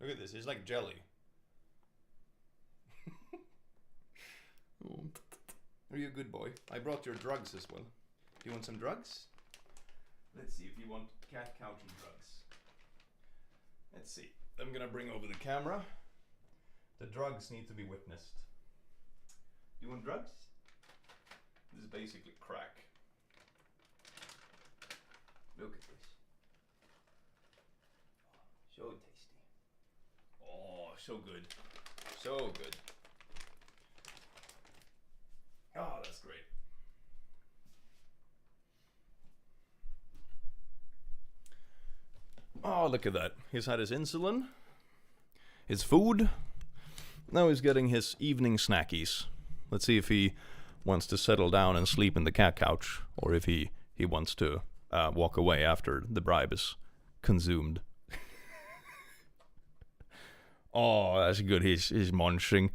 Look at this, it's like jelly. Oh. Are you a good boy? I brought your drugs as well. Do you want some drugs? Let's see if you want cat couch and drugs. Let's see. I'm gonna bring over the camera. The drugs need to be witnessed. Do you want drugs? This is basically crack. Look at this. So tasty. Oh, so good. So good. Oh, that's great. Oh, look at that. He's had his insulin, his food. Now he's getting his evening snackies. Let's see if he wants to settle down and sleep in the cat couch, or if he wants to walk away after the bribe is consumed. Oh, that's good. He's munching.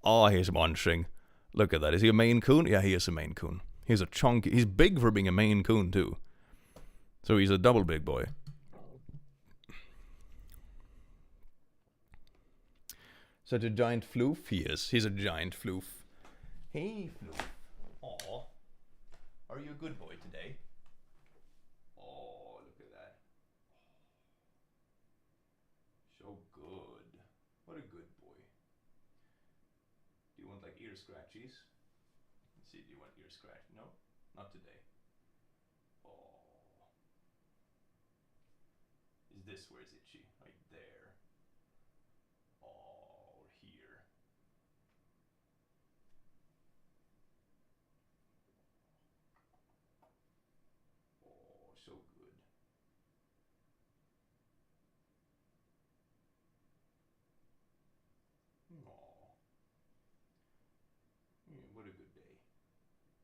Oh, he's munching. Look at that. Is he a Maine Coon? Yeah, he is a Maine Coon. He's a chunky. He's big for being a Maine Coon, too. So he's a double big boy. Such a giant floof? He is. He's a giant floof. Hey, floof. Aw. Are you a good boy today? Oh, look at that. So good. What a good boy. Do you want like ear scratchies? Let's see, do you want ear scratch? No? Not today. Oh. Is this where it's itchy? Right there. Oh, or here. Oh, so good. Oh. What a good day.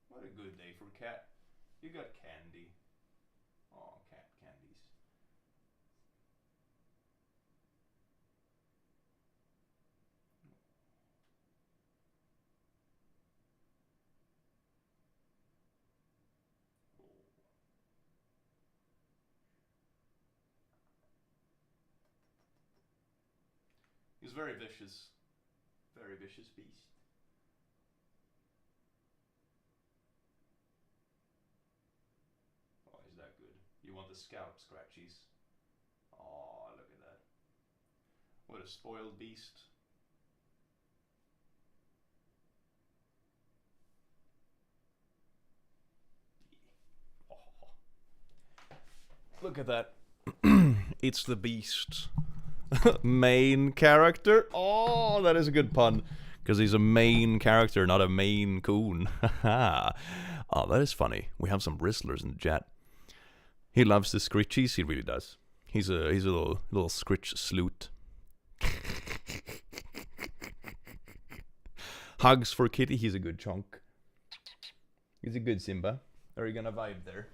What a good day for cat. You got candy. Oh, cat candies. Oh. He's very vicious. Very vicious beast. Oh, is that good? You want the scalp scratchies? Oh, look at that. What a spoiled beast. Oh. Look at that. It's the beast. Main character. Oh, that is a good pun. Because he's a main character, not a Maine Coon. Oh, that is funny. We have some Rizzlers in the chat. He loves the scritchies. He really does. He's a little scritch sloot. Hugs for Kitty. He's a good chunk. He's a good Simba. Are you gonna vibe there?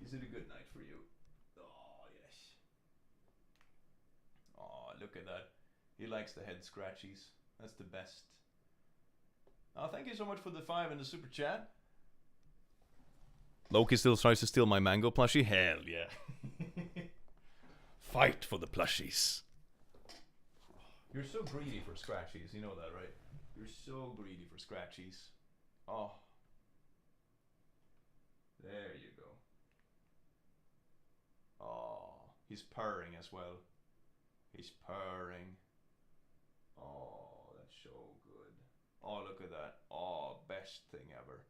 Is it a good night for you? Oh, yes. Oh, look at that. He likes the head scratchies. That's the best. Oh, thank you so much for the 5 in the super chat. Loki still tries to steal my mango plushie? Hell yeah. Fight for the plushies. You're so greedy for scratchies, you know that, right? You're so greedy for scratchies. Oh. There you go. Oh, he's purring as well. He's purring. Oh, that's so good. Oh, look at that. Oh, best thing ever.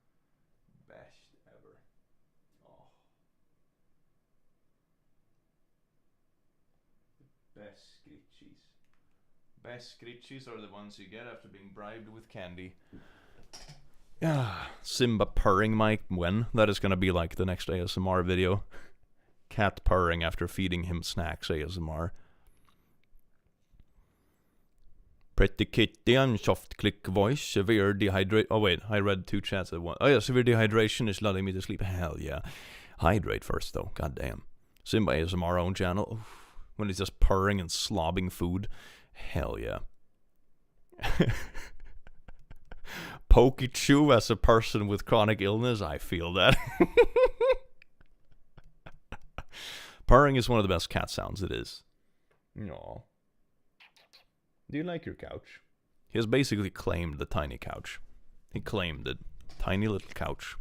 Best ever. Oh. Best scritchies. Best scritchies are the ones you get after being bribed with candy. Yeah, Simba purring Mike when? That is gonna be like the next ASMR video. Cat purring after feeding him snacks ASMR. Pretty kitty and soft click voice. Severe dehydration. Oh wait, I read 2 chats at once. Oh yeah, severe dehydration is letting me to sleep. Hell yeah. Hydrate first though. God damn. Simba ASMR own channel. Oof. When he's just purring and slobbing food. Hell yeah. Pokeychew as a person with chronic illness. I feel that. Purring is one of the best cat sounds. It is. No. Do you like your couch? He has basically claimed the tiny couch. He claimed it. Tiny little couch.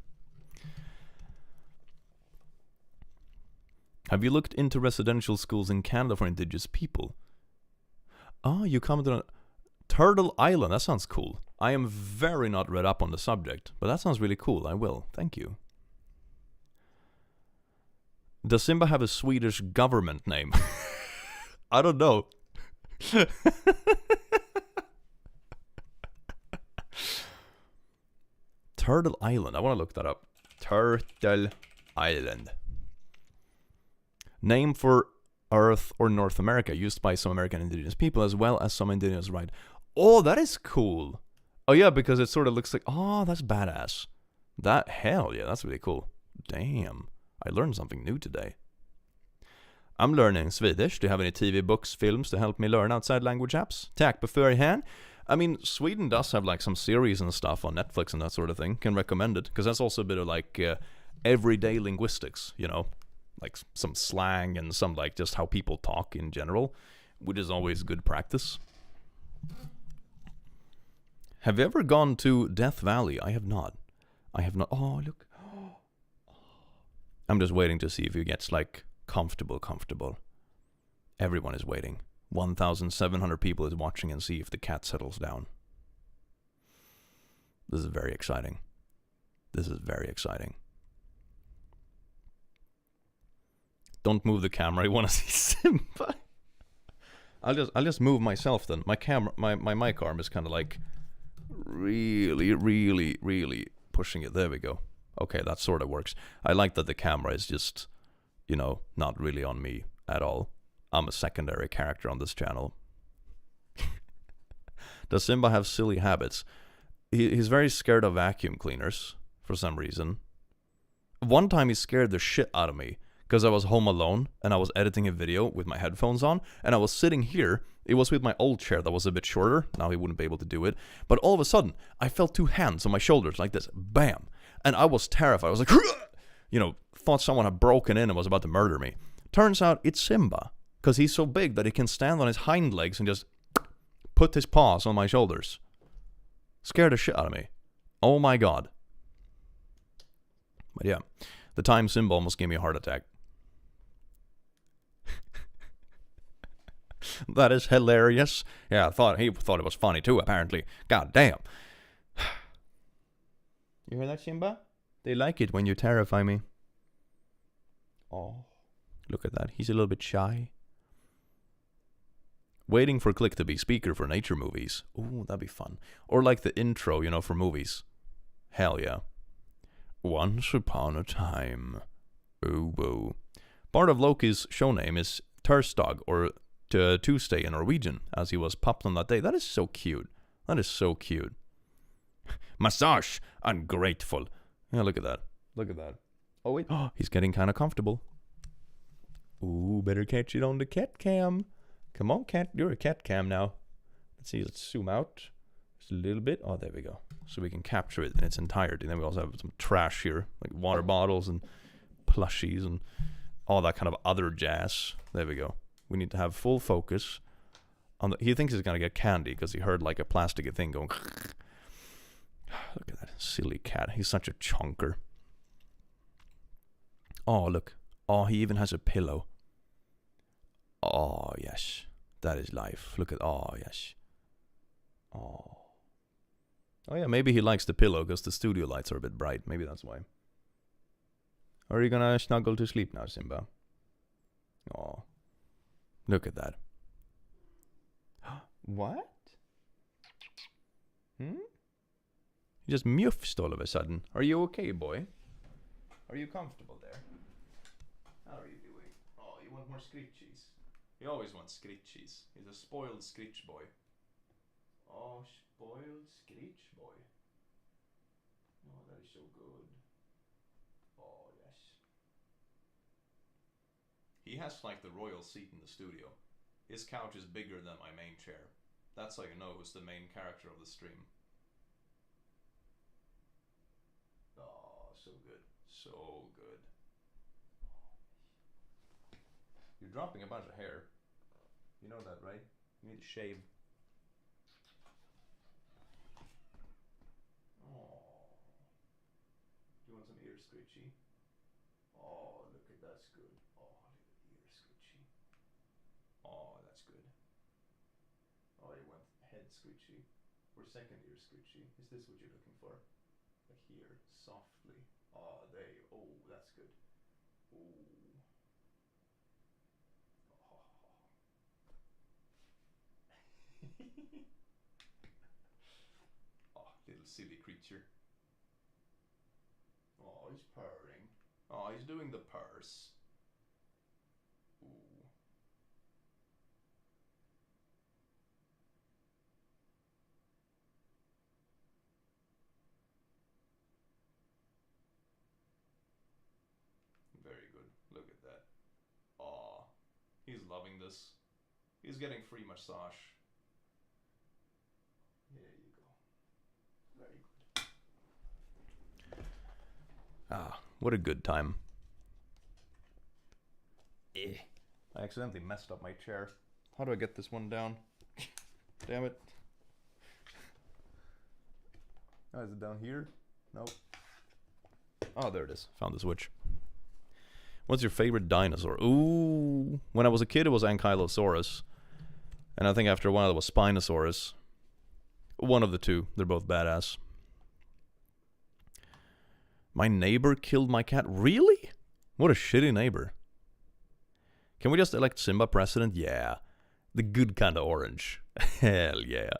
Have you looked into residential schools in Canada for Indigenous people? Oh, you commented on Turtle Island. That sounds cool. I am very not read up on the subject, but that sounds really cool. I will. Thank you. Does Simba have a Swedish government name? I don't know. Turtle Island. I want to look that up. Turtle Island. Name for Earth or North America, used by some American indigenous people as well as some indigenous right. Oh, that is cool. Oh yeah, because it sort of looks like, oh, that's badass. That, hell yeah, that's really cool. Damn, I learned something new today. I'm learning Swedish. Do you have any TV, books, films to help me learn outside language apps? Tack beforehand. I mean, Sweden does have like some series and stuff on Netflix and that sort of thing. Can recommend it, because that's also a bit of like everyday linguistics, you know? Like some slang and some like just how people talk in general, which is always good practice. Have you ever gone to Death Valley? I have not. I have not. Oh, look. I'm just waiting to see if it gets like comfortable. Everyone is waiting. 1,700 people is watching and see if the cat settles down. This is very exciting. This is very exciting. Don't move the camera. I want to see Simba. I'll just move myself then. My camera, my mic arm is kind of like really pushing it. There we go. Okay, that sort of works. I like that the camera is just, you know, not really on me at all. I'm a secondary character on this channel. Does Simba have silly habits? He's very scared of vacuum cleaners for some reason. One time he scared the shit out of me because I was home alone and I was editing a video with my headphones on and I was sitting here. It was with my old chair that was a bit shorter. Now he wouldn't be able to do it. But all of a sudden, I felt two hands on my shoulders like this. Bam! And I was terrified. I was like, you know, thought someone had broken in and was about to murder me. Turns out it's Simba, because he's so big that he can stand on his hind legs and just put his paws on my shoulders. Scared the shit out of me. Oh my god. But yeah, the time Simba almost gave me a heart attack. That is hilarious. Yeah, he thought it was funny too, apparently. God damn. You hear that, Simba? They like it when you terrify me. Oh, look at that. He's a little bit shy. Waiting for Click to be speaker for nature movies. Ooh, that'd be fun. Or like the intro, you know, for movies. Hell yeah. Once upon a time. Ooh, woo. Part of Loki's show name is Thursdag, or Tuesday in Norwegian, as he was popped on that day. That is so cute. That is so cute. Massage! Ungrateful. Yeah, look at that. Look at that. Oh, wait. Oh, he's getting kind of comfortable. Ooh, better catch it on the cat cam. Come on, cat. You're a cat cam now. Let's see. Let's zoom out just a little bit. Oh, there we go. So we can capture it in its entirety. Then we also have some trash here, like water bottles and plushies and all that kind of other jazz. There we go. We need to have full focus on the... He thinks he's going to get candy because he heard like a plasticky thing going... Look at that silly cat. He's such a chonker. Oh, look. Oh, he even has a pillow. Oh, yes. That is life. Look at... Oh, yes. Oh. Oh, yeah, maybe he likes the pillow because the studio lights are a bit bright. Maybe that's why. Are you gonna snuggle to sleep now, Simba? Oh. Look at that. What? He just muffed all of a sudden. Are you okay, boy? Are you comfortable there? How are you doing? Oh, you want more scritchies? He always wants scritchies. He's a spoiled scritch boy. Oh, spoiled scritch boy. Oh, that is so good. Oh, yes. He has like the royal seat in the studio. His couch is bigger than my main chair. That's how you know who's the main character of the stream. Oh, so good. So good. You're dropping a bunch of hair. You know that, right? You need to shave. scoochie. Oh, look at that's good. Oh, little ear scoochie. Oh, that's good. Oh, you went head scoochie. Or second ear scoochie. Is this what you're looking for? Like here, softly. Oh, there you. Oh, that's good. Ooh. Oh, little silly creature. Oh, he's purring. Oh, he's doing the purrs. Ooh. Very good. Look at that. Aw. He's loving this. He's getting free massage. There you go. Very good. Ah, what a good time. I accidentally messed up my chair. How do I get this one down? Damn it. Oh, is it down here? Nope. Oh, there it is. Found the switch. What's your favorite dinosaur? Ooh. When I was a kid, it was Ankylosaurus. And I think after a while, it was Spinosaurus. One of the two. They're both badass. My neighbor killed my cat. Really? What a shitty neighbor. Can we just elect Simba president? Yeah. The good kind of orange. Hell yeah.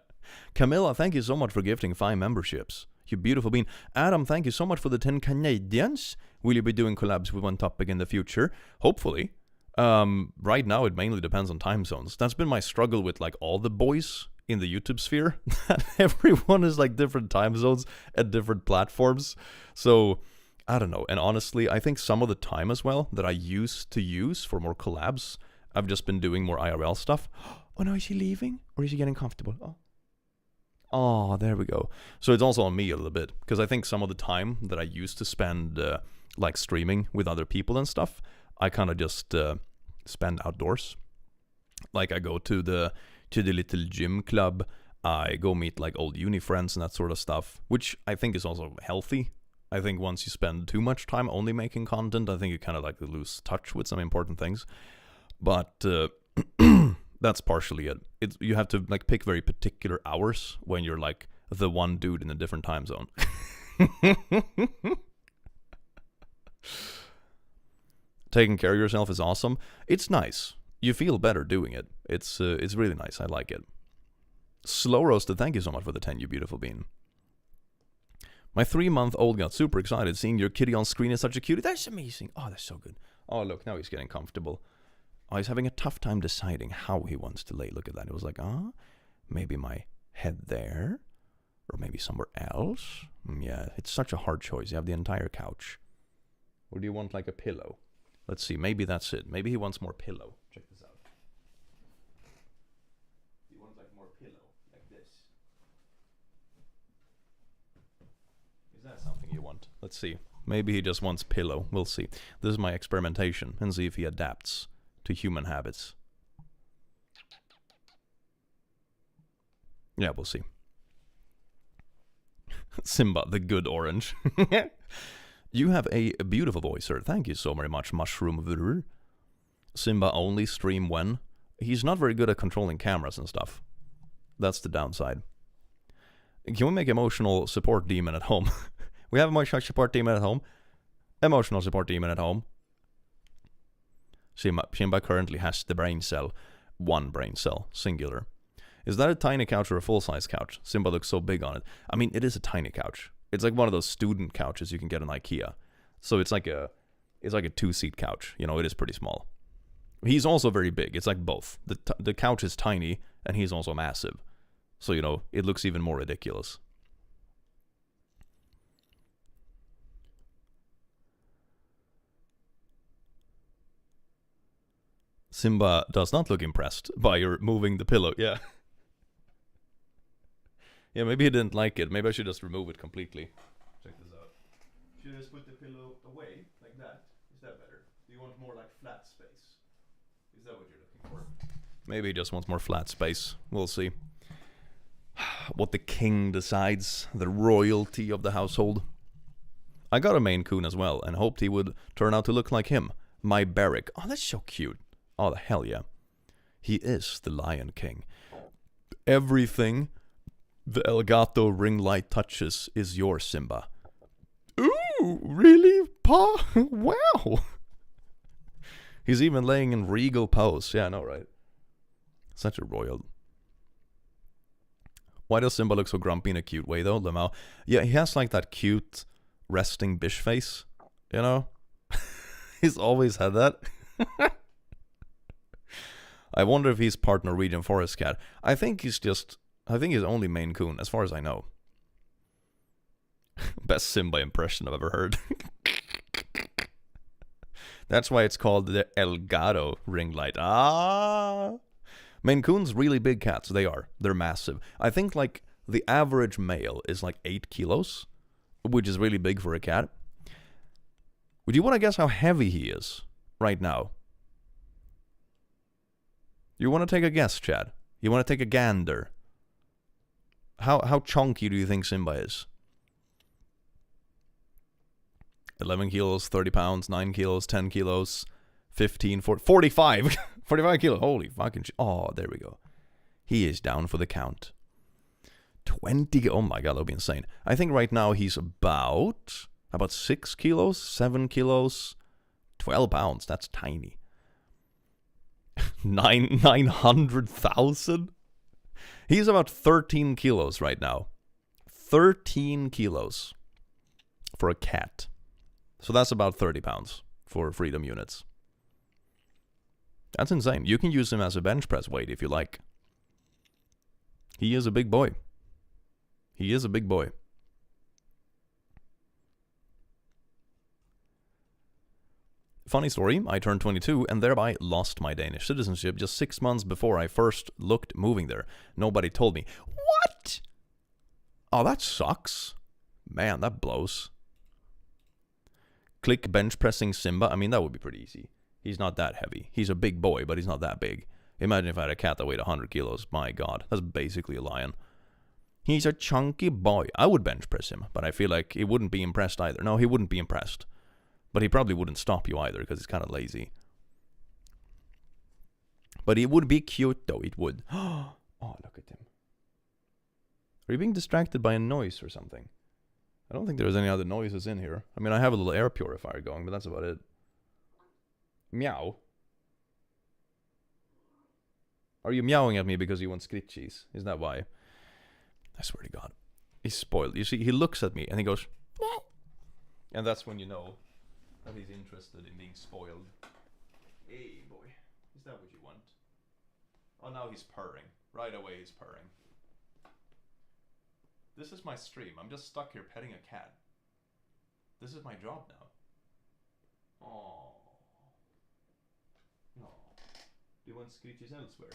Camilla, thank you so much for gifting 5 memberships. You beautiful bean. Adam, thank you so much for the 10 Canadians. Will you be doing collabs with One Topic in the future? Hopefully. Right now, it mainly depends on time zones. That's been my struggle with like all the boys in the YouTube sphere. That everyone is like different time zones at different platforms. So I don't know. And honestly, I think some of the time as well that I used to use for more collabs, I've just been doing more IRL stuff. Oh no, is he leaving? Or is he getting comfortable? Oh, there we go. So it's also on me a little bit. Because I think some of the time that I used to spend like streaming with other people and stuff, I kind of just spend outdoors. Like I go to the little gym club. I go meet like old uni friends and that sort of stuff. Which I think is also healthy. I think once you spend too much time only making content, I think you kind of like lose touch with some important things. But that's partially it. You have to like pick very particular hours when you're like the one dude in a different time zone. Taking care of yourself is awesome. It's nice. You feel better doing it. It's really nice. I like it. Slow Roasted, thank you so much for the 10, you beautiful bean. My 3-month-old got super excited seeing your kitty on screen is such a cutie. That's amazing. Oh, that's so good. Oh, look, now he's getting comfortable. Oh, he's having a tough time deciding how he wants to lay. Look at that. It was like, maybe my head there. Or maybe somewhere else. Yeah, it's such a hard choice. You have the entire couch. Or do you want like a pillow? Let's see. Maybe that's it. Maybe he wants more pillow. Check this out. You want like more pillow, like this. Is that something you want? Let's see. Maybe he just wants pillow. We'll see. This is my experimentation and see if he adapts to human habits. Yeah, we'll see. Simba, the good orange. You have a beautiful voice, sir. Thank you so very much, Mushroom Voodoo. Simba only stream when? He's not very good at controlling cameras and stuff. That's the downside. Can we make emotional support demon at home? We have emotional support demon at home. Emotional support demon at home. Simba currently has the brain cell. 1 brain cell, singular. Is that a tiny couch or a full-size couch? Simba looks so big on it. I mean, it is a tiny couch. It's like one of those student couches you can get in IKEA. So it's like a 2-seat couch. You know, it is pretty small. He's also very big. It's like both. The couch is tiny, and he's also massive. So, you know, it looks even more ridiculous. Simba does not look impressed by your moving the pillow. Yeah. Yeah, maybe he didn't like it. Maybe I should just remove it completely. Check this out. Should I just put the pillow away like that? Is that better? Do you want more like flat space? Is that what you're looking for? Maybe he just wants more flat space. We'll see. What the king decides. The royalty of the household. I got a Maine Coon as well and hoped he would turn out to look like him. My Barrick. Oh, that's so cute. Oh, hell yeah. He is the Lion King. Everything the Elgato ring light touches is your Simba. Ooh, really, Pa? Wow. He's even laying in regal pose. Yeah, I know, right? Such a royal. Why does Simba look so grumpy in a cute way, though, Lemao? Yeah, he has like that cute resting bish face, you know? He's always had that. I wonder if he's part Norwegian forest cat. I think he's only Maine Coon, as far as I know. Best Simba impression I've ever heard. That's why it's called the Elgato ring light. Ah! Maine Coons, really big cats. They are. They're massive. I think like the average male is like 8 kilos, which is really big for a cat. Would you want to guess how heavy he is right now? You want to take a guess, Chad? You want to take a gander? How chunky do you think Simba is? 11 kilos, 30 pounds, 9 kilos, 10 kilos, 15, 40, 45. 45 kilos. Holy fucking shit. Oh, there we go. He is down for the count. 20. Oh my god, that would be insane. I think right now he's about 6 kilos, 7 kilos, 12 pounds. That's tiny. 900,000? He's about 13 kilos right now. 13 kilos for a cat. So that's about 30 pounds for freedom units. That's insane. You can use him as a bench press weight if you like. He is a big boy. He is a big boy. Funny story, I turned 22 and thereby lost my Danish citizenship just 6 months before I first looked moving there. Nobody told me. What? Oh, that sucks. Man, that blows. Click bench pressing Simba. I mean, that would be pretty easy. He's not that heavy. He's a big boy, but he's not that big. Imagine if I had a cat that weighed 100 kilos. My god, that's basically a lion. He's a chunky boy. I would bench press him, but I feel like he wouldn't be impressed either. No, he wouldn't be impressed. But he probably wouldn't stop you either, because he's kind of lazy. But he would be cute, though. It would. Oh, look at him. Are you being distracted by a noise or something? I don't think there's any other noises in here. I mean, I have a little air purifier going, but that's about it. Meow. Are you meowing at me because you want scritchies? Is that why? I swear to God. He's spoiled. You see, he looks at me and he goes, meow. And that's when you know that he's interested in being spoiled. Hey, boy. Is that what you want? Oh, now he's purring. Right away he's purring. This is my stream. I'm just stuck here petting a cat. This is my job now. Oh. No. Do you want screeches elsewhere?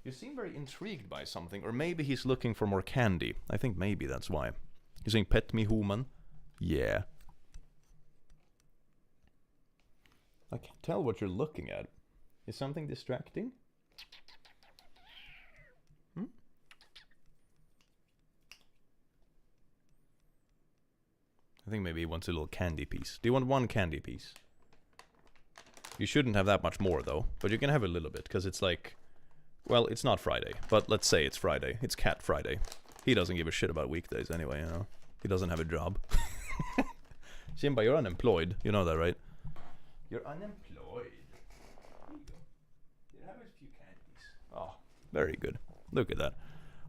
You seem very intrigued by something, or maybe he's looking for more candy. I think maybe that's why. You're saying pet me, human? Yeah. I can't tell what you're looking at. Is something distracting? I think maybe he wants a little candy piece. Do you want one candy piece? You shouldn't have that much more, though. But you can have a little bit, because it's like... Well, it's not Friday, but let's say it's Friday. It's Cat Friday. He doesn't give a shit about weekdays anyway, you know? He doesn't have a job. Simba, you're unemployed. You know that, right? You're unemployed. Here you go. You have a few candies. Oh, very good. Look at that.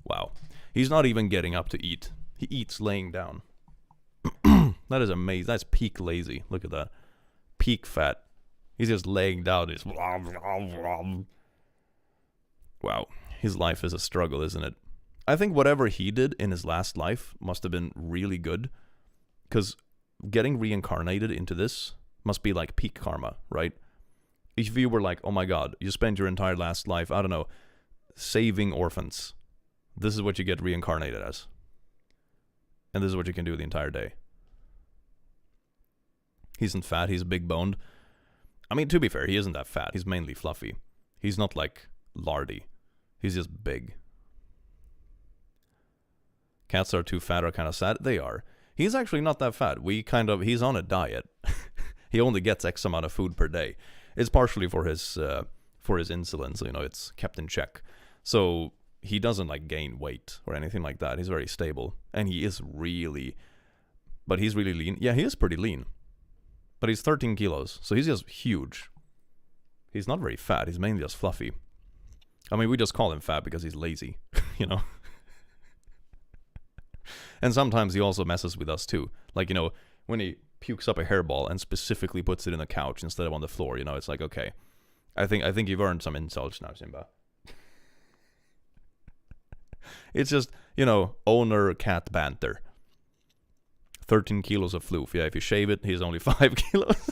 Wow. He's not even getting up to eat. He eats laying down. That is amazing. That's peak lazy. Look at that. Peak fat. He's just laying down. He's... Wow. His life is a struggle, isn't it? I think whatever he did in his last life must have been really good. Because getting reincarnated into this must be like peak karma, right? If you were like, oh my god, you spent your entire last life, I don't know, saving orphans. This is what you get reincarnated as. And this is what you can do the entire day. He isn't fat, he's big boned. I mean, to be fair, he isn't that fat. He's mainly fluffy. He's not like lardy. He's just big. Cats are too fat or kind of sad. They are. He's actually not that fat. He's on a diet. He only gets X amount of food per day. It's partially for his insulin, so it's kept in check. So he doesn't like gain weight or anything like that. He's very stable, and he's really lean. Yeah, he is pretty lean, but he's 13 kilos, so he's just huge. He's not very fat. He's mainly just fluffy. I mean, we just call him fat because he's lazy, And sometimes he also messes with us too. Like, when he pukes up a hairball and specifically puts it in the couch instead of on the floor, it's like, okay, I think you've earned some insults now, Simba. It's just, owner cat banter. 13 kilos of floof. Yeah, if you shave it, he's only 5 kilos.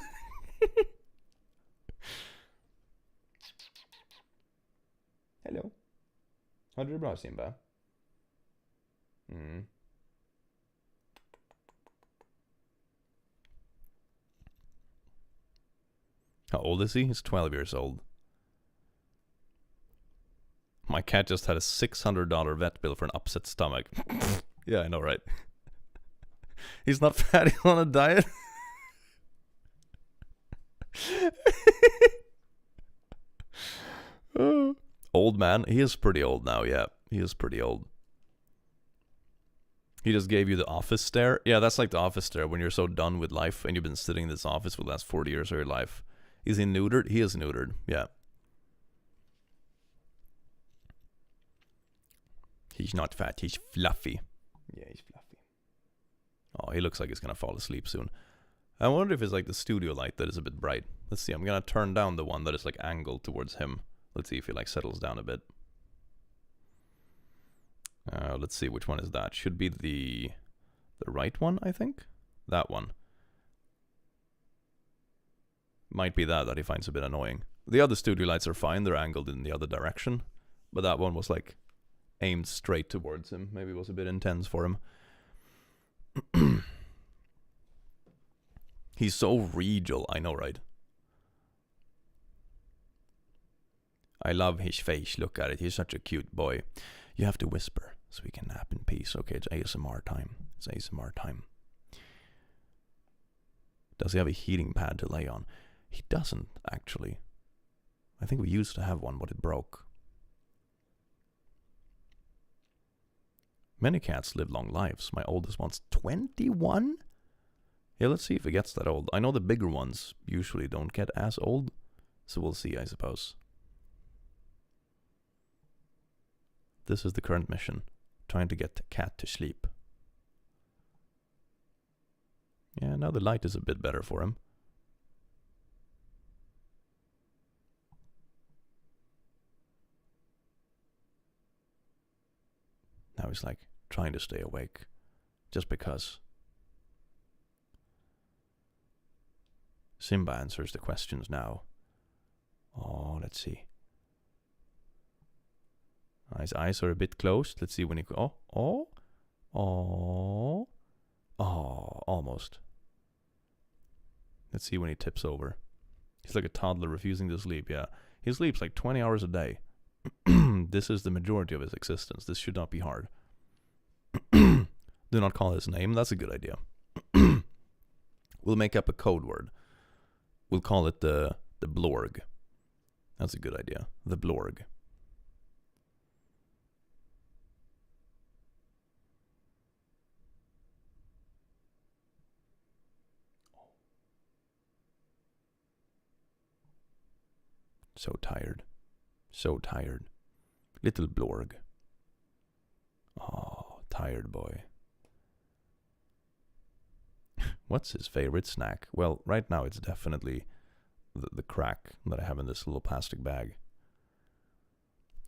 Hello. Har du det bra, Simba? How old is he? He's 12 years old. My cat just had a $600 vet bill for an upset stomach. Yeah, I know, right? He's not fat, he's on a diet. Old man. He is pretty old now, yeah. He is pretty old. He just gave you the office stare. Yeah, that's like the office stare when you're so done with life and you've been sitting in this office for the last 40 years of your life. Is he neutered? He is neutered, yeah. He's not fat, he's fluffy. Yeah, he's fluffy. Oh, he looks like he's gonna fall asleep soon. I wonder if it's like the studio light that is a bit bright. Let's see, I'm gonna turn down the one that is like angled towards him. Let's see if he like settles down a bit. Let's see, which one is that? Should be the right one, I think. That one. Might be that he finds a bit annoying. The other studio lights are fine, they're angled in the other direction. But that one was like aimed straight towards him. Maybe it was a bit intense for him. He's so regal, I know, right? I love his face, look at it, he's such a cute boy. You have to whisper so we can nap in peace. Okay, it's ASMR time. It's ASMR time. Does he have a heating pad to lay on? He doesn't, actually. I think we used to have one, but it broke. Many cats live long lives. My oldest one's 21? Yeah, let's see if it gets that old. I know the bigger ones usually don't get as old, so we'll see, I suppose. This is the current mission. Trying to get the cat to sleep. Yeah, now the light is a bit better for him. Now he's like trying to stay awake. Just because. Simba answers the questions now. Oh, let's see. His eyes are a bit closed. Let's see when he... almost. Let's see when he tips over. He's like a toddler refusing to sleep, yeah. He sleeps like 20 hours a day. This is the majority of his existence. This should not be hard. Do not call his name. That's a good idea. We'll make up a code word. We'll call it the blorg. That's a good idea. The blorg. So tired. So tired. Little blorg. Oh, tired boy. What's his favorite snack? Well, right now it's definitely the crack that I have in this little plastic bag.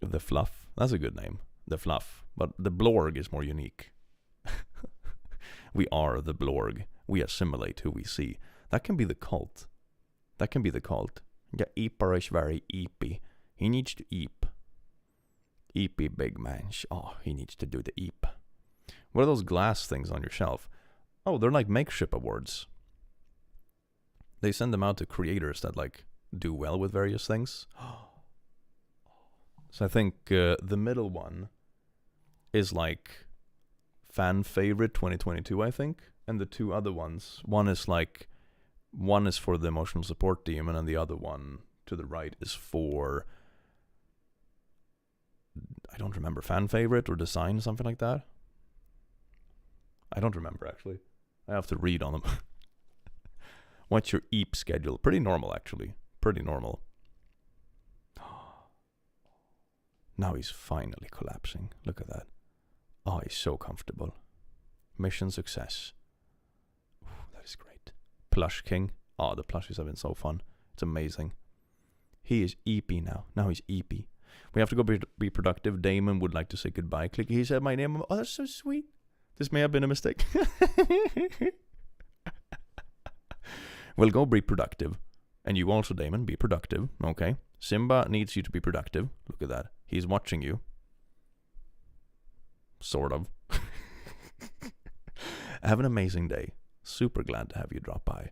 The Fluff. That's a good name. The Fluff. But the blorg is more unique. We are the blorg. We assimilate who we see. That can be the cult. That can be the cult. Yeah, Eeper is very eepy. He needs to eep. Eepy big man. Oh, he needs to do the eep. What are those glass things on your shelf? Oh, they're like makeship awards. They send them out to creators that like do well with various things. So I think the middle one is like fan favorite 2022, I think. And the two other ones, one is for the emotional support demon, and the other one to the right is for, I don't remember, fan favorite or design, something like that. I don't remember, actually. I have to read on them. What's your EAP schedule? Pretty normal, actually. Pretty normal. Now he's finally collapsing. Look at that. Oh, he's so comfortable. Mission success. Ooh, that is great. Plush King. Oh, the plushies have been so fun. It's amazing. He is EP now. Now he's EP. We have to go be productive. Damon would like to say goodbye. Click. He said my name. Oh, that's so sweet. This may have been a mistake. Well, go be productive. And you also, Damon, be productive. Okay. Simba needs you to be productive. Look at that. He's watching you. Sort of. Have an amazing day. Super glad to have you drop by.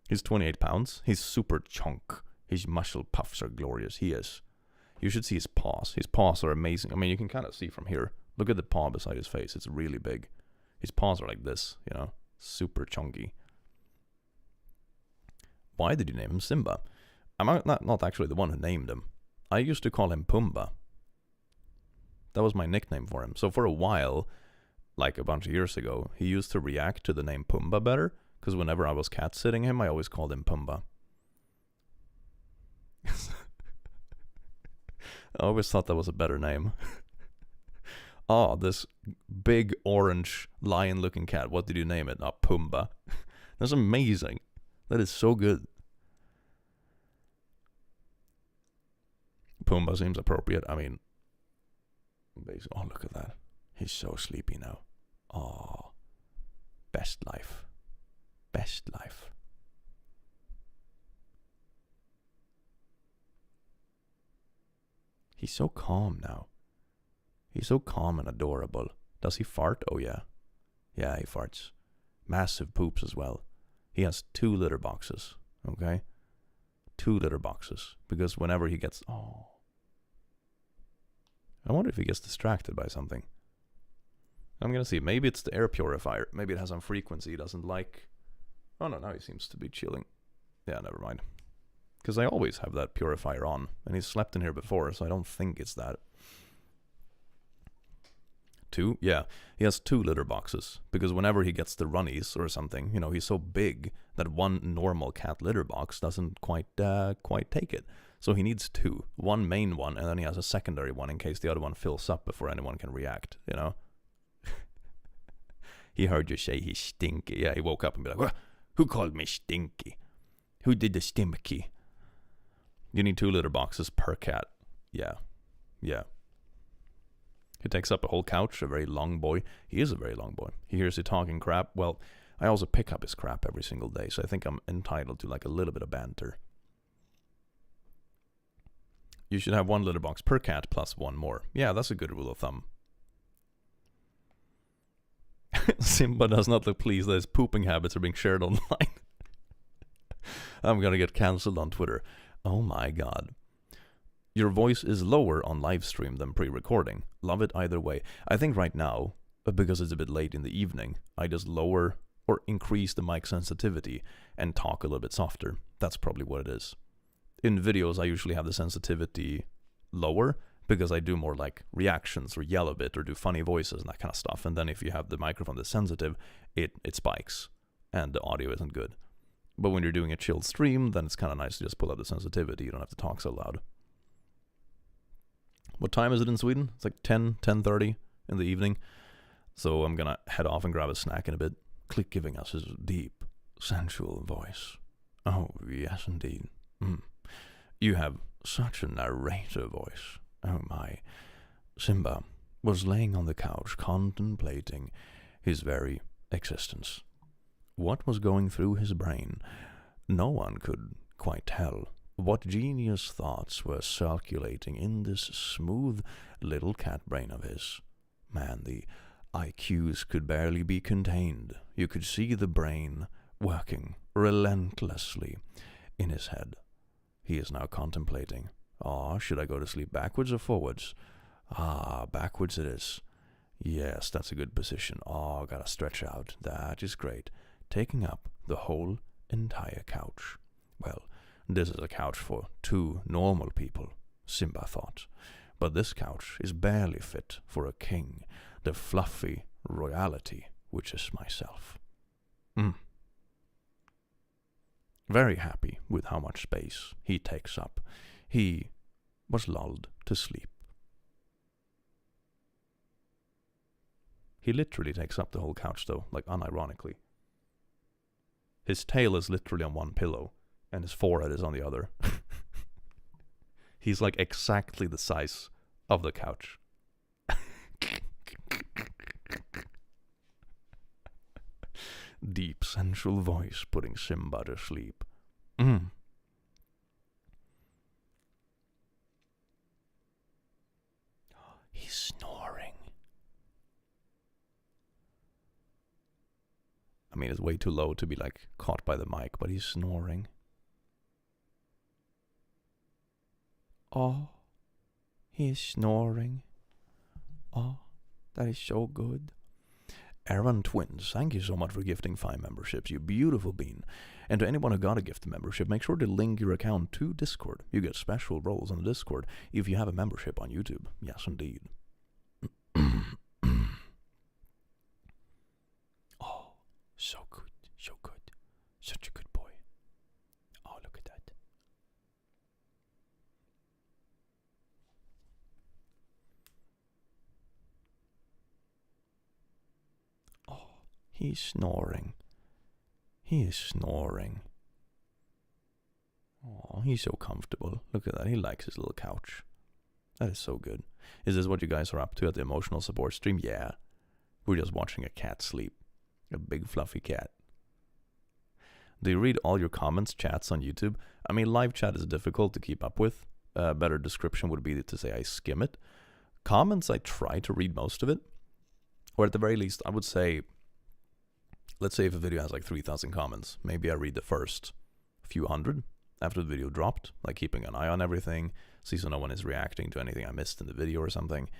He's 28 pounds. He's super chunk. His muscle puffs are glorious. He is. You should see his paws. His paws are amazing. I mean, you can kind of see from here. Look at the paw beside his face. It's really big. His paws are like this, you know. Super chunky. Why did you name him Simba? I'm not actually the one who named him. I used to call him Pumbaa. That was my nickname for him. So for a while, like a bunch of years ago, he used to react to the name Pumbaa better, because whenever I was cat sitting him, I always called him Pumbaa. I always thought that was a better name. Oh, this big orange lion-looking cat. What did you name it? Oh, Pumbaa. That's amazing. That is so good. Pumbaa seems appropriate. I mean, oh, look at that. He's so sleepy now. Oh, best life. Best life. He's so calm now. He's so calm and adorable. Does he fart? Oh, yeah. Yeah, he farts. Massive poops as well. He has 2 litter boxes, okay? 2 litter boxes. Because whenever he gets... Oh. I wonder if he gets distracted by something. I'm gonna see. Maybe it's the air purifier. Maybe it has some frequency he doesn't like. Oh, no, now he seems to be chilling. Yeah, never mind. Because I always have that purifier on. And he's slept in here before, so I don't think it's that. 2? Yeah, he has 2 litter boxes. Because whenever he gets the runnies or something, you know, he's so big that one normal cat litter box doesn't quite take it. So he needs 2. One main one, and then he has a secondary one in case the other one fills up before anyone can react, you know? He heard you say he's stinky. Yeah, he woke up and be like, "What? Who called me stinky? Who did the stinky?" You need 2 litter boxes per cat. Yeah. Yeah. He takes up a whole couch, a very long boy. He is a very long boy. He hears you talking crap. Well, I also pick up his crap every single day, so I think I'm entitled to like a little bit of banter. You should have 1 litter box per cat plus 1 more. Yeah, that's a good rule of thumb. Simba does not look pleased that his pooping habits are being shared online. I'm gonna get cancelled on Twitter. Oh my god. Your voice is lower on live stream than pre-recording. Love it either way. I think right now, because it's a bit late in the evening, I just lower or increase the mic sensitivity and talk a little bit softer. That's probably what it is. In videos, I usually have the sensitivity lower because I do more like reactions or yell a bit or do funny voices and that kind of stuff. And then if you have the microphone that's sensitive, it spikes and the audio isn't good. But when you're doing a chilled stream, then it's kind of nice to just pull up the sensitivity. You don't have to talk so loud. What time is it in Sweden? It's like 10:30 in the evening. So I'm gonna head off and grab a snack in a bit. Click giving us his deep, sensual voice. Oh, yes indeed. You have such a narrator voice. Oh my. Simba was laying on the couch contemplating his very existence. What was going through his brain? No one could quite tell. What genius thoughts were circulating in this smooth little cat brain of his? Man, the IQs could barely be contained. You could see the brain working relentlessly in his head. He is now contemplating, should I go to sleep backwards or forwards? Backwards it is. Yes, that's a good position. Oh, gotta stretch out. That is great. Taking up the whole entire couch. Well, this is a couch for two normal people, Simba thought. But this couch is barely fit for a king, the fluffy royalty, which is myself. Very happy with how much space he takes up. He was lulled to sleep. He literally takes up the whole couch, though, like unironically. His tail is literally on one pillow, and his forehead is on the other. He's like exactly the size of the couch. Deep, sensual voice putting Simba to sleep. He's snoring. I mean, it's way too low to be like caught by the mic, but he's snoring. Oh, he's snoring. Oh, that is so good. Aaron Twins, thank you so much for gifting 5 memberships, you beautiful bean. And to anyone who got a gift membership, make sure to link your account to Discord. You get special roles on the Discord if you have a membership on YouTube. Yes, indeed. Oh, so good, so good. Such a good boy. Oh, look at that. Oh, he's snoring. He is snoring. Oh, he's so comfortable. Look at that. He likes his little couch. That is so good. Is this what you guys are up to at the emotional support stream? Yeah. We're just watching a cat sleep. A big fluffy cat. Do you read all your comments, chats on YouTube? I mean, live chat is difficult to keep up with. A better description would be to say I skim it. Comments, I try to read most of it. Or at the very least, I would say, let's say if a video has like 3,000 comments, maybe I read the first few hundred after the video dropped, like keeping an eye on everything, see so no one is reacting to anything I missed in the video or something.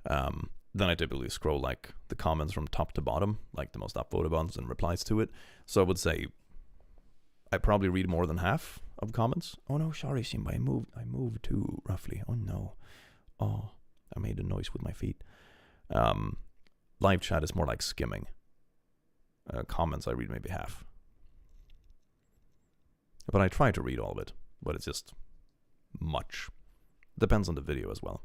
Then I typically scroll like the comments from top to bottom, like the most upvoted ones and replies to it. So I would say I probably read more than half of comments. Oh no, sorry Simba, I moved too roughly. Oh no. Oh, I made a noise with my feet. Live chat is more like skimming. Comments I read maybe half. But I try to read all of it, but it's just much. Depends on the video as well.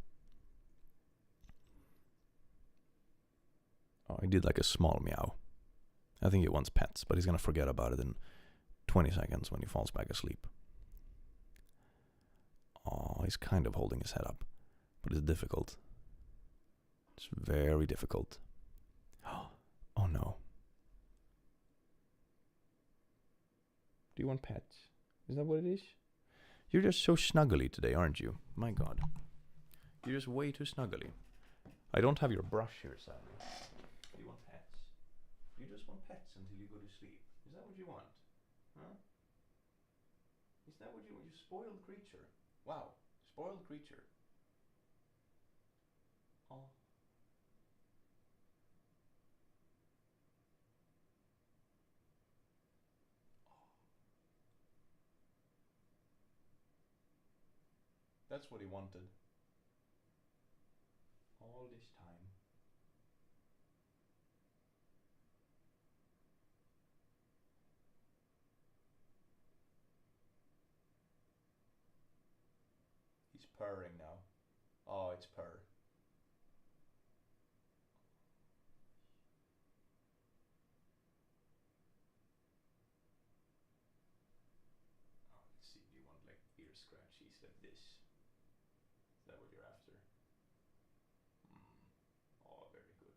Oh, I did like a small meow. I think he wants pets, but he's gonna forget about it in 20 seconds when he falls back asleep. Oh, he's kind of holding his head up, but it's difficult. It's very difficult. Oh no. Do you want pets? Is that what it is? You're just so snuggly today, aren't you? My god. You're just way too snuggly. I don't have your brush here, sadly. Do you want pets? You just want pets until you go to sleep. Is that what you want? Huh? Is that what you want? You spoiled creature. Wow. Spoiled creature. Oh. That's what he wanted. All this time. He's purring now. Oh, it's purr. Oh, let's see. Do you want like ear scratchies like this? Is that what you're after? Oh, very good.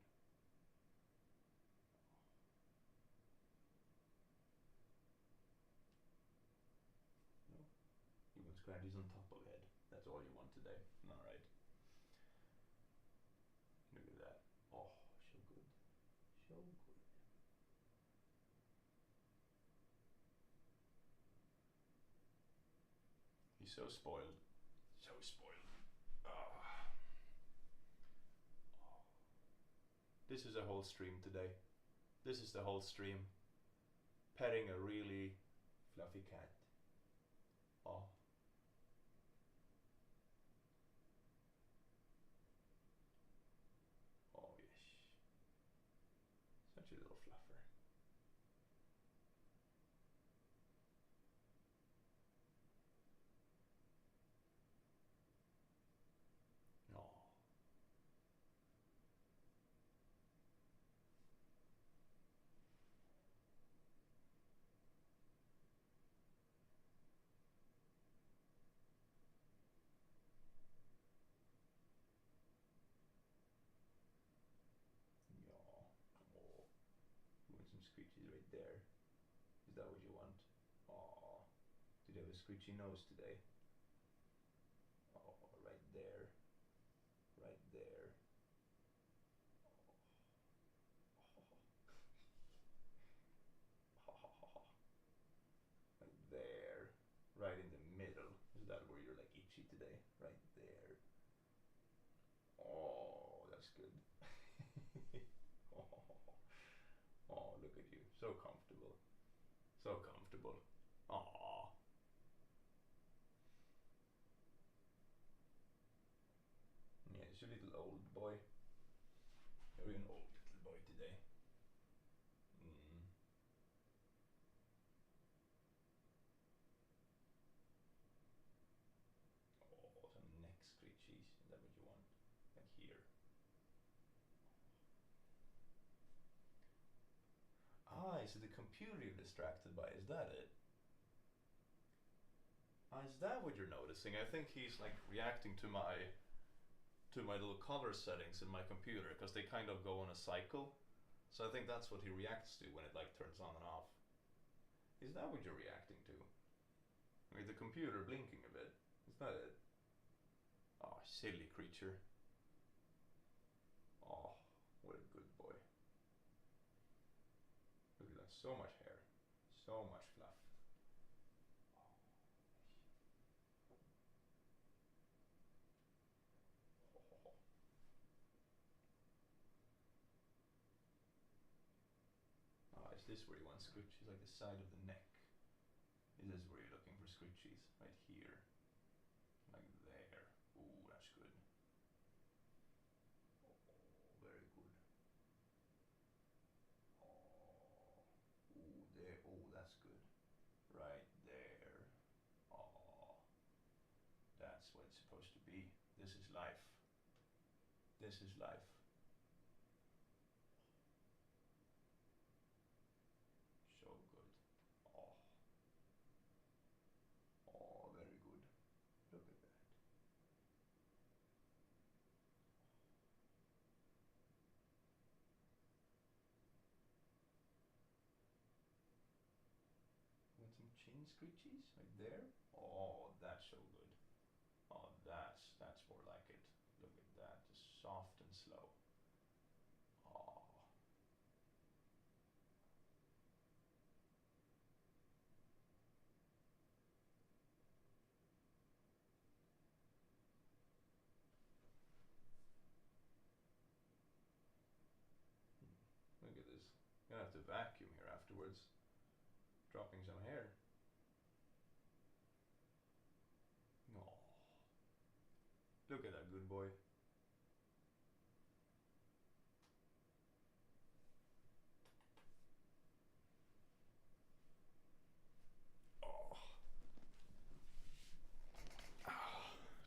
No, you want scratchies on top of the head. That's all you want today. All right. Look at that. Oh, so good. So good. He's so spoiled. So spoiled. Oh. This is a whole stream today. This is the whole stream. Petting a really fluffy cat. Oh. Oh yes. Such a little fluffer. Oh. You want some screeches right there? Is that what you want? Oh, did you have a screechy nose today? Oh, right there. Right there. Right there. Right in the middle. Is that where you're like itchy today? Right there. Oh, that's good. Oh, look at you. So comfortable. So comfortable. Oh. Yeah, it's a little old boy. You're an old little boy today. Oh, some neck screechies. Is that what you want? Like here. Ah, is it the computer you're distracted by? Is that it? Ah, is that what you're noticing? I think he's like reacting to my little color settings in my computer because they kind of go on a cycle. So I think that's what he reacts to when it like turns on and off. Is that what you're reacting to? Like the computer blinking a bit. Is that it? Oh, silly creature. Oh, what a good boy. Look at that, so much hair. So much fluff. Is this where you want scritchies? Like the side of the neck? Is this where you're looking for scritchies? Right here. Like there. Ooh, that's good. Oh, very good. Oh, ooh, there. Oh, that's good. Right there. Oh, that's what it's supposed to be. This is life. This is life. So good. Oh. Oh, very good. Look at that. Want some chin screechies right there? Oh, that's so good. Oh, that's more like it. Look at that, just soft and slow. Oh. Look at this. I'm gonna have to vacuum here afterwards. Dropping some hair. Oh. Look at that good boy. Oh.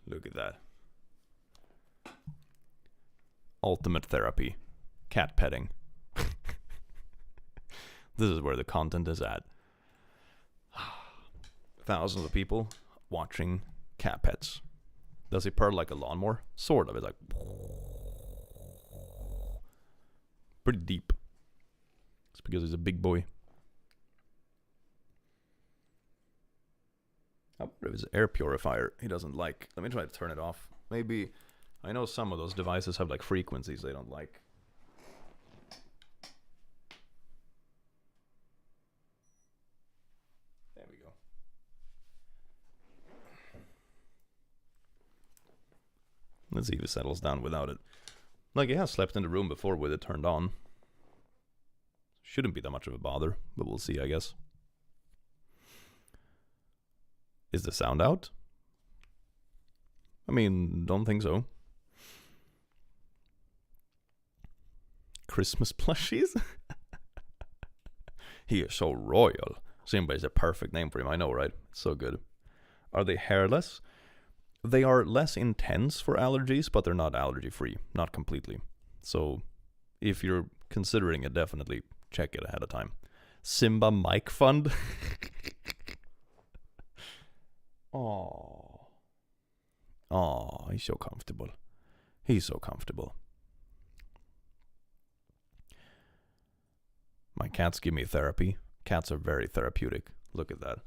Look at that. Ultimate therapy. Cat petting. This is where the content is at. Thousands of people watching cat pets. Does he purr like a lawnmower? Sort of. It's like pretty deep. It's because he's a big boy. I wonder if it's an air purifier he doesn't like. Let me try to turn it off. Maybe, I know some of those devices have like frequencies they don't like. There we go. Let's see if it settles down without it. Like, he has slept in the room before with it turned on. Shouldn't be that much of a bother, but we'll see, I guess. Is the sound out? I mean, don't think so. Christmas plushies? He is so royal. Simba is a perfect name for him, I know, right? It's so good. Are they hairless? They are less intense for allergies, but they're not allergy-free. Not completely. So, if you're considering it, definitely check it ahead of time. Simba Mic Fund? Oh, he's so comfortable. He's so comfortable. My cats give me therapy. Cats are very therapeutic. Look at that.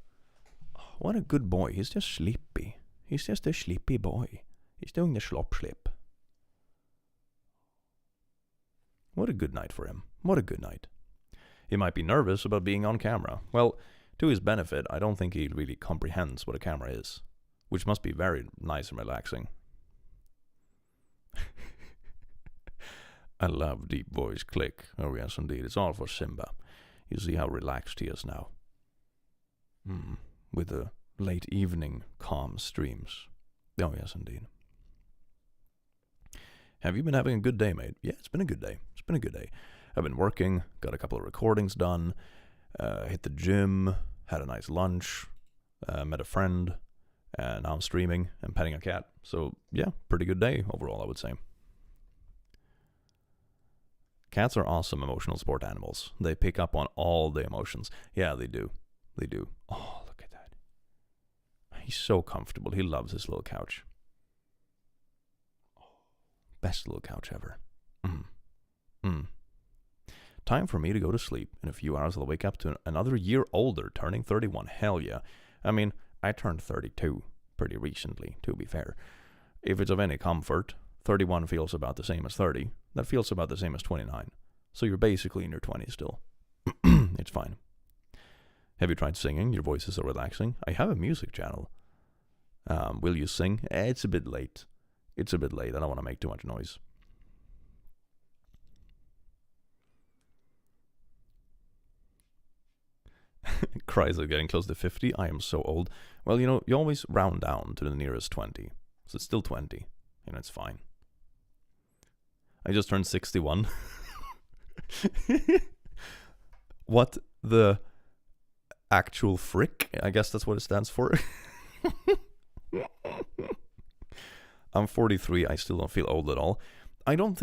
Oh, what a good boy. He's just sleepy. He's just a sleepy boy. He's doing the slop slip. What a good night for him. What a good night. He might be nervous about being on camera. Well, to his benefit, I don't think he really comprehends what a camera is, which must be very nice and relaxing. I love deep voice click. Oh yes, indeed. It's all for Simba. You see how relaxed he is now. With the late evening calm streams. Oh yes, indeed. Have you been having a good day, mate? Yeah, it's been a good day. It's been a good day. I've been working, got a couple of recordings done, hit the gym, had a nice lunch, met a friend, and now I'm streaming and petting a cat. So yeah, pretty good day overall, I would say. Cats are awesome emotional support animals. They pick up on all the emotions. Yeah, they do. They do. Oh, look at that. He's so comfortable. He loves his little couch. Best little couch ever. Time for me to go to sleep. In a few hours, I'll wake up to another year older, turning 31. Hell yeah. I mean, I turned 32 pretty recently, to be fair. If it's of any comfort, 31 feels about the same as 30. That feels about the same as 29. So you're basically in your 20s still. It's fine. Have you tried singing? Your voice is so relaxing. I have a music channel. Will you sing? It's a bit late. It's a bit late. I don't want to make too much noise. Chrysler getting close to 50. I am so old. Well, you know, you always round down to the nearest 20. So it's still 20. You know, it's fine. I just turned 61. What the actual frick? I guess that's what it stands for. I'm 43. I still don't feel old at all. I don't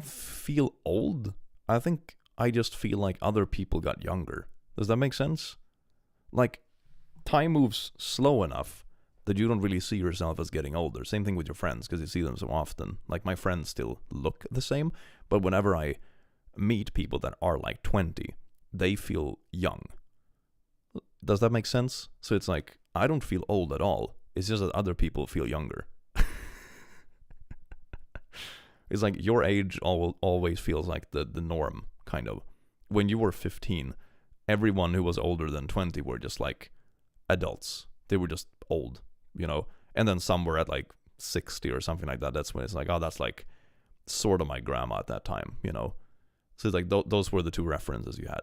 feel old. I think I just feel like other people got younger. Does that make sense? Like, time moves slow enough that you don't really see yourself as getting older. Same thing with your friends, because you see them so often. Like, my friends still look the same, but whenever I meet people that are like 20, they feel young. Does that make sense? So it's like, I don't feel old at all. It's just that other people feel younger. It's like your age always feels like the norm, kind of. When you were 15, everyone who was older than 20 were just like adults. They were just old, you know? And then some were at like 60 or something like that. That's when it's like, oh, that's like sort of my grandma at that time, you know? So it's like those were the two references you had.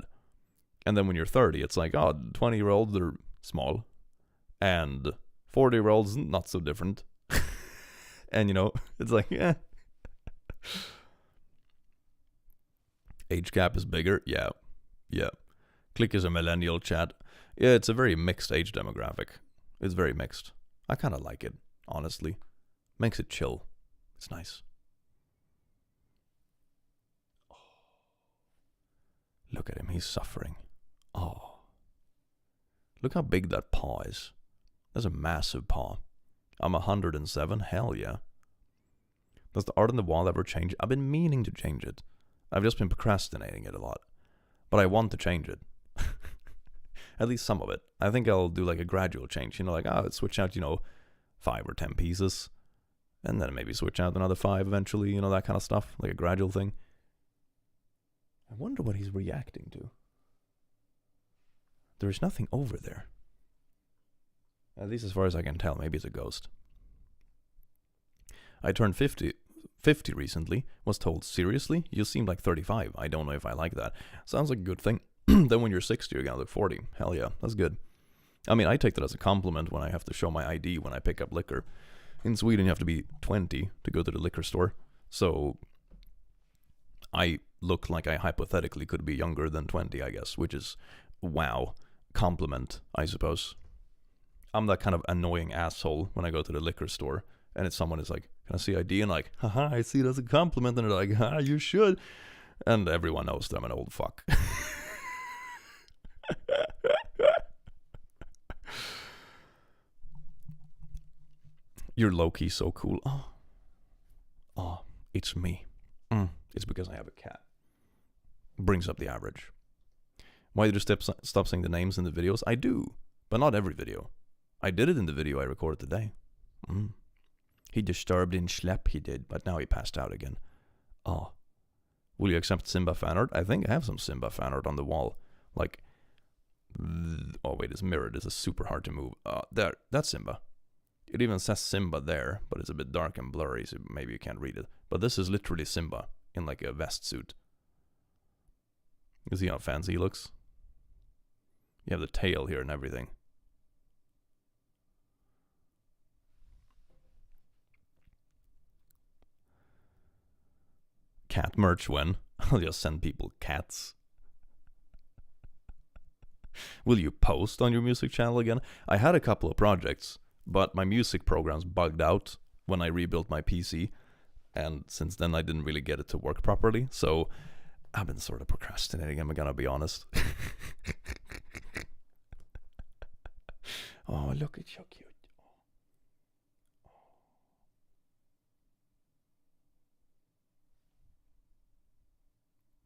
And then when you're 30, it's like, oh, 20-year-olds are small. And 40-year-olds, not so different. And, you know, it's like, yeah. Age gap is bigger? Yeah. Click is a millennial chat. Yeah, it's a very mixed age demographic. It's very mixed. I kind of like it, honestly. Makes it chill. It's nice. Oh. Look at him, he's suffering. Oh. Look how big that paw is. That's a massive paw. I'm 107, hell yeah. Does the art on the wall ever change? I've been meaning to change it. I've just been procrastinating it a lot. But I want to change it. At least some of it. I think I'll do like a gradual change. You know, like, I'll switch out, 5 or 10 pieces. And then maybe switch out another 5 eventually, that kind of stuff. Like a gradual thing. I wonder what he's reacting to. There's nothing over there. At least as far as I can tell, maybe it's a ghost. I turned 50 50 recently. Was told, seriously? You seem like 35. I don't know if I like that. Sounds like a good thing. Then when you're 60, you're gonna look 40. Hell yeah, that's good. I mean, I take that as a compliment when I have to show my ID when I pick up liquor. In Sweden, you have to be 20 to go to the liquor store. So I look like I hypothetically could be younger than 20, I guess, which is, wow, compliment, I suppose. I'm that kind of annoying asshole when I go to the liquor store and it's someone is like, can I see ID? And like, haha, I see it as a compliment. And they're like, ha, you should. And everyone knows that I'm an old fuck. You're low-key so cool. Oh, it's me. It's because I have a cat. Brings up the average. Why did you stop saying the names in the videos? I do, but not every video. I did it in the video I recorded today. He disturbed in Schlepp, he did, but now he passed out again. Oh. Will you accept Simba fan art? I think I have some Simba fan art on the wall. Like, oh wait, it's mirrored. This is super hard to move. There, that's Simba. It even says Simba there, but it's a bit dark and blurry, so maybe you can't read it. But this is literally Simba in like a vest suit. You see how fancy he looks? You have the tail here and everything. Cat merch when? I'll just send people cats. Will you post on your music channel again? I had a couple of projects, but my music programs bugged out when I rebuilt my PC, and since then I didn't really get it to work properly, so I've been sort of procrastinating, I'm gonna be honest. Oh, look, it's so cute.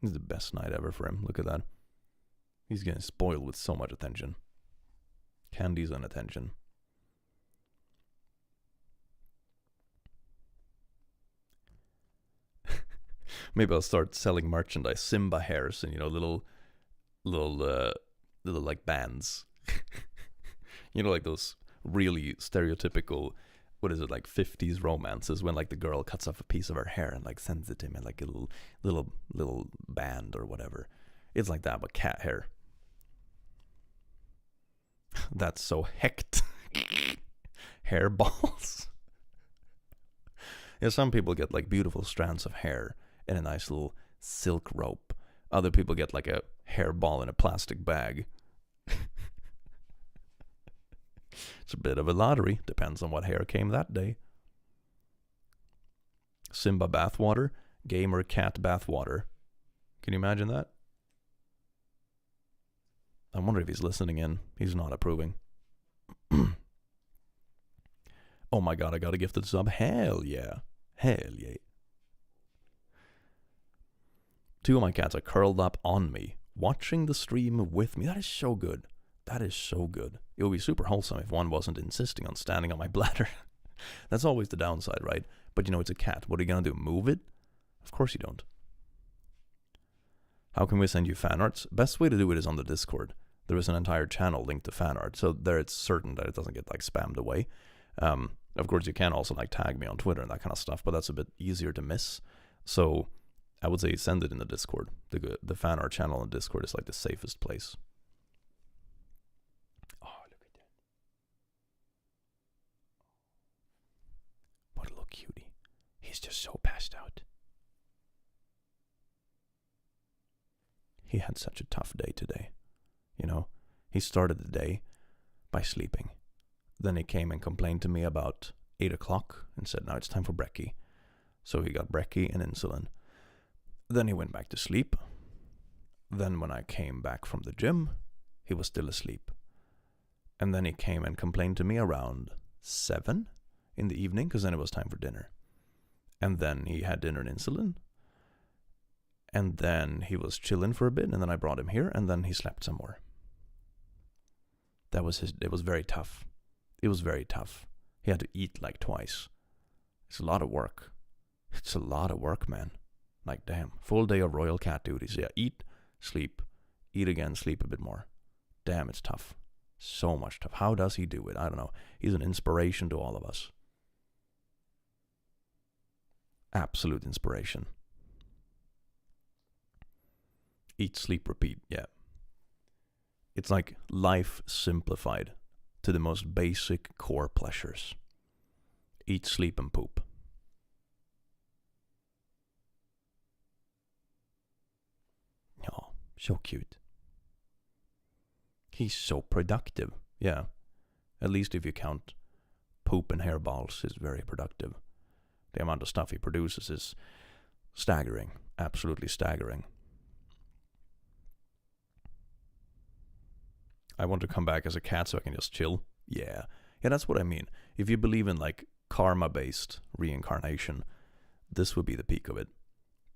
This is the best night ever for him. Look at that. He's getting spoiled with so much attention. Candies and attention. Maybe I'll start selling merchandise, Simba hairs, and little like bands. Like those really stereotypical, what is it, like 50s romances when like the girl cuts off a piece of her hair and like sends it to him in like a little band or whatever. It's like that, but cat hair. That's so hecked. Hairballs. Yeah, some people get like beautiful strands of hair in a nice little silk rope. Other people get like a hairball in a plastic bag. It's a bit of a lottery. Depends on what hair came that day. Simba bathwater. Gamer cat bathwater. Can you imagine that? I wonder if he's listening in. He's not approving. Oh my god, I got a gifted sub. Hell yeah. Hell yeah. 2 of my cats are curled up on me, watching the stream with me. That is so good. That is so good. It would be super wholesome if one wasn't insisting on standing on my bladder. That's always the downside, right? But it's a cat. What are you going to do? Move it? Of course you don't. How can we send you fan arts? Best way to do it is on the Discord. There is an entire channel linked to fan art, so there it's certain that it doesn't get like spammed away. Of course, you can also like tag me on Twitter and that kind of stuff, but that's a bit easier to miss. So I would say send it in the Discord. The fan art channel in Discord is like the safest place. Oh, look at that. What a little cutie. He's just so passed out. He had such a tough day today. He started the day by sleeping. Then he came and complained to me about 8 o'clock and said, now it's time for brekkie. So he got brekkie and insulin. Then he went back to sleep. Then when I came back from the gym, he was still asleep. And then he came and complained to me around 7 in the evening, because then it was time for dinner. And then he had dinner and insulin. And then he was chilling for a bit, and then I brought him here, and then he slept some more. It was very tough. It was very tough. He had to eat like twice. It's a lot of work. It's a lot of work, man. Like, damn. Full day of royal cat duties. Yeah, eat, sleep, eat again, sleep a bit more. Damn, it's tough. So much tough. How does he do it? I don't know. He's an inspiration to all of us. Absolute inspiration. Eat, sleep, repeat. Yeah. It's like life simplified to the most basic core pleasures. Eat, sleep, and poop. Oh, so cute. He's so productive. Yeah. At least if you count poop and hairballs, is very productive. The amount of stuff he produces is staggering. Absolutely staggering. I want to come back as a cat so I can just chill. Yeah. Yeah, that's what I mean. If you believe in like karma-based reincarnation, this would be the peak of it.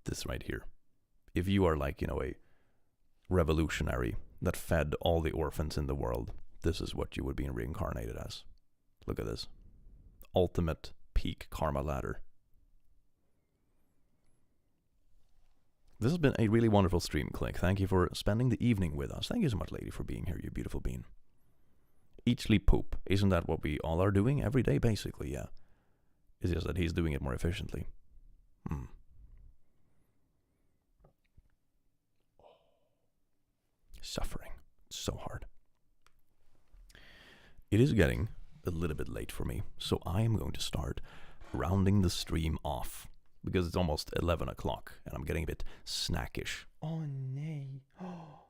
This right here. If you are like, a revolutionary that fed all the orphans in the world, this is what you would be reincarnated as. Look at this. Ultimate peak karma ladder. This has been a really wonderful stream, Click. Thank you for spending the evening with us. Thank you so much, lady, for being here, you beautiful bean. Eat, sleep, poop. Isn't that what we all are doing every day, basically? Yeah. It's just that he's doing it more efficiently. Suffering. So hard. It is getting a little bit late for me, so I am going to start rounding the stream off. Because it's almost 11 o'clock, and I'm getting a bit snackish. Oh, nay. Oh,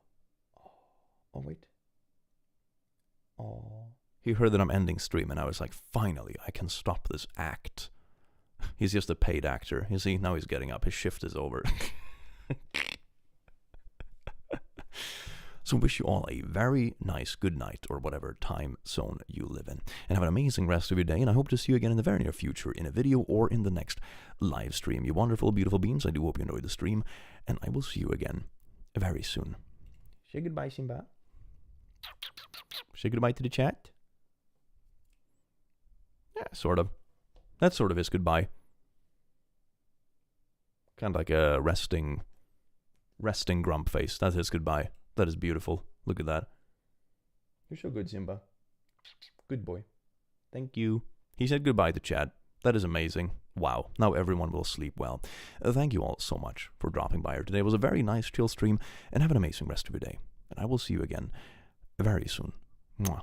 wait. Oh. He heard that I'm ending stream, and I was like, finally, I can stop this act. He's just a paid actor. You see, now he's getting up. His shift is over. So wish you all a very nice good night, or whatever time zone you live in. And have an amazing rest of your day, and I hope to see you again in the very near future, in a video or in the next live stream. You wonderful, beautiful beings, I do hope you enjoyed the stream, and I will see you again very soon. Say goodbye, Simba. Say goodbye to the chat. Yeah, sort of. That sort of is goodbye. Kind of like a resting grump face. That is goodbye. That is beautiful. Look at that. You're so good, Simba. Good boy. Thank you. He said goodbye to chat. That is amazing. Wow. Now everyone will sleep well. Thank you all so much for dropping by here today. It was a very nice chill stream, and have an amazing rest of your day. And I will see you again very soon. Mwah.